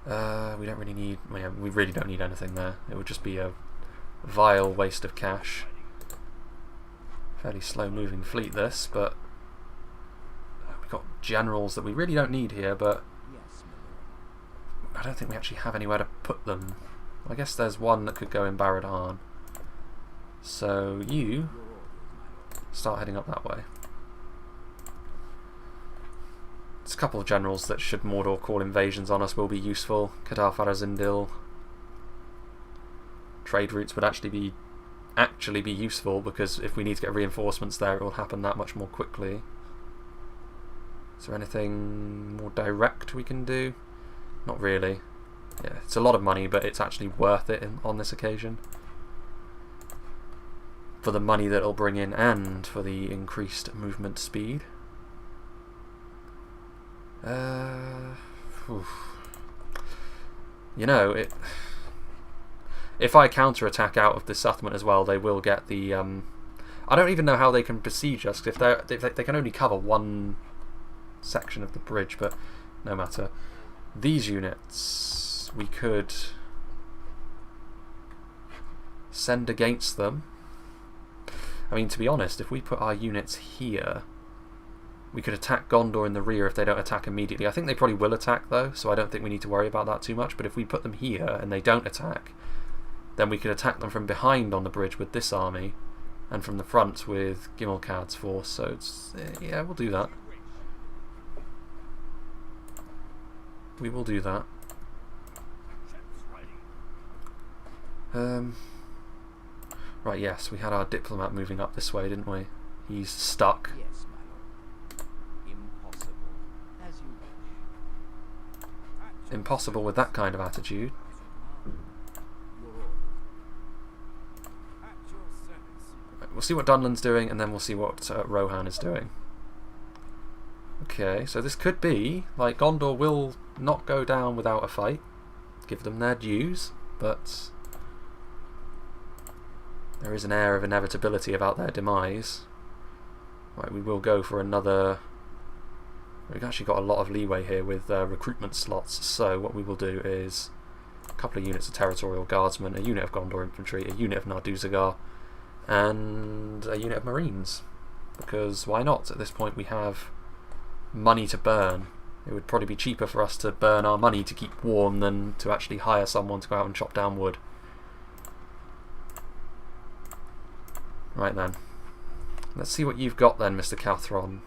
we don't really need... Well, we really don't need anything there. It would just be a vile waste of cash. Fairly slow moving fleet this, but we've got generals that we really don't need here, but I don't think we actually have anywhere to put them. I guess there's one that could go in Barad-Han. So you start heading up that way. There's a couple of generals that, should Mordor call invasions on us, will be useful. Kadar Farazindil. Trade routes would actually be useful, because if we need to get reinforcements there, it will happen that much more quickly. Is there anything more direct we can do? Not really. Yeah, it's a lot of money, but it's actually worth it on this occasion. For the money that it'll bring in and for the increased movement speed. You know, if I counter-attack out of this settlement as well, they will get the... I don't even know how they can besiege us, because if they can only cover one section of the bridge, but no matter. These units we could send against them. I mean, to be honest, if we put our units here, we could attack Gondor in the rear if they don't attack immediately. I think they probably will attack though, so I don't think we need to worry about that too much. But if we put them here and they don't attack, then we could attack them from behind on the bridge with this army, and from the front with Gimmelkad's force. So it's, yeah, we'll do that. We will do that. Right, yes, we had our diplomat moving up this way, didn't we? He's stuck. Yes, my lord. Impossible, as you wish. Impossible with that kind of attitude. Your orders. At your service. Right, we'll see what Dunland's doing, and then we'll see what Rohan is doing. Okay, so this could be, like, Gondor will not go down without a fight. Give them their dues, but there is an air of inevitability about their demise. Right, we will go for another... We've actually got a lot of leeway here with recruitment slots, so what we will do is a couple of units of territorial guardsmen, a unit of Gondor infantry, a unit of Narduzagar, and a unit of marines. Because why not? At this point we have money to burn. It would probably be cheaper for us to burn our money to keep warm than to actually hire someone to go out and chop down wood. Right then. Let's see what you've got then, Mr. Cathron.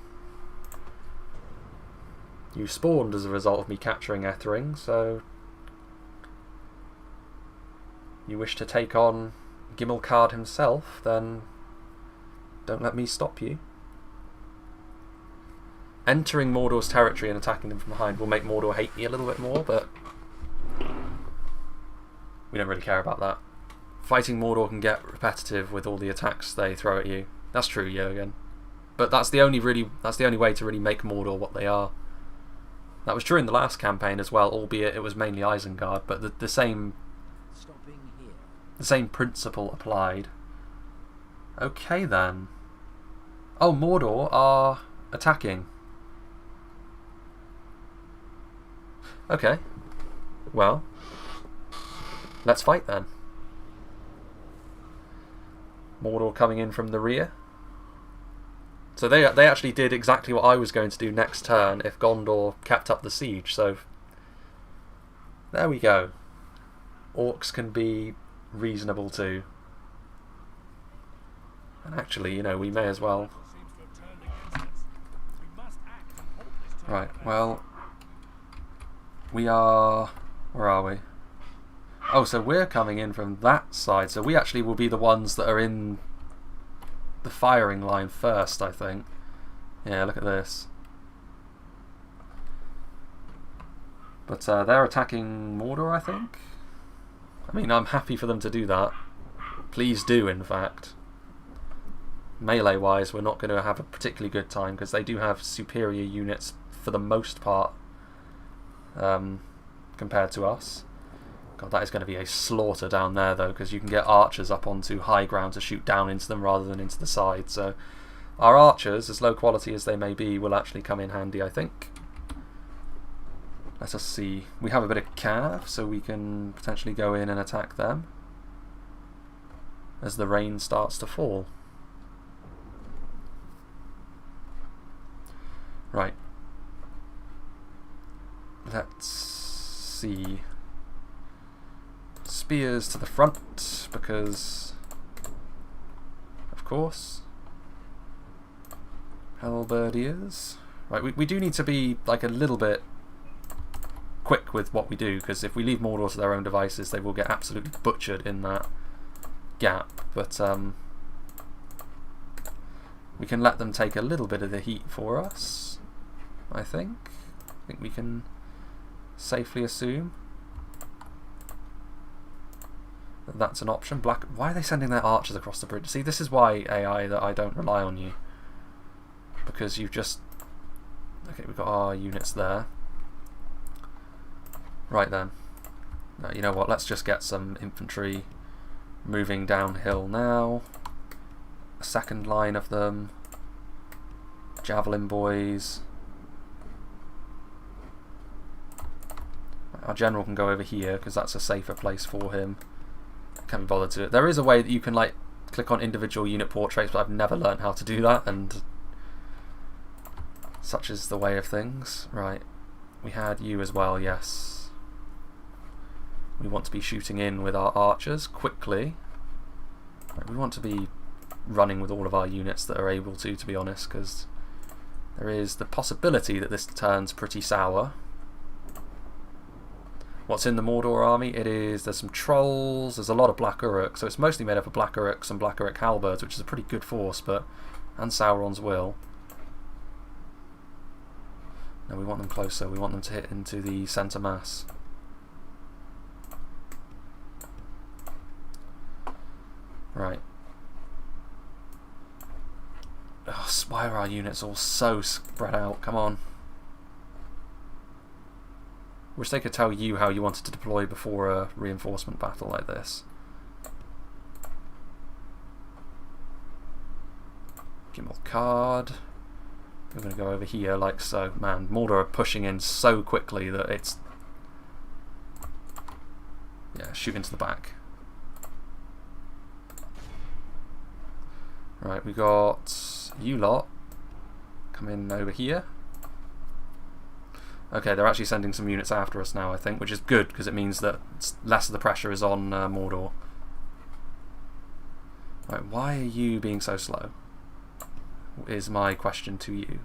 You spawned as a result of me capturing Ethering, so you wish to take on Gimmelkad himself, then don't let me stop you. Entering Mordor's territory and attacking them from behind will make Mordor hate me a little bit more, but we don't really care about that. Fighting Mordor can get repetitive with all the attacks they throw at you. That's true, Jürgen. But that's the only way to really make Mordor what they are. That was true in the last campaign as well, albeit it was mainly Isengard, but the same principle applied. Okay then. Oh, Mordor are attacking. Okay. Well, let's fight then. Mordor coming in from the rear. So they actually did exactly what I was going to do next turn if Gondor kept up the siege. So there we go. Orcs can be reasonable too. And actually, you know, we may as well. Right, well, we are... Where are we? Oh, so we're coming in from that side. So we actually will be the ones that are in the firing line first, I think. Yeah, look at this. But they're attacking Mordor, I think. I mean, I'm happy for them to do that. Please do, in fact. Melee-wise, we're not going to have a particularly good time because they do have superior units for the most part compared to us. God, that is going to be a slaughter down there, though, because you can get archers up onto high ground to shoot down into them rather than into the side. So our archers, as low quality as they may be, will actually come in handy, I think. Let us see. We have a bit of cav, so we can potentially go in and attack them as the rain starts to fall. Right. Let's see. Spears to the front, because of course. Halberdiers. Right, we do need to be like a little bit quick with what we do, because if we leave Mordor to their own devices, they will get absolutely butchered in that gap. But we can let them take a little bit of the heat for us, I think. I think we can safely assume that that's an option. Black. Why are they sending their archers across the bridge? See, this is why, AI, that I don't rely on you. Because you've just... Okay, we've got our units there. Right then. Now, you know what, let's just get some infantry moving downhill now. A second line of them. Javelin boys. Our general can go over here because that's a safer place for him. Can't be bothered to do it. There is a way that you can like click on individual unit portraits, but I've never learned how to do that, and such is the way of things. Right, we had you as well, yes. We want to be shooting in with our archers quickly. Right, we want to be running with all of our units that are able to be honest, because there is the possibility that this turns pretty sour. What's in the Mordor army? There's some trolls, there's a lot of Black Uruk, so it's mostly made up of Black Uruks and Black Uruk halberds, which is a pretty good force, and Sauron's will. No, we want them closer, we want them to hit into the centre mass. Right. Oh, why are our units all so spread out? Come on. Wish they could tell you how you wanted to deploy before a reinforcement battle like this. Gimel card. We're going to go over here like so. Man, Mordor are pushing in so quickly that it's... Yeah, shoot into the back. Right, we got you lot come in over here. Okay, they're actually sending some units after us now, I think, which is good because it means that less of the pressure is on Mordor. Right, why are you being so slow? Is my question to you.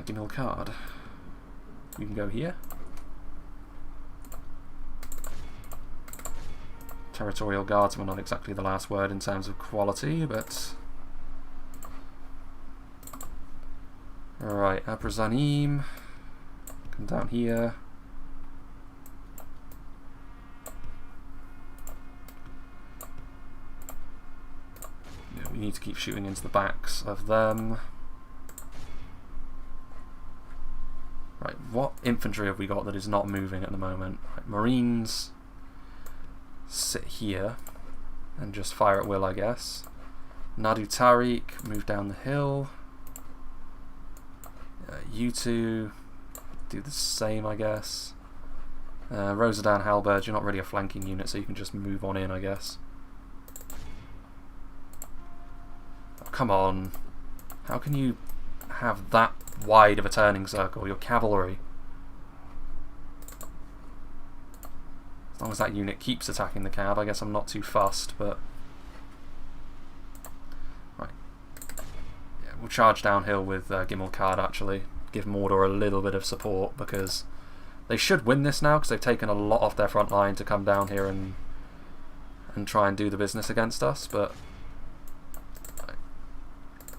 Give me a card. You can go here. Territorial Guardsmen, not exactly the last word in terms of quality, but... Alright, Ar-Adunaim. Come down here. Yeah, we need to keep shooting into the backs of them. Right, what infantry have we got that is not moving at the moment? Right, Marines sit here and just fire at will, I guess. Nadu Tariq, move down the hill. You two do the same, I guess. Rosadan Halberd, you're not really a flanking unit, so you can just move on in, I guess. Oh, come on. How can you have that wide of a turning circle? Your cavalry. As long as that unit keeps attacking the cab, I guess I'm not too fussed, but... Right. Yeah, we'll charge downhill with Gimel Card, actually. Give Mordor a little bit of support, because they should win this now, because they've taken a lot off their front line to come down here and try and do the business against us, but... Right.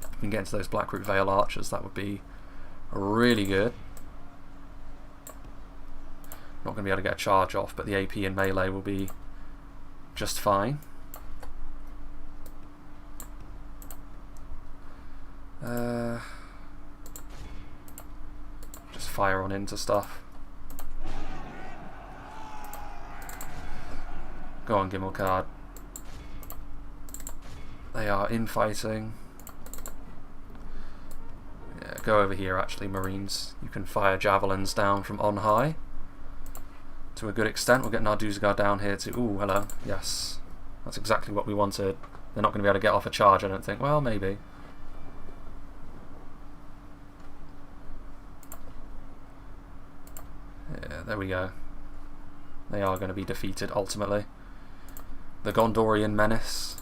If we can get into those Blackroot Vale archers, that would be really good. Not going to be able to get a charge off, but the AP and melee will be just fine. fire on into stuff. Go on, Gimmelcard. They are infighting. Yeah, go over here actually, Marines. You can fire javelins down from on high. To a good extent. We're getting our Dusgar down here too. Ooh, hello. Yes. That's exactly what we wanted. They're not going to be able to get off a charge, I don't think. Well, maybe. Yeah, there we go. They are going to be defeated ultimately. The Gondorian menace.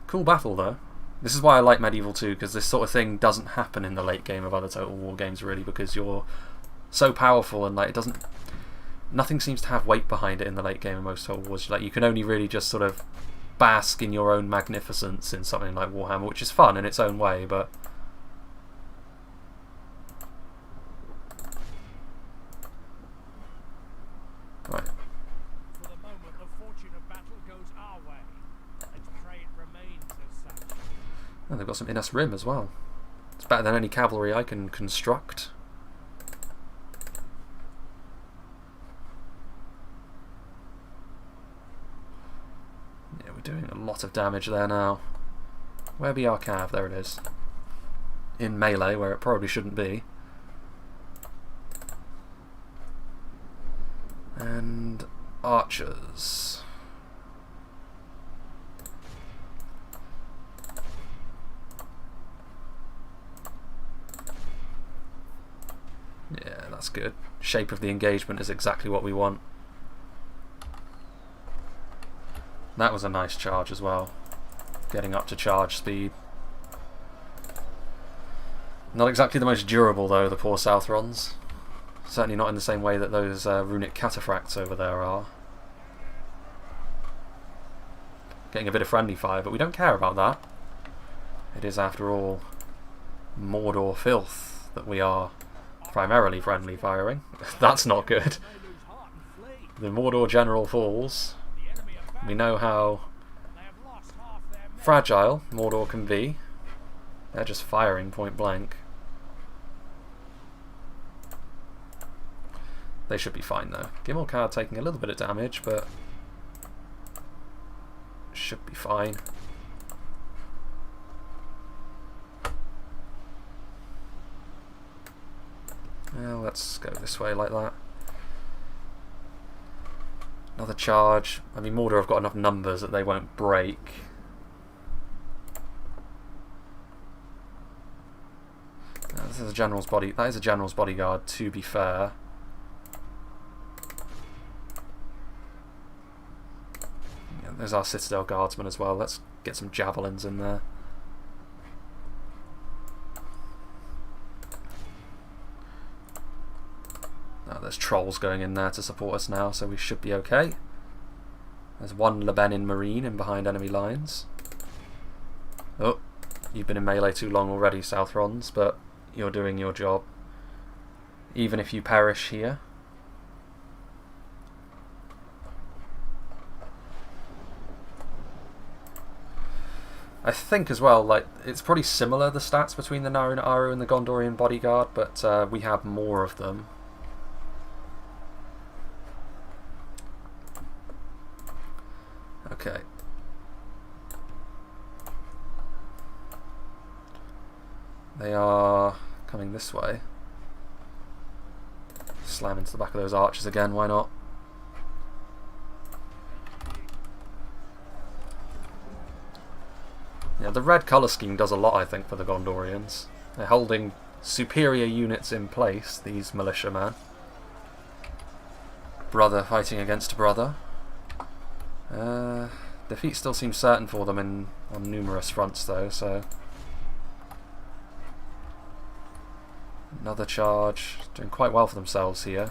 Cool battle though. This is why I like Medieval 2, because this sort of thing doesn't happen in the late game of other Total War games really, because you're so powerful and like it doesn't... Nothing seems to have weight behind it in the late game of most Total Wars. Like you can only really just sort of bask in your own magnificence in something like Warhammer, which is fun in its own way, but... Right. For the moment, the fortune of battle goes our way. Let's pray it remains as such. Oh, they've got some Innes Rim as well. It's better than any cavalry I can construct. Yeah, we're doing a lot of damage there now. Where be our cav? There it is. In melee, where it probably shouldn't be. And archers. Yeah, that's good. Shape of the engagement is exactly what we want. That was a nice charge as well. Getting up to charge speed. Not exactly the most durable though, the poor Southrons. Certainly not in the same way that those runic cataphracts over there are. Getting a bit of friendly fire, but we don't care about that. It is, after all, Mordor filth that we are primarily friendly firing. That's not good. The Mordor general falls. We know how fragile Mordor can be. They're just firing point blank. They should be fine though. Gimmelcard taking a little bit of damage, but should be fine. Well, let's go this way like that. Another charge. I mean, Mordor have got enough numbers that they won't break. This is a general's body. That is a general's bodyguard, to be fair. Yeah, there's our Citadel guardsmen as well. Let's get some javelins in there. Oh, there's trolls going in there to support us now, so we should be okay. There's one Lebanon Marine in behind enemy lines. Oh, you've been in melee too long already, Southrons, but you're doing your job. Even if you perish here. I think as well, like, it's probably similar, the stats between the Narun Aru and the Gondorian bodyguard, but we have more of them. Okay. They are coming this way. Slam into the back of those archers again, why not? Yeah, the red colour scheme does a lot, I think, for the Gondorians. They're holding superior units in place, these militiamen. Brother fighting against brother. Defeat still seems certain for them on numerous fronts though, so... Another charge. Doing quite well for themselves here.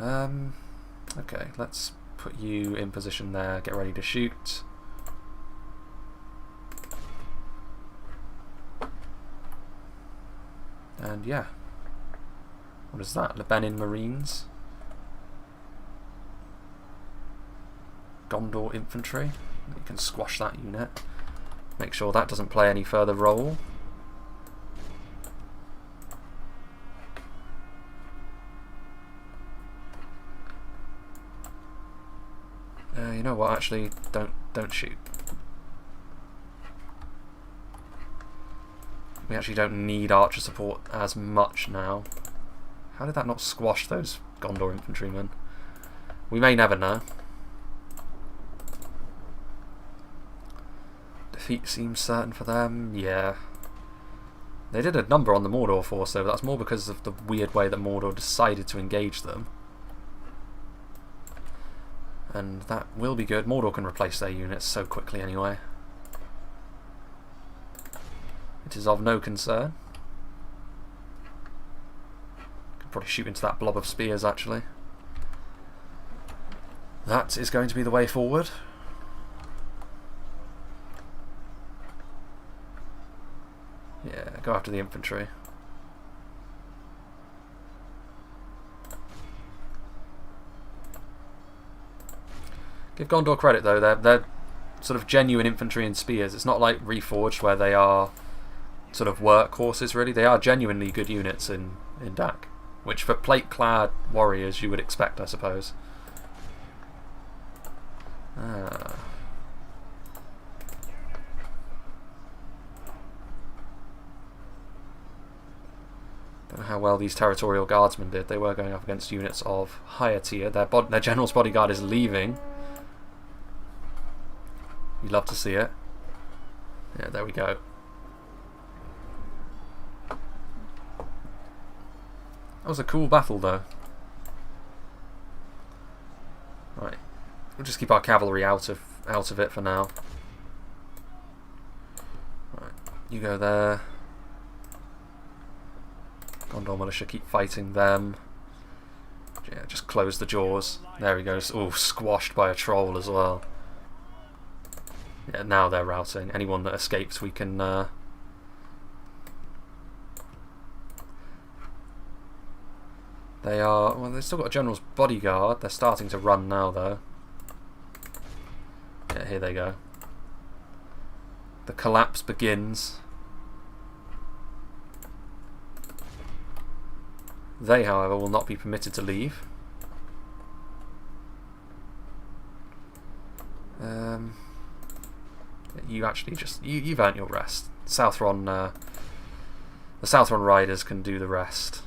Okay, let's put you in position there, get ready to shoot. And yeah. What is that? Lebanon Marines? Gondor Infantry? You can squash that unit. Make sure that doesn't play any further role. You know what? Actually, don't shoot. We actually don't need archer support as much now. How did that not squash those Gondor infantrymen? We may never know. Defeat seems certain for them. Yeah. They did a number on the Mordor force, though, but that's more because of the weird way that Mordor decided to engage them. And that will be good. Mordor can replace their units so quickly anyway. It is of no concern. Could probably shoot into that blob of spears, actually. That is going to be the way forward. Yeah, go after the infantry. Give Gondor credit though, they're sort of genuine infantry and spears. It's not like Reforged where they are sort of workhorses really. They are genuinely good units in Dak, which for plate-clad warriors you would expect, I suppose. Don't know how well these territorial guardsmen did. They were going up against units of higher tier. Their general's bodyguard is leaving. You'd love to see it. Yeah, there we go. That was a cool battle, though. Right, we'll just keep our cavalry out of it for now. Right, you go there. Gondor militia keep fighting them. Yeah, just close the jaws. There he goes. Oh, squashed by a troll as well. Yeah, now they're routing. Anyone that escapes, we can. They are. Well, they've still got a general's bodyguard. They're starting to run now, though. Yeah, here they go. The collapse begins. They, however, will not be permitted to leave. You actually you've earned your rest. The Southron riders can do the rest.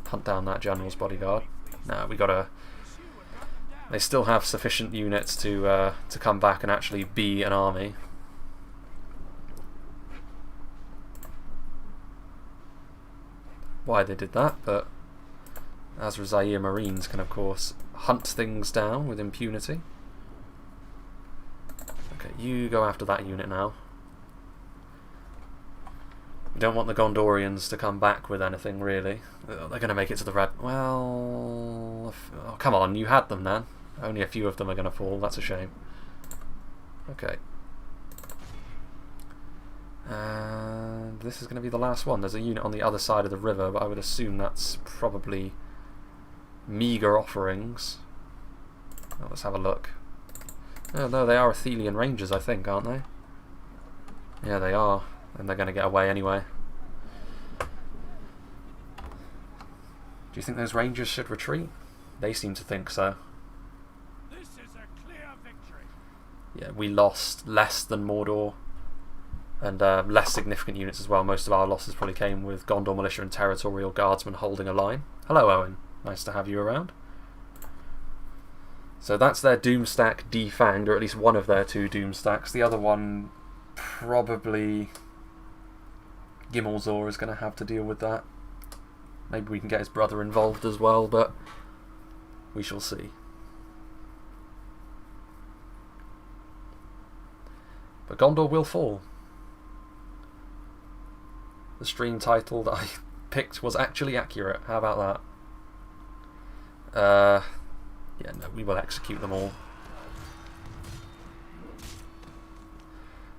Hunt down that general's bodyguard. No, we gotta. They still have sufficient units to come back and actually be an army. Why they did that, but Azra Zaire Marines can of course hunt things down with impunity. Okay, you go after that unit now. We don't want the Gondorians to come back with anything, really. They're going to make it to the red... Well... Oh, come on, you had them then. Only a few of them are going to fall. That's a shame. Okay. And this is going to be the last one. There's a unit on the other side of the river, but I would assume that's probably meagre offerings. Well, let's have a look. Oh, no, they are Athelian Rangers, I think, aren't they? Yeah, they are. And they're going to get away anyway. Do you think those Rangers should retreat? They seem to think so. This is a clear victory. Yeah, we lost less than Mordor. And less significant units as well. Most of our losses probably came with Gondor militia and territorial guardsmen holding a line. Hello, Owen. Nice to have you around. So that's their Doomstack defanged, or at least one of their two Doomstacks. The other one, probably Gimmelzor is going to have to deal with that. Maybe we can get his brother involved as well, but we shall see. But Gondor will fall. The stream title that I picked was actually accurate. How about that? Yeah, no, we will execute them all.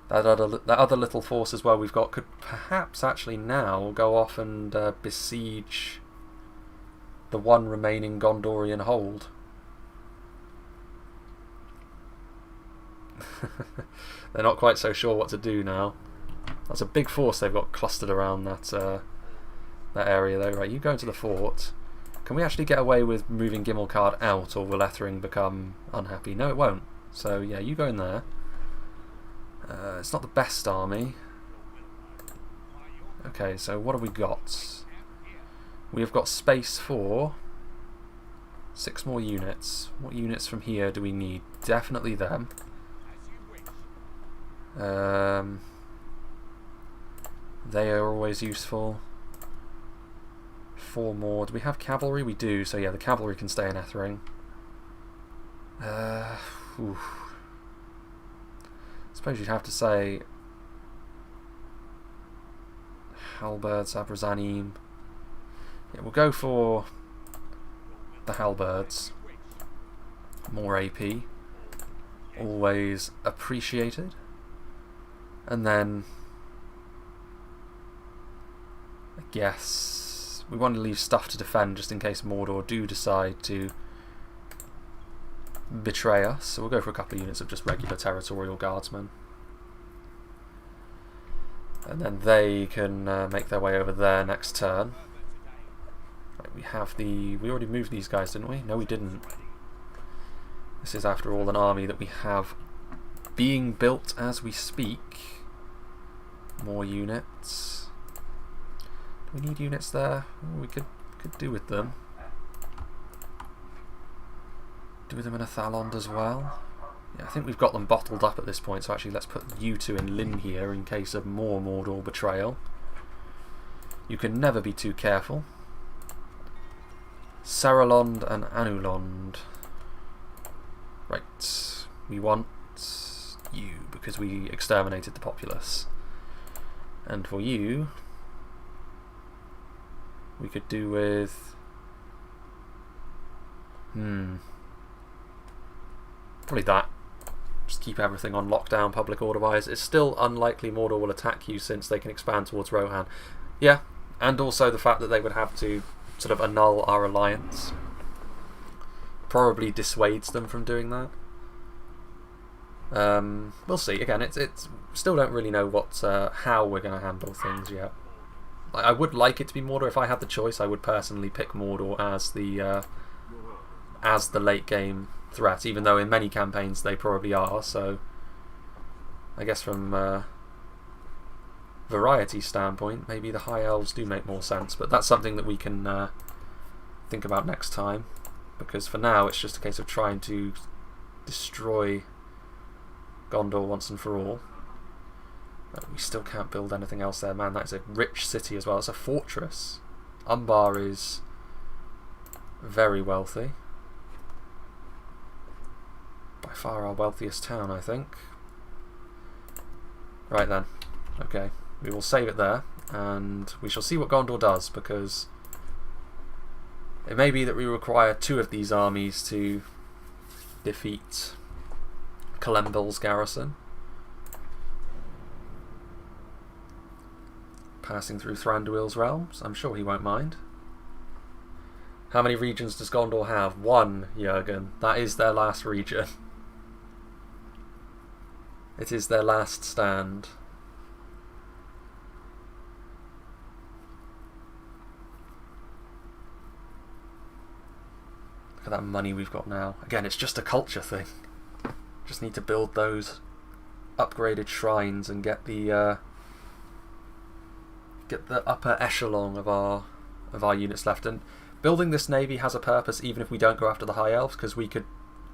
That other little force as well we've got could perhaps actually now go off and besiege the one remaining Gondorian hold. They're not quite so sure what to do now. That's a big force they've got clustered around that that area though. Right, you go into the fort. Can we actually get away with moving Gimmelcard out, or will Ethering become unhappy? No, it won't. So yeah, you go in there. It's not the best army. Okay, so what have we got? We have got space for 6 more units. What units from here do we need? Definitely them. They are always useful. 4 more. Do we have cavalry? We do, so yeah, the cavalry can stay in Ethering. Suppose you'd have to say halberds, Ar-Adunaim. Yeah, we'll go for the halberds. More AP. Always appreciated. And then I guess we want to leave stuff to defend just in case Mordor do decide to betray us. So we'll go for a couple of units of just regular territorial guardsmen. And then they can make their way over there next turn. Right, we have the... We already moved these guys, didn't we? No, we didn't. This is, after all, an army that we have being built as we speak. More units. Do we need units there? Oh, we could do with them. Do with them in a Thalond as well. Yeah, I think we've got them bottled up at this point, so actually let's put you 2 in Lynn here in case of more Mordor betrayal. You can never be too careful. Saralond and Anulond. Right, we want you because we exterminated the populace. And for you, we could do with... probably that. Just keep everything on lockdown public order wise. It's still unlikely Mordor will attack you since they can expand towards Rohan. Yeah, and also the fact that they would have to sort of annul our alliance probably dissuades them from doing that. We'll see. Again, it's still don't really know what how we're going to handle things yet. I would like it to be Mordor. If I had the choice, I would personally pick Mordor as the late game threat, even though in many campaigns they probably are. So I guess from variety standpoint, maybe the High Elves do make more sense, but that's something that we can think about next time, because for now it's just a case of trying to destroy Gondor once and for all. We still can't build anything else there, man. That is a rich city as well. It's a fortress. Umbar is very wealthy. By far our wealthiest town, I think. Right then. Okay. We will save it there, and we shall see what Gondor does, because it may be that we require 2 of these armies to defeat Calembel's garrison. Passing through Thranduil's realms. I'm sure he won't mind. How many regions does Gondor have? 1, Jurgen. That is their last region. It is their last stand. Look at that money we've got now. Again, it's just a culture thing. Just need to build those upgraded shrines and get the upper echelon of our units left. And building this navy has a purpose, even if we don't go after the High Elves, because we could,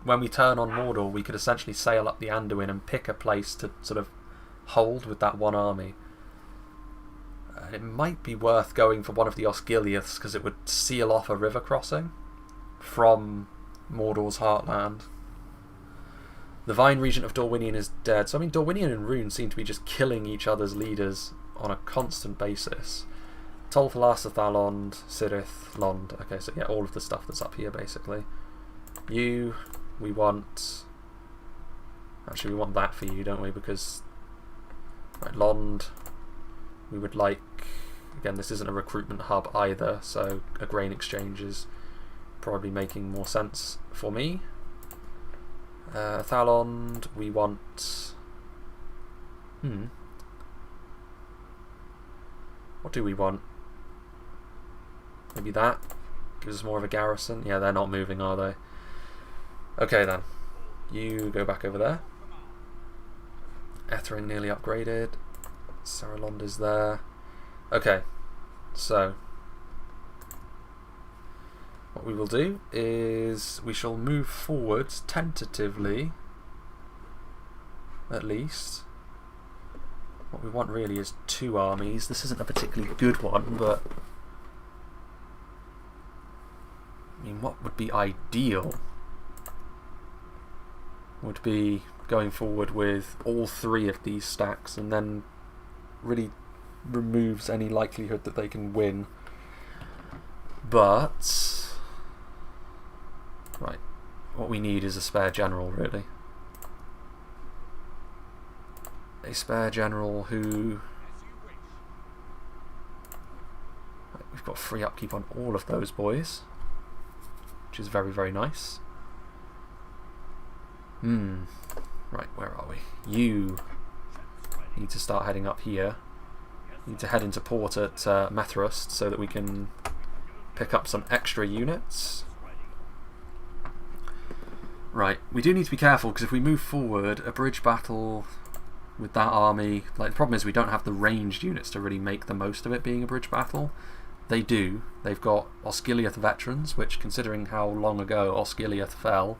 when we turn on Mordor, we could essentially sail up the Anduin and pick a place to sort of hold with that one army. It might be worth going for one of the Osgiliaths, because it would seal off a river crossing from Mordor's heartland. The Vine Regent of Dorwinion is dead. So I mean, Dorwinion and Rune seem to be just killing each other's leaders on a constant basis. Tolfalas, Thalond, Cirith, Lond. Okay, so yeah, all of the stuff that's up here basically. You, we want... Actually, we want that for you, don't we? Because... Right, Lond, we would like... Again, this isn't a recruitment hub either, so a grain exchange is probably making more sense for me. Thalond, we want... What do we want? Maybe that? Gives us more of a garrison. Yeah, they're not moving, are they? Okay then. You go back over there. Ethering nearly upgraded. Saralond is there. Okay, so what we will do is we shall move forwards tentatively, at least. What we want really is 2 armies. This isn't a particularly good one, but I mean, what would be ideal would be going forward with all 3 of these stacks, and then really removes any likelihood that they can win. But right, what we need is a spare general, really. A spare general who... Right, we've got free upkeep on all of those boys, which is very, very nice. Right, where are we? You need to start heading up here. You need to head into port at Methrust so that we can pick up some extra units. Right, we do need to be careful, because if we move forward, a bridge battle with that army, like, the problem is we don't have the ranged units to really make the most of it being a bridge battle. They do. They've got Osgiliath veterans, which, considering how long ago Osgiliath fell,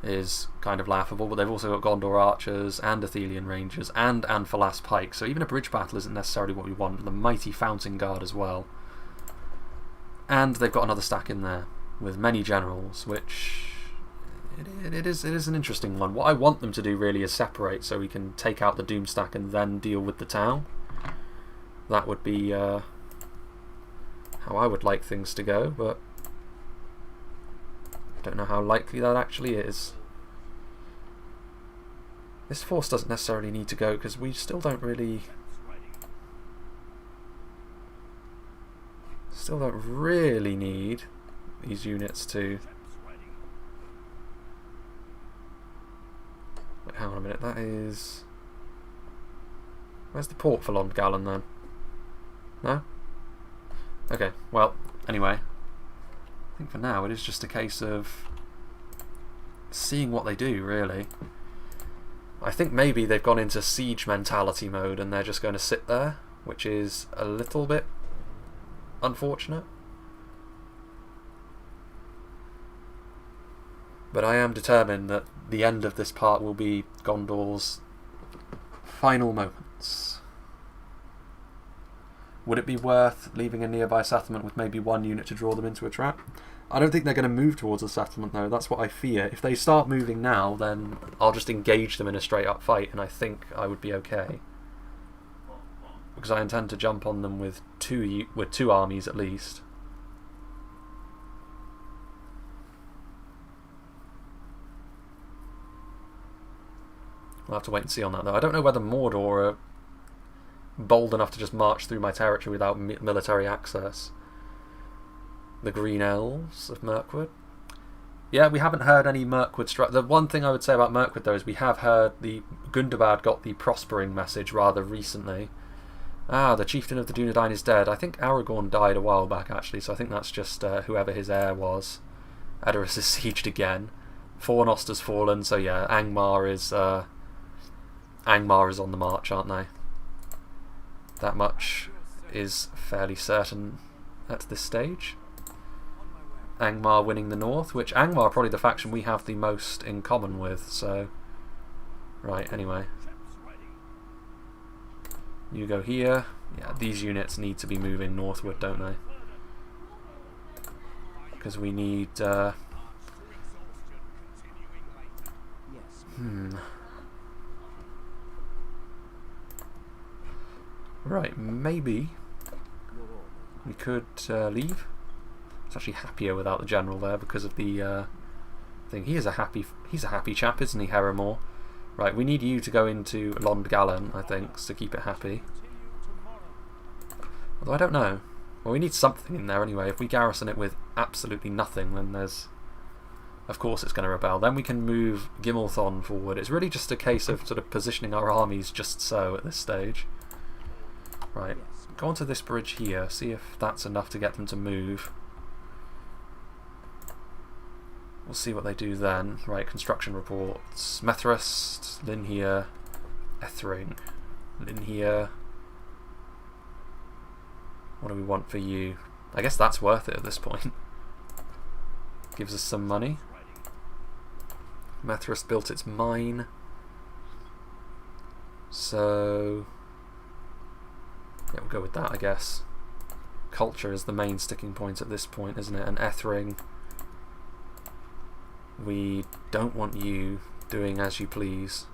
is kind of laughable, but they've also got Gondor archers and Athelian rangers and Anfalas pike, so even a bridge battle isn't necessarily what we want, but the mighty Fountain Guard as well. And they've got another stack in there with many generals, which it is an interesting one. What I want them to do really is separate, so we can take out the Doom stack and then deal with the town. That would be how I would like things to go, but don't know how likely that actually is. This force doesn't necessarily need to go, because we still don't really need these units to... Wait, hang on a minute, that is... Where's the port for Londgalen then? No? Okay, well, anyway, I think for now it is just a case of seeing what they do, really. I think maybe they've gone into siege mentality mode and they're just going to sit there, which is a little bit unfortunate. But I am determined that the end of this part will be Gondor's final moments. Would it be worth leaving a nearby settlement with maybe 1 unit to draw them into a trap? I don't think they're going to move towards a settlement, though. That's what I fear. If they start moving now, then I'll just engage them in a straight-up fight, and I think I would be okay. Because I intend to jump on them with two armies at least. We'll have to wait and see on that, though. I don't know whether Mordor are bold enough to just march through my territory without military access. The Green Elves of Mirkwood. Yeah, we haven't heard any Mirkwood strike. The one thing I would say about Mirkwood, though, is we have heard the Gundabad got the prospering message rather recently. Ah, the chieftain of the Dunedain is dead. I think Aragorn died a while back, actually, so I think that's just whoever his heir was. Edoras is sieged again. Fornost has fallen, so yeah, Angmar is on the march, aren't they? That much is fairly certain at this stage. Angmar winning the north, which Angmar are probably the faction we have the most in common with, so... Right, anyway. You go here. Yeah, these units need to be moving northward, don't they? Because we need... Right, maybe we could leave. It's actually happier without the general there because of the thing. He's a happy chap, isn't he, Heramore? Right, we need you to go into Londgalen, I think, to keep it happy. Although I don't know. Well, we need something in there anyway. If we garrison it with absolutely nothing, then there's of course it's going to rebel. Then we can move Gimmelthon forward. It's really just a case of sort of positioning our armies just so at this stage. Right, go onto this bridge here, see if that's enough to get them to move. We'll see what they do then. Right, construction reports. Methrust, Linhier, Ethring. Linhier. What do we want for you? I guess that's worth it at this point. Gives us some money. Methrust built its mine. So yeah, we'll go with that, I guess. Culture is the main sticking point at this point, isn't it? And Ethring. We don't want you doing as you please.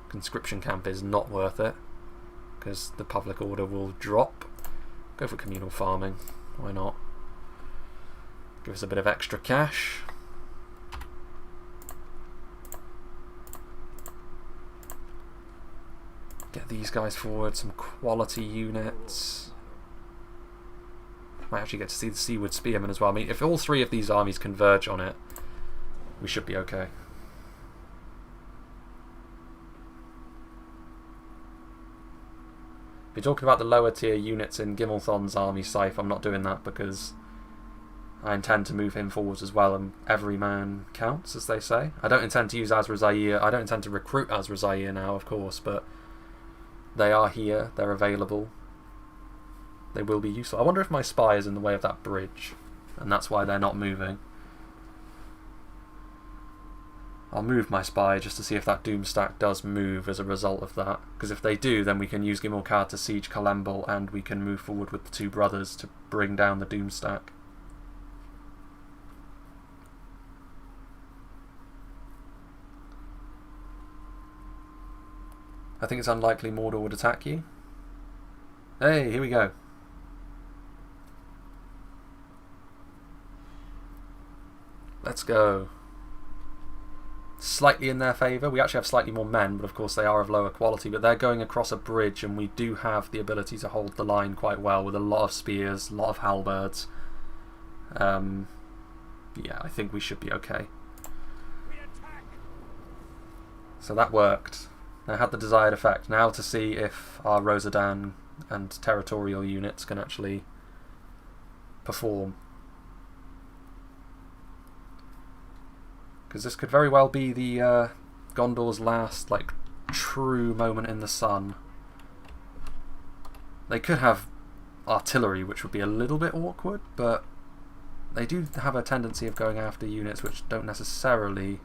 Conscription camp is not worth it because the public order will drop. Go for communal farming. Why not? Give us a bit of extra cash. Get these guys forward, some quality units. Might actually get to see the Seaward Spearmen as well. I mean, if all three of these armies converge on it, we should be okay. If you're talking about the lower tier units in Gimmelthon's army, Scythe, I'm not doing that because I intend to move him forwards as well, and every man counts, as they say. I don't intend to use Azra Zaire. I don't intend to recruit Azra Zaire now, of course, but they are here, they're available. They will be useful. I wonder if my spy is in the way of that bridge, and that's why they're not moving. I'll move my spy just to see if that Doomstack does move as a result of that. Because if they do, then we can use Gimmelkar to siege Kalembel, and we can move forward with the two brothers to bring down the Doomstack. I think it's unlikely Mordor would attack you. Hey, here we go. Let's go. Slightly in their favour. We actually have slightly more men, but of course they are of lower quality. But they're going across a bridge, and we do have the ability to hold the line quite well with a lot of spears, a lot of halberds. Yeah, I think we should be okay. So that worked. That had the desired effect. Now to see if our Rosadan and territorial units can actually perform. Because this could very well be the Gondor's last, like, true moment in the sun. They could have artillery, which would be a little bit awkward, but they do have a tendency of going after units which don't necessarily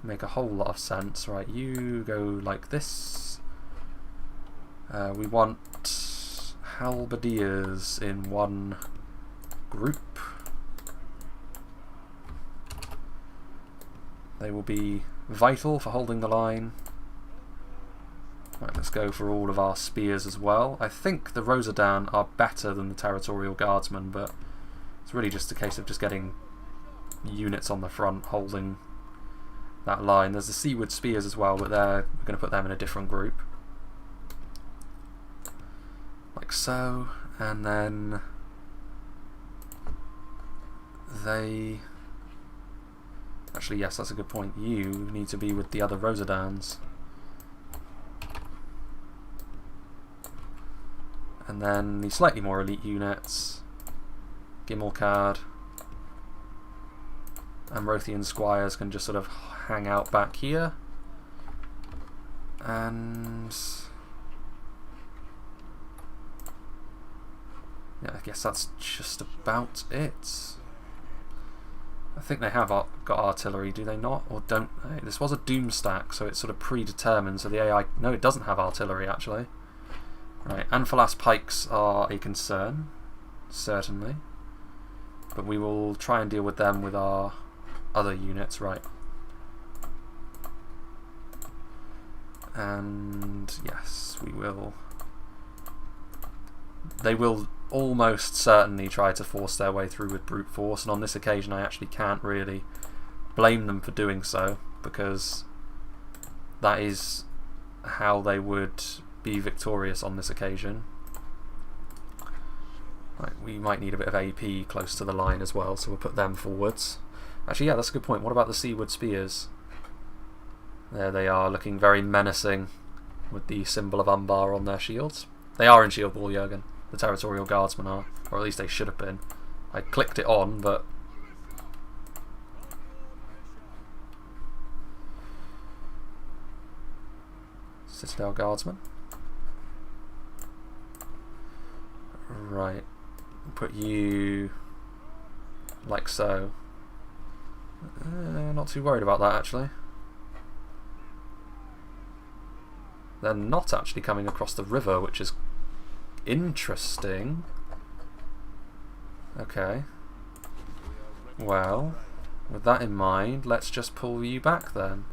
make a whole lot of sense. Right, you go like this. We want halberdiers in one group. They will be vital for holding the line. Right, let's go for all of our spears as well. I think the Rosadan are better than the Territorial Guardsmen, but it's really just a case of just getting units on the front holding that line. There's the Seaward Spears as well, but we're going to put them in a different group. Like so, and then they... Actually, yes, that's a good point. You need to be with the other Rosadans. And then the slightly more elite units, Gimmelkard and Rothian Squires can just sort of hang out back here. And yeah, I guess that's just about it. I think they have got artillery, do they not? Or don't they? This was a Doomstack, so it's sort of predetermined, so the AI... No, it doesn't have artillery, actually. Right, Anphalas pikes are a concern, certainly. But we will try and deal with them with our other units, right. And yes, we will... They will almost certainly try to force their way through with brute force, and on this occasion I actually can't really blame them for doing so, because that is how they would be victorious on this occasion. we might need a bit of AP close to the line as well, so we'll put them forwards. Actually, yeah, that's a good point. What about the seaward spears? There they are, looking very menacing with the symbol of Umbar on their shields. They are in shield wall, Jurgen. The territorial guardsmen are, or at least they should have been. I clicked it on, but... Citadel guardsmen. Right. Put you like so. Not too worried about that, actually. They're not actually coming across the river, which is interesting. Okay. Well, with that in mind, let's just pull you back then.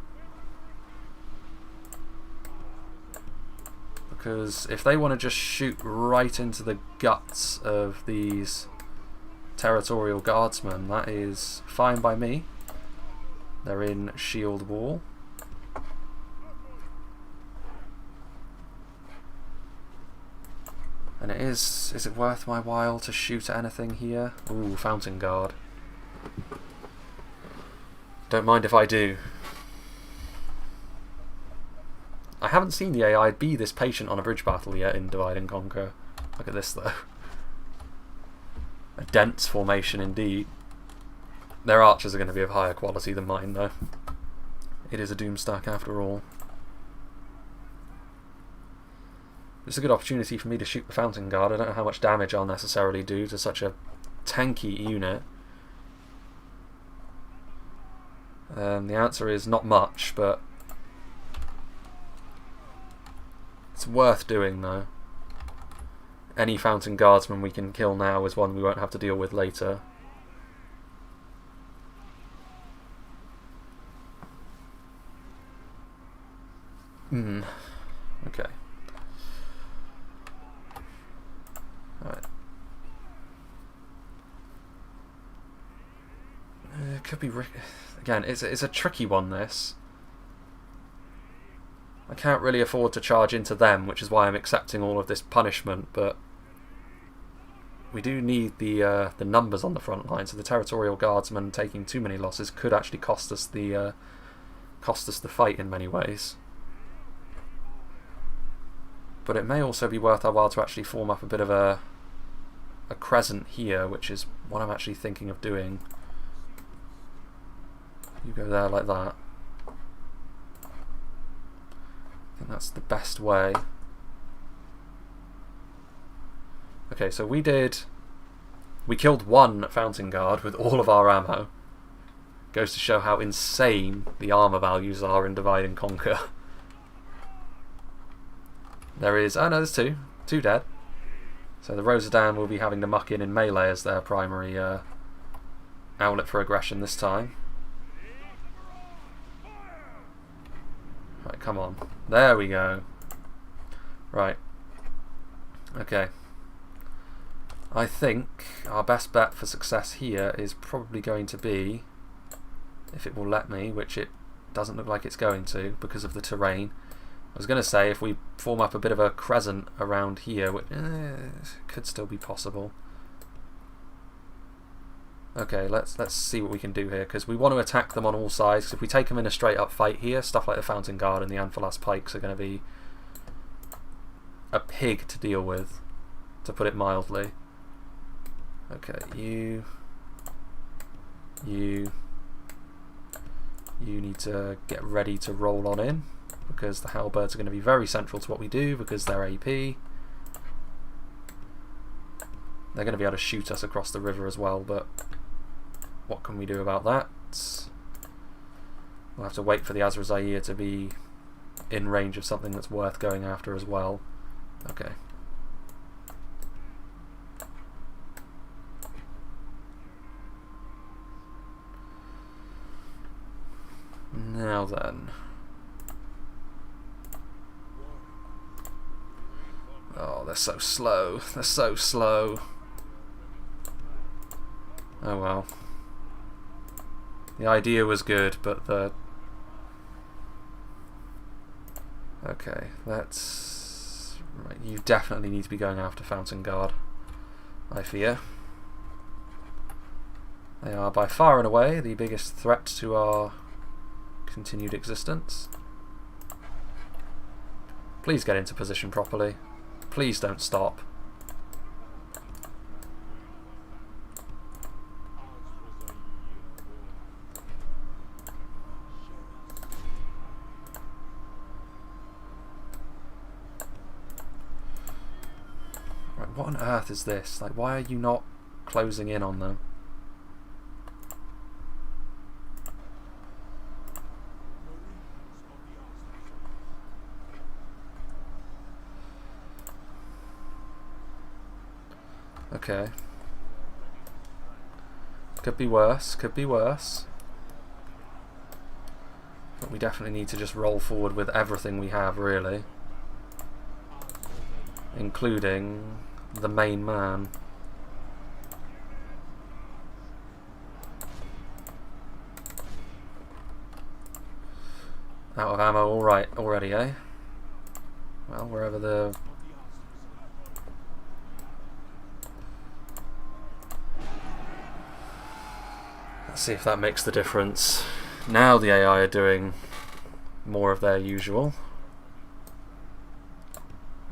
Because if they want to just shoot right into the guts of these territorial guardsmen, that is fine by me. They're in shield wall. And is it worth my while to shoot at anything here? Ooh, Fountain Guard. Don't mind if I do. I haven't seen the AI be this patient on a bridge battle yet in Divide and Conquer. Look at this though. A dense formation indeed. Their archers are going to be of higher quality than mine though. It is a Doomstack after all. It's a good opportunity for me to shoot the Fountain Guard. I don't know how much damage I'll necessarily do to such a tanky unit. The answer is not much, but it's worth doing though. Any Fountain Guardsman we can kill now is one we won't have to deal with later. Okay. Alright. It could be... Again, it's a tricky one, this. I can't really afford to charge into them, which is why I'm accepting all of this punishment, but we do need the numbers on the front line, so the Territorial Guardsmen taking too many losses could actually cost us the fight in many ways. But it may also be worth our while to actually form up a bit of a crescent here, which is what I'm actually thinking of doing. You go there like that. I think that's the best way. Okay, so we killed one Fountain Guard with all of our ammo. Goes to show how insane the armor values are in Divide and Conquer. There is... Oh no, there's two. Two dead. So the Rosadan will be having to muck in melee as their primary outlet for aggression this time. Right, come on. There we go. Right. Okay. I think our best bet for success here is probably going to be, if it will let me, which it doesn't look like it's going to because of the terrain. I was going to say if we form up a bit of a crescent around here, which could still be possible. Okay, let's see what we can do here, because we want to attack them on all sides. 'Cause if we take them in a straight up fight here, stuff like the Fountain Guard and the Amphalas Pikes are going to be a pig to deal with, to put it mildly. Okay, you need to get ready to roll on in, because the Halberds are going to be very central to what we do, because they're AP. They're going to be able to shoot us across the river as well, but what can we do about that? We'll have to wait for the Azrazair to be in range of something that's worth going after as well. Okay. Now then. Oh, they're so slow. They're so slow. Oh well. The idea was good, but the... Okay, let's... Right, you definitely need to be going after Fountain Guard. I fear. They are by far and away the biggest threat to our continued existence. Please get into position properly. Please don't stop. Right, what on earth is this? Like, why are you not closing in on them? Okay. Could be worse, could be worse. But we definitely need to just roll forward with everything we have, really. Including the main man. Out of ammo already, eh? Well, wherever the... Let's see if that makes the difference. Now the AI are doing more of their usual.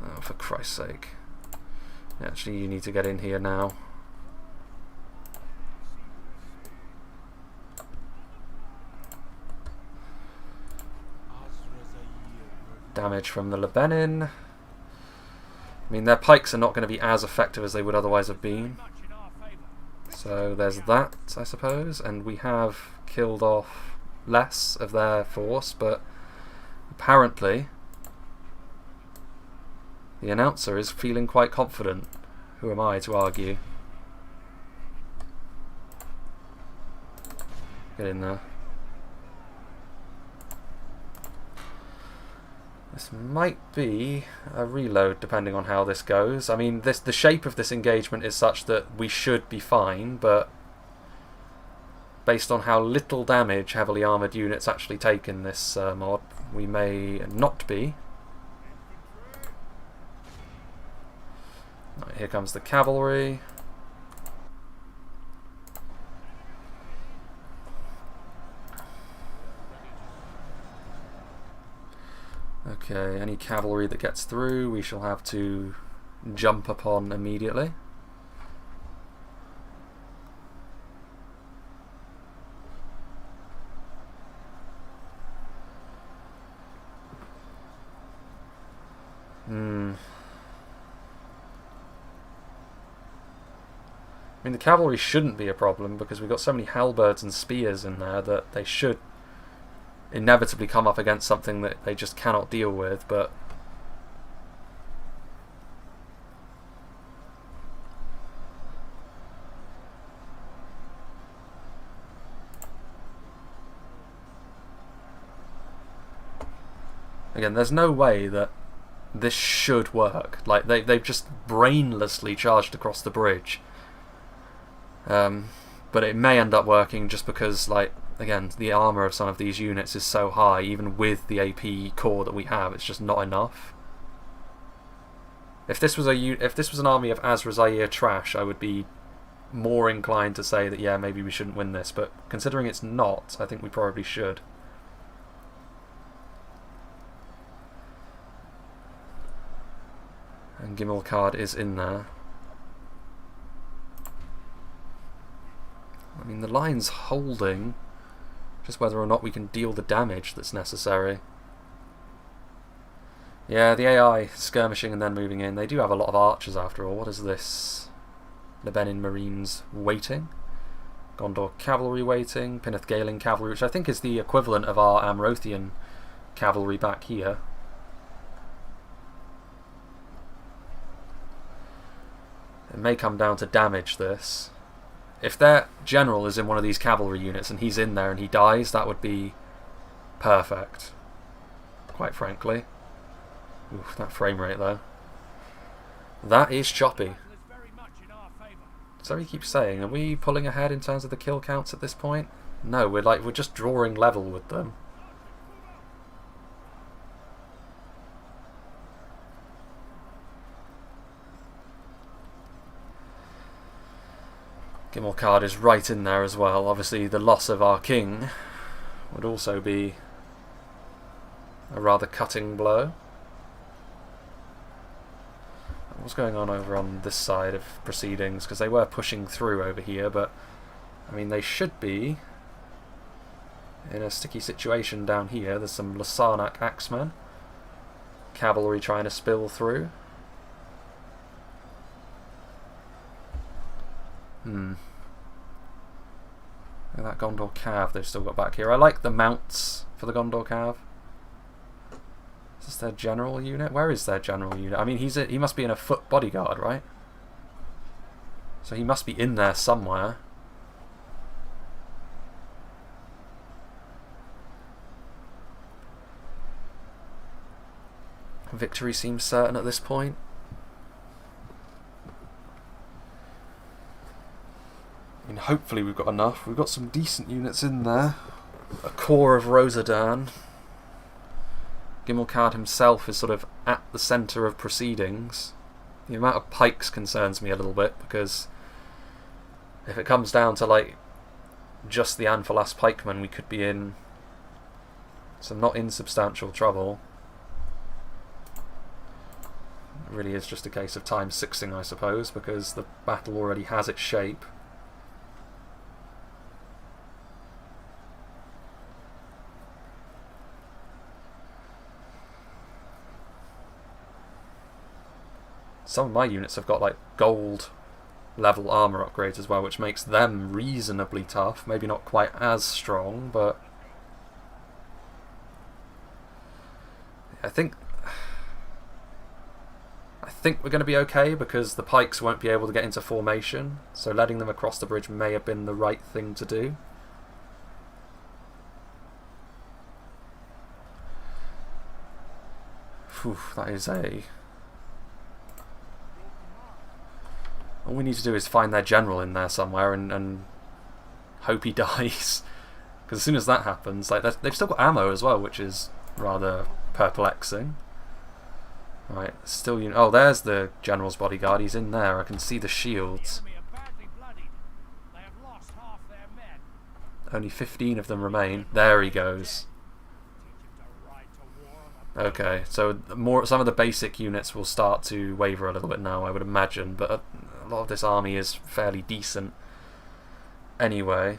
Oh, for Christ's sake. Actually, you need to get in here now. Damage from the Lebanon. I mean, their pikes are not going to be as effective as they would otherwise have been. So there's that, I suppose. And we have killed off less of their force, but apparently the announcer is feeling quite confident. Who am I to argue? Get in there. This might be a reload depending on how this goes. I mean, the shape of this engagement is such that we should be fine, but based on how little damage heavily armoured units actually take in this mod, we may not be. Right, here comes the cavalry. Okay, any cavalry that gets through we shall have to jump upon immediately. I mean, the cavalry shouldn't be a problem because we've got so many halberds and spears in there that they should inevitably come up against something that they just cannot deal with, but again, there's no way that this should work. Like, they've just brainlessly charged across the bridge. But it may end up working just because, like, again, the armour of some of these units is so high, even with the AP core that we have, it's just not enough. If this was an army of Azrazair trash, I would be more inclined to say that, yeah, maybe we shouldn't win this, but considering it's not, I think we probably should. And Gimilcard is in there. I mean, the line's holding, just whether or not we can deal the damage that's necessary. Yeah, the AI skirmishing and then moving in. They do have a lot of archers after all. What is this? Lebanon Marines waiting. Gondor cavalry waiting. Pinneth Gaeling cavalry, which I think is the equivalent of our Amrothian cavalry back here. It may come down to damage, this. If their general is in one of these cavalry units and he's in there and he dies, that would be perfect. Quite frankly. Oof, that frame rate though. That is choppy. So he keeps saying, are we pulling ahead in terms of the kill counts at this point? No, we're just drawing level with them. Gimmelcard is right in there as well. Obviously the loss of our king would also be a rather cutting blow. What's going on over on this side of proceedings? Because they were pushing through over here, but I mean they should be in a sticky situation down here. There's some Lasarnak axemen, cavalry trying to spill through. Look at that Gondor Cav they've still got back here. I like the mounts for the Gondor Cav. Is this their general unit? Where is their general unit? I mean, he must be in a foot bodyguard, right? So he must be in there somewhere. Victory seems certain at this point. I mean, hopefully we've got enough. We've got some decent units in there. A core of Rosadan. Gimmelcard himself is sort of at the centre of proceedings. The amount of pikes concerns me a little bit, because if it comes down to like just the Anfalas pikemen, we could be in some not insubstantial trouble. It really is just a case of time sixing, I suppose, because the battle already has its shape. Some of my units have got like gold level armour upgrades as well, which makes them reasonably tough. Maybe not quite as strong, but I think we're going to be okay, because the pikes won't be able to get into formation, so letting them across the bridge may have been the right thing to do. Phew, that is a... All we need to do is find their general in there somewhere and hope he dies. Because as soon as that happens, like they've still got ammo as well, which is rather perplexing. Right, still oh, there's the general's bodyguard. He's in there. I can see the shields. Only 15 of them remain. There he goes. Okay, so some of the basic units will start to waver a little bit now, I would imagine, but a lot of this army is fairly decent anyway.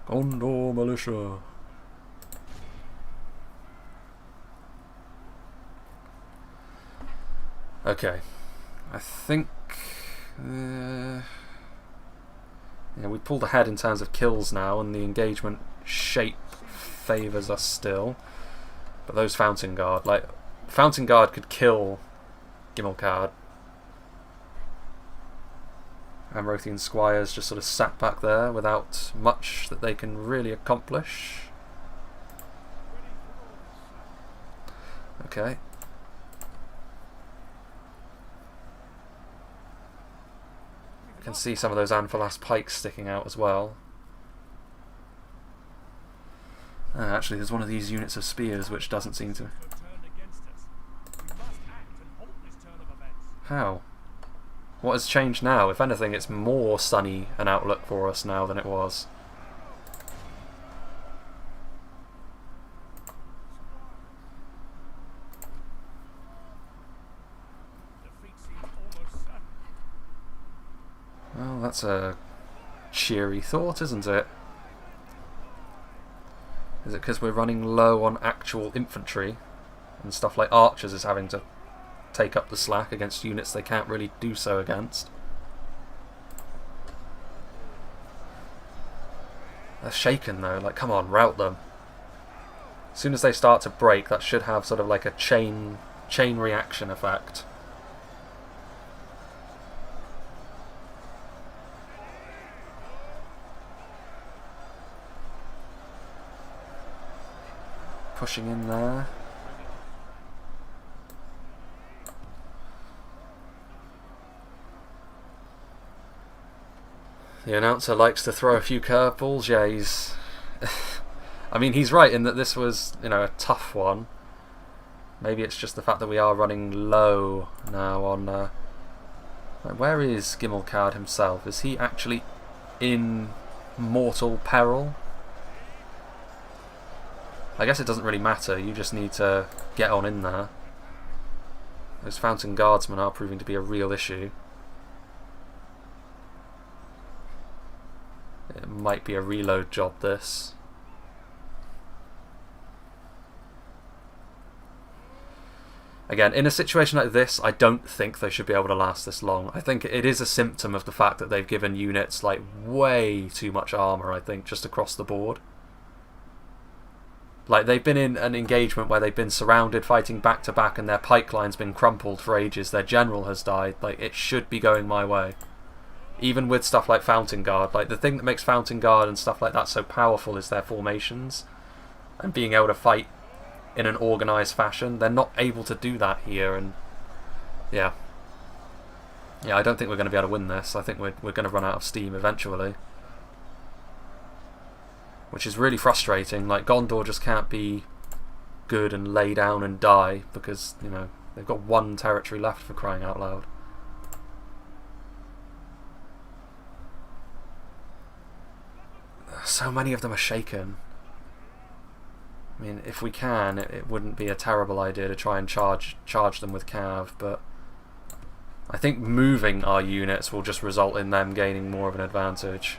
Gondor militia. Okay, I think yeah, we pulled ahead in terms of kills now, and the engagement shape favours us still. But those Fountain Guard, like Fountain Guard could kill Gimmelcard. Amrothian Squires just sort of sat back there without much that they can really accomplish. Okay. You can see some of those Anfalas pikes sticking out as well. Actually, there's one of these units of spears which doesn't seem to... How? What has changed now? If anything, it's more sunny an outlook for us now than it was. Well, that's a cheery thought, isn't it? Is it because we're running low on actual infantry and stuff like archers is having to take up the slack against units they can't really do so against? They're shaken though, like come on, rout them. As soon as they start to break, that should have sort of like a chain reaction effect. Pushing in there. The announcer likes to throw a few curveballs. Yeah, he's... I mean, he's right in that this was, you know, a tough one. Maybe it's just the fact that we are running low now on... like, where is Gimmelcard himself? Is he actually in mortal peril? I guess it doesn't really matter, you just need to get on in there. Those Fountain Guardsmen are proving to be a real issue. It might be a reload job, this. Again, in a situation like this, I don't think they should be able to last this long. I think it is a symptom of the fact that they've given units like way too much armour, I think, just across the board. Like, they've been in an engagement where they've been surrounded, fighting back to back, and their pipeline's been crumpled for ages. Their general has died. Like, it should be going my way. Even with stuff like Fountain Guard. Like, the thing that makes Fountain Guard and stuff like that so powerful is their formations. And being able to fight in an organised fashion. They're not able to do that here, and... yeah. Yeah, I don't think we're going to be able to win this. I think we're going to run out of steam eventually. Which is really frustrating. Like, Gondor just can't be good and lay down and die because, you know, they've got one territory left, for crying out loud. So many of them are shaken. I mean, if we can, it wouldn't be a terrible idea to try and charge them with cav, but I think moving our units will just result in them gaining more of an advantage.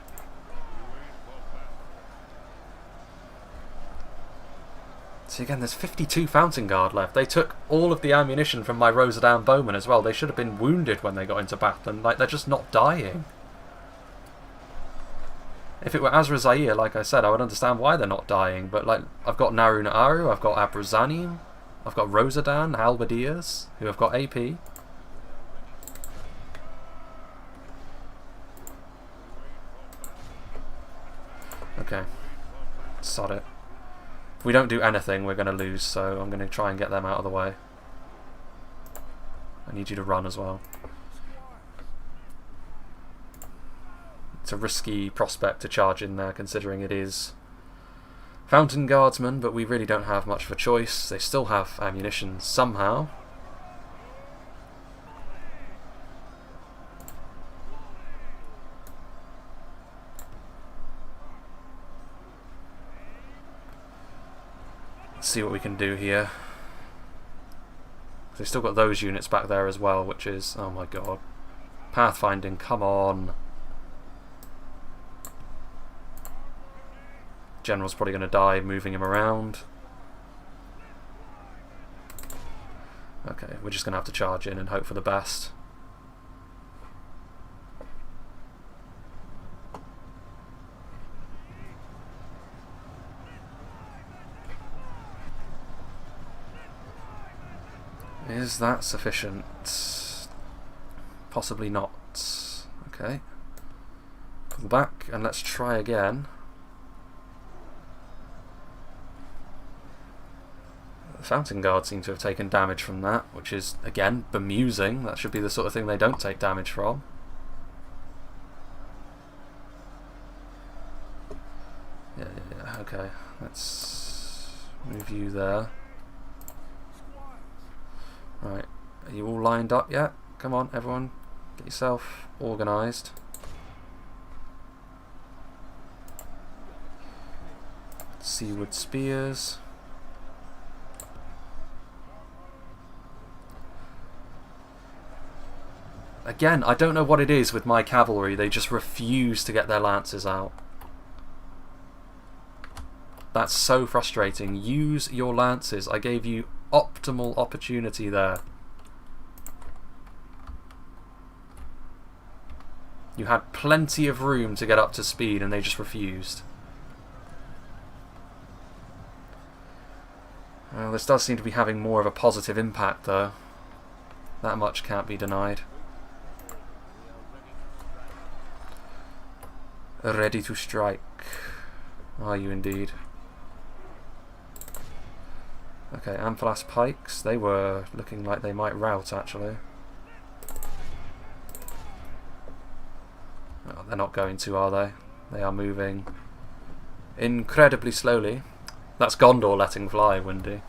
See, again, there's 52 Fountain Guard left. They took all of the ammunition from my Rosadan bowmen as well. They should have been wounded when they got into battle, and like, they're just not dying. If it were Azra Zaire, like I said, I would understand why they're not dying, but like, I've got Naruna Aru, I've got Abrazanim, I've got Rosadan, Halberdiers, who have got AP. Okay. Sod it. If we don't do anything, we're going to lose, so I'm going to try and get them out of the way. I need you to run as well. It's a risky prospect to charge in there, considering it is Fountain Guardsmen, but we really don't have much of a choice. They still have ammunition somehow. Let's see what we can do here. They've still got those units back there as well, which is... oh my god. Pathfinding, come on. General's probably going to die moving him around. Okay, we're just going to have to charge in and hope for the best. Is that sufficient? Possibly not. Okay. Pull back and let's try again. Fountain Guard seem to have taken damage from that, which is, again, bemusing. That should be the sort of thing they don't take damage from. Yeah, okay. Let's move you there. Right, are you all lined up yet? Come on, everyone, get yourself organised. Seaward Spears. Again, I don't know what it is with my cavalry, they just refuse to get their lances out. That's so frustrating. Use your lances. I gave you optimal opportunity there. You had plenty of room to get up to speed and they just refused. Well, this does seem to be having more of a positive impact though. That much can't be denied. Ready to strike. Are you indeed? Okay, Amphalas pikes. They were looking like they might rout actually. Oh, they're not going to, are they? They are moving incredibly slowly. That's Gondor letting fly, Windy.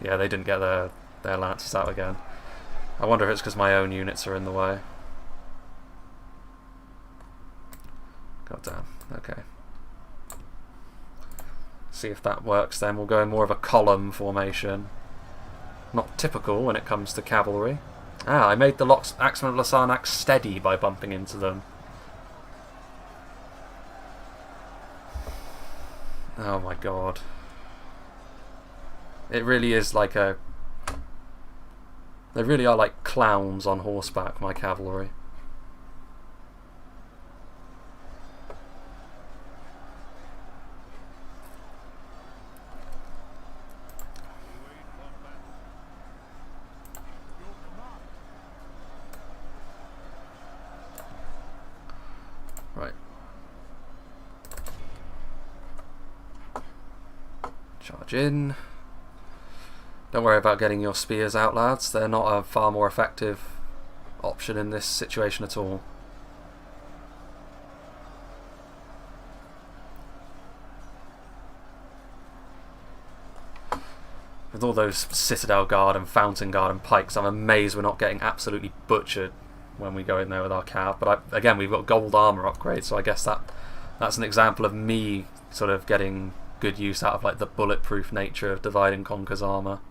Yeah, they didn't get their lances out again. I wonder if it's because my own units are in the way. God damn. Okay. See if that works then. We'll go in more of a column formation. Not typical when it comes to cavalry. Ah, I made the Axemen of Lasarnax steady by bumping into them. Oh my god. It really is like a... They really are like clowns on horseback, my cavalry. Right. Charge in. Don't worry about getting your spears out, lads. They're not a far more effective option in this situation at all. With all those Citadel Guard and Fountain Guard and Pikes, I'm amazed we're not getting absolutely butchered when we go in there with our cav. But again, we've got gold armor upgrade, so I guess that's an example of me sort of getting good use out of like the bulletproof nature of Divide and Conquer's armor.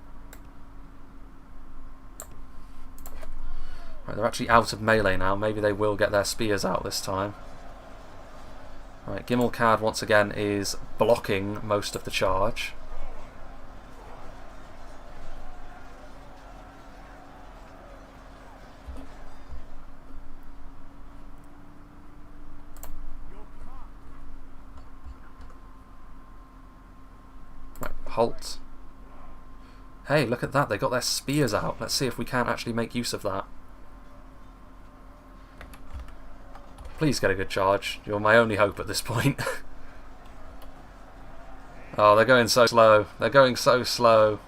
Right, they're actually out of melee now. Maybe they will get their spears out this time. Right, Gimmelcad once again is blocking most of the charge. Right, halt. Hey, look at that. They got their spears out. Let's see if we can actually make use of that. Please get a good charge. You're my only hope at this point. Oh, they're going so slow. They're going so slow.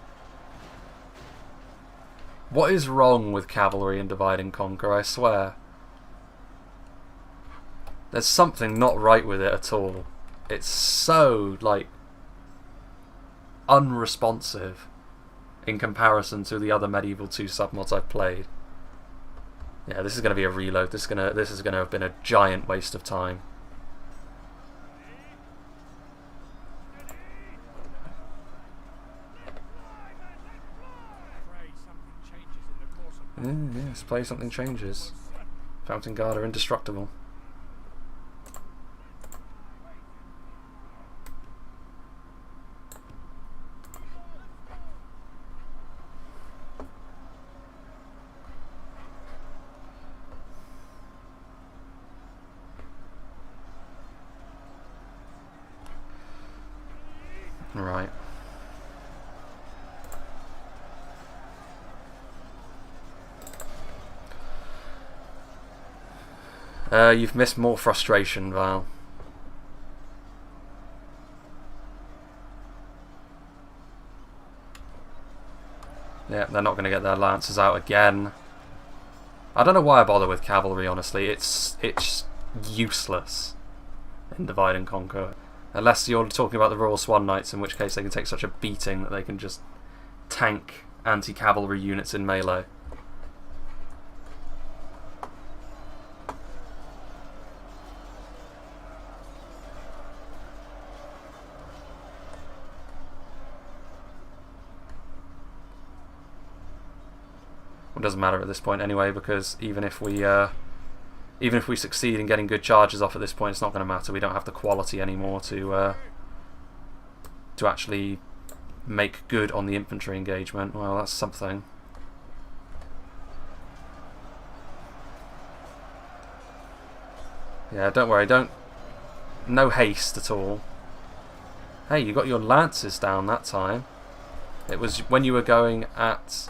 What is wrong with cavalry in Divide and Conquer, I swear? There's something not right with it at all. It's so, like, unresponsive in comparison to the other Medieval 2 submods I've played. Yeah, this is going to be a reload. This is going to have been a giant waste of time. Yes, play something changes. Fountain Guard are indestructible. Right. You've missed more frustration, Val. Yeah, they're not going to get their lances out again. I don't know why I bother with cavalry, honestly. It's useless in Divide and Conquer. Unless you're talking about the Royal Swan Knights, in which case they can take such a beating that they can just tank anti-cavalry units in melee. It doesn't matter at this point anyway, because even if we succeed in getting good charges off at this point, it's not going to matter. We don't have the quality anymore to actually make good on the infantry engagement. Well, that's something. Yeah, don't worry. No haste at all. Hey, you got your lances down that time. It was when you were going at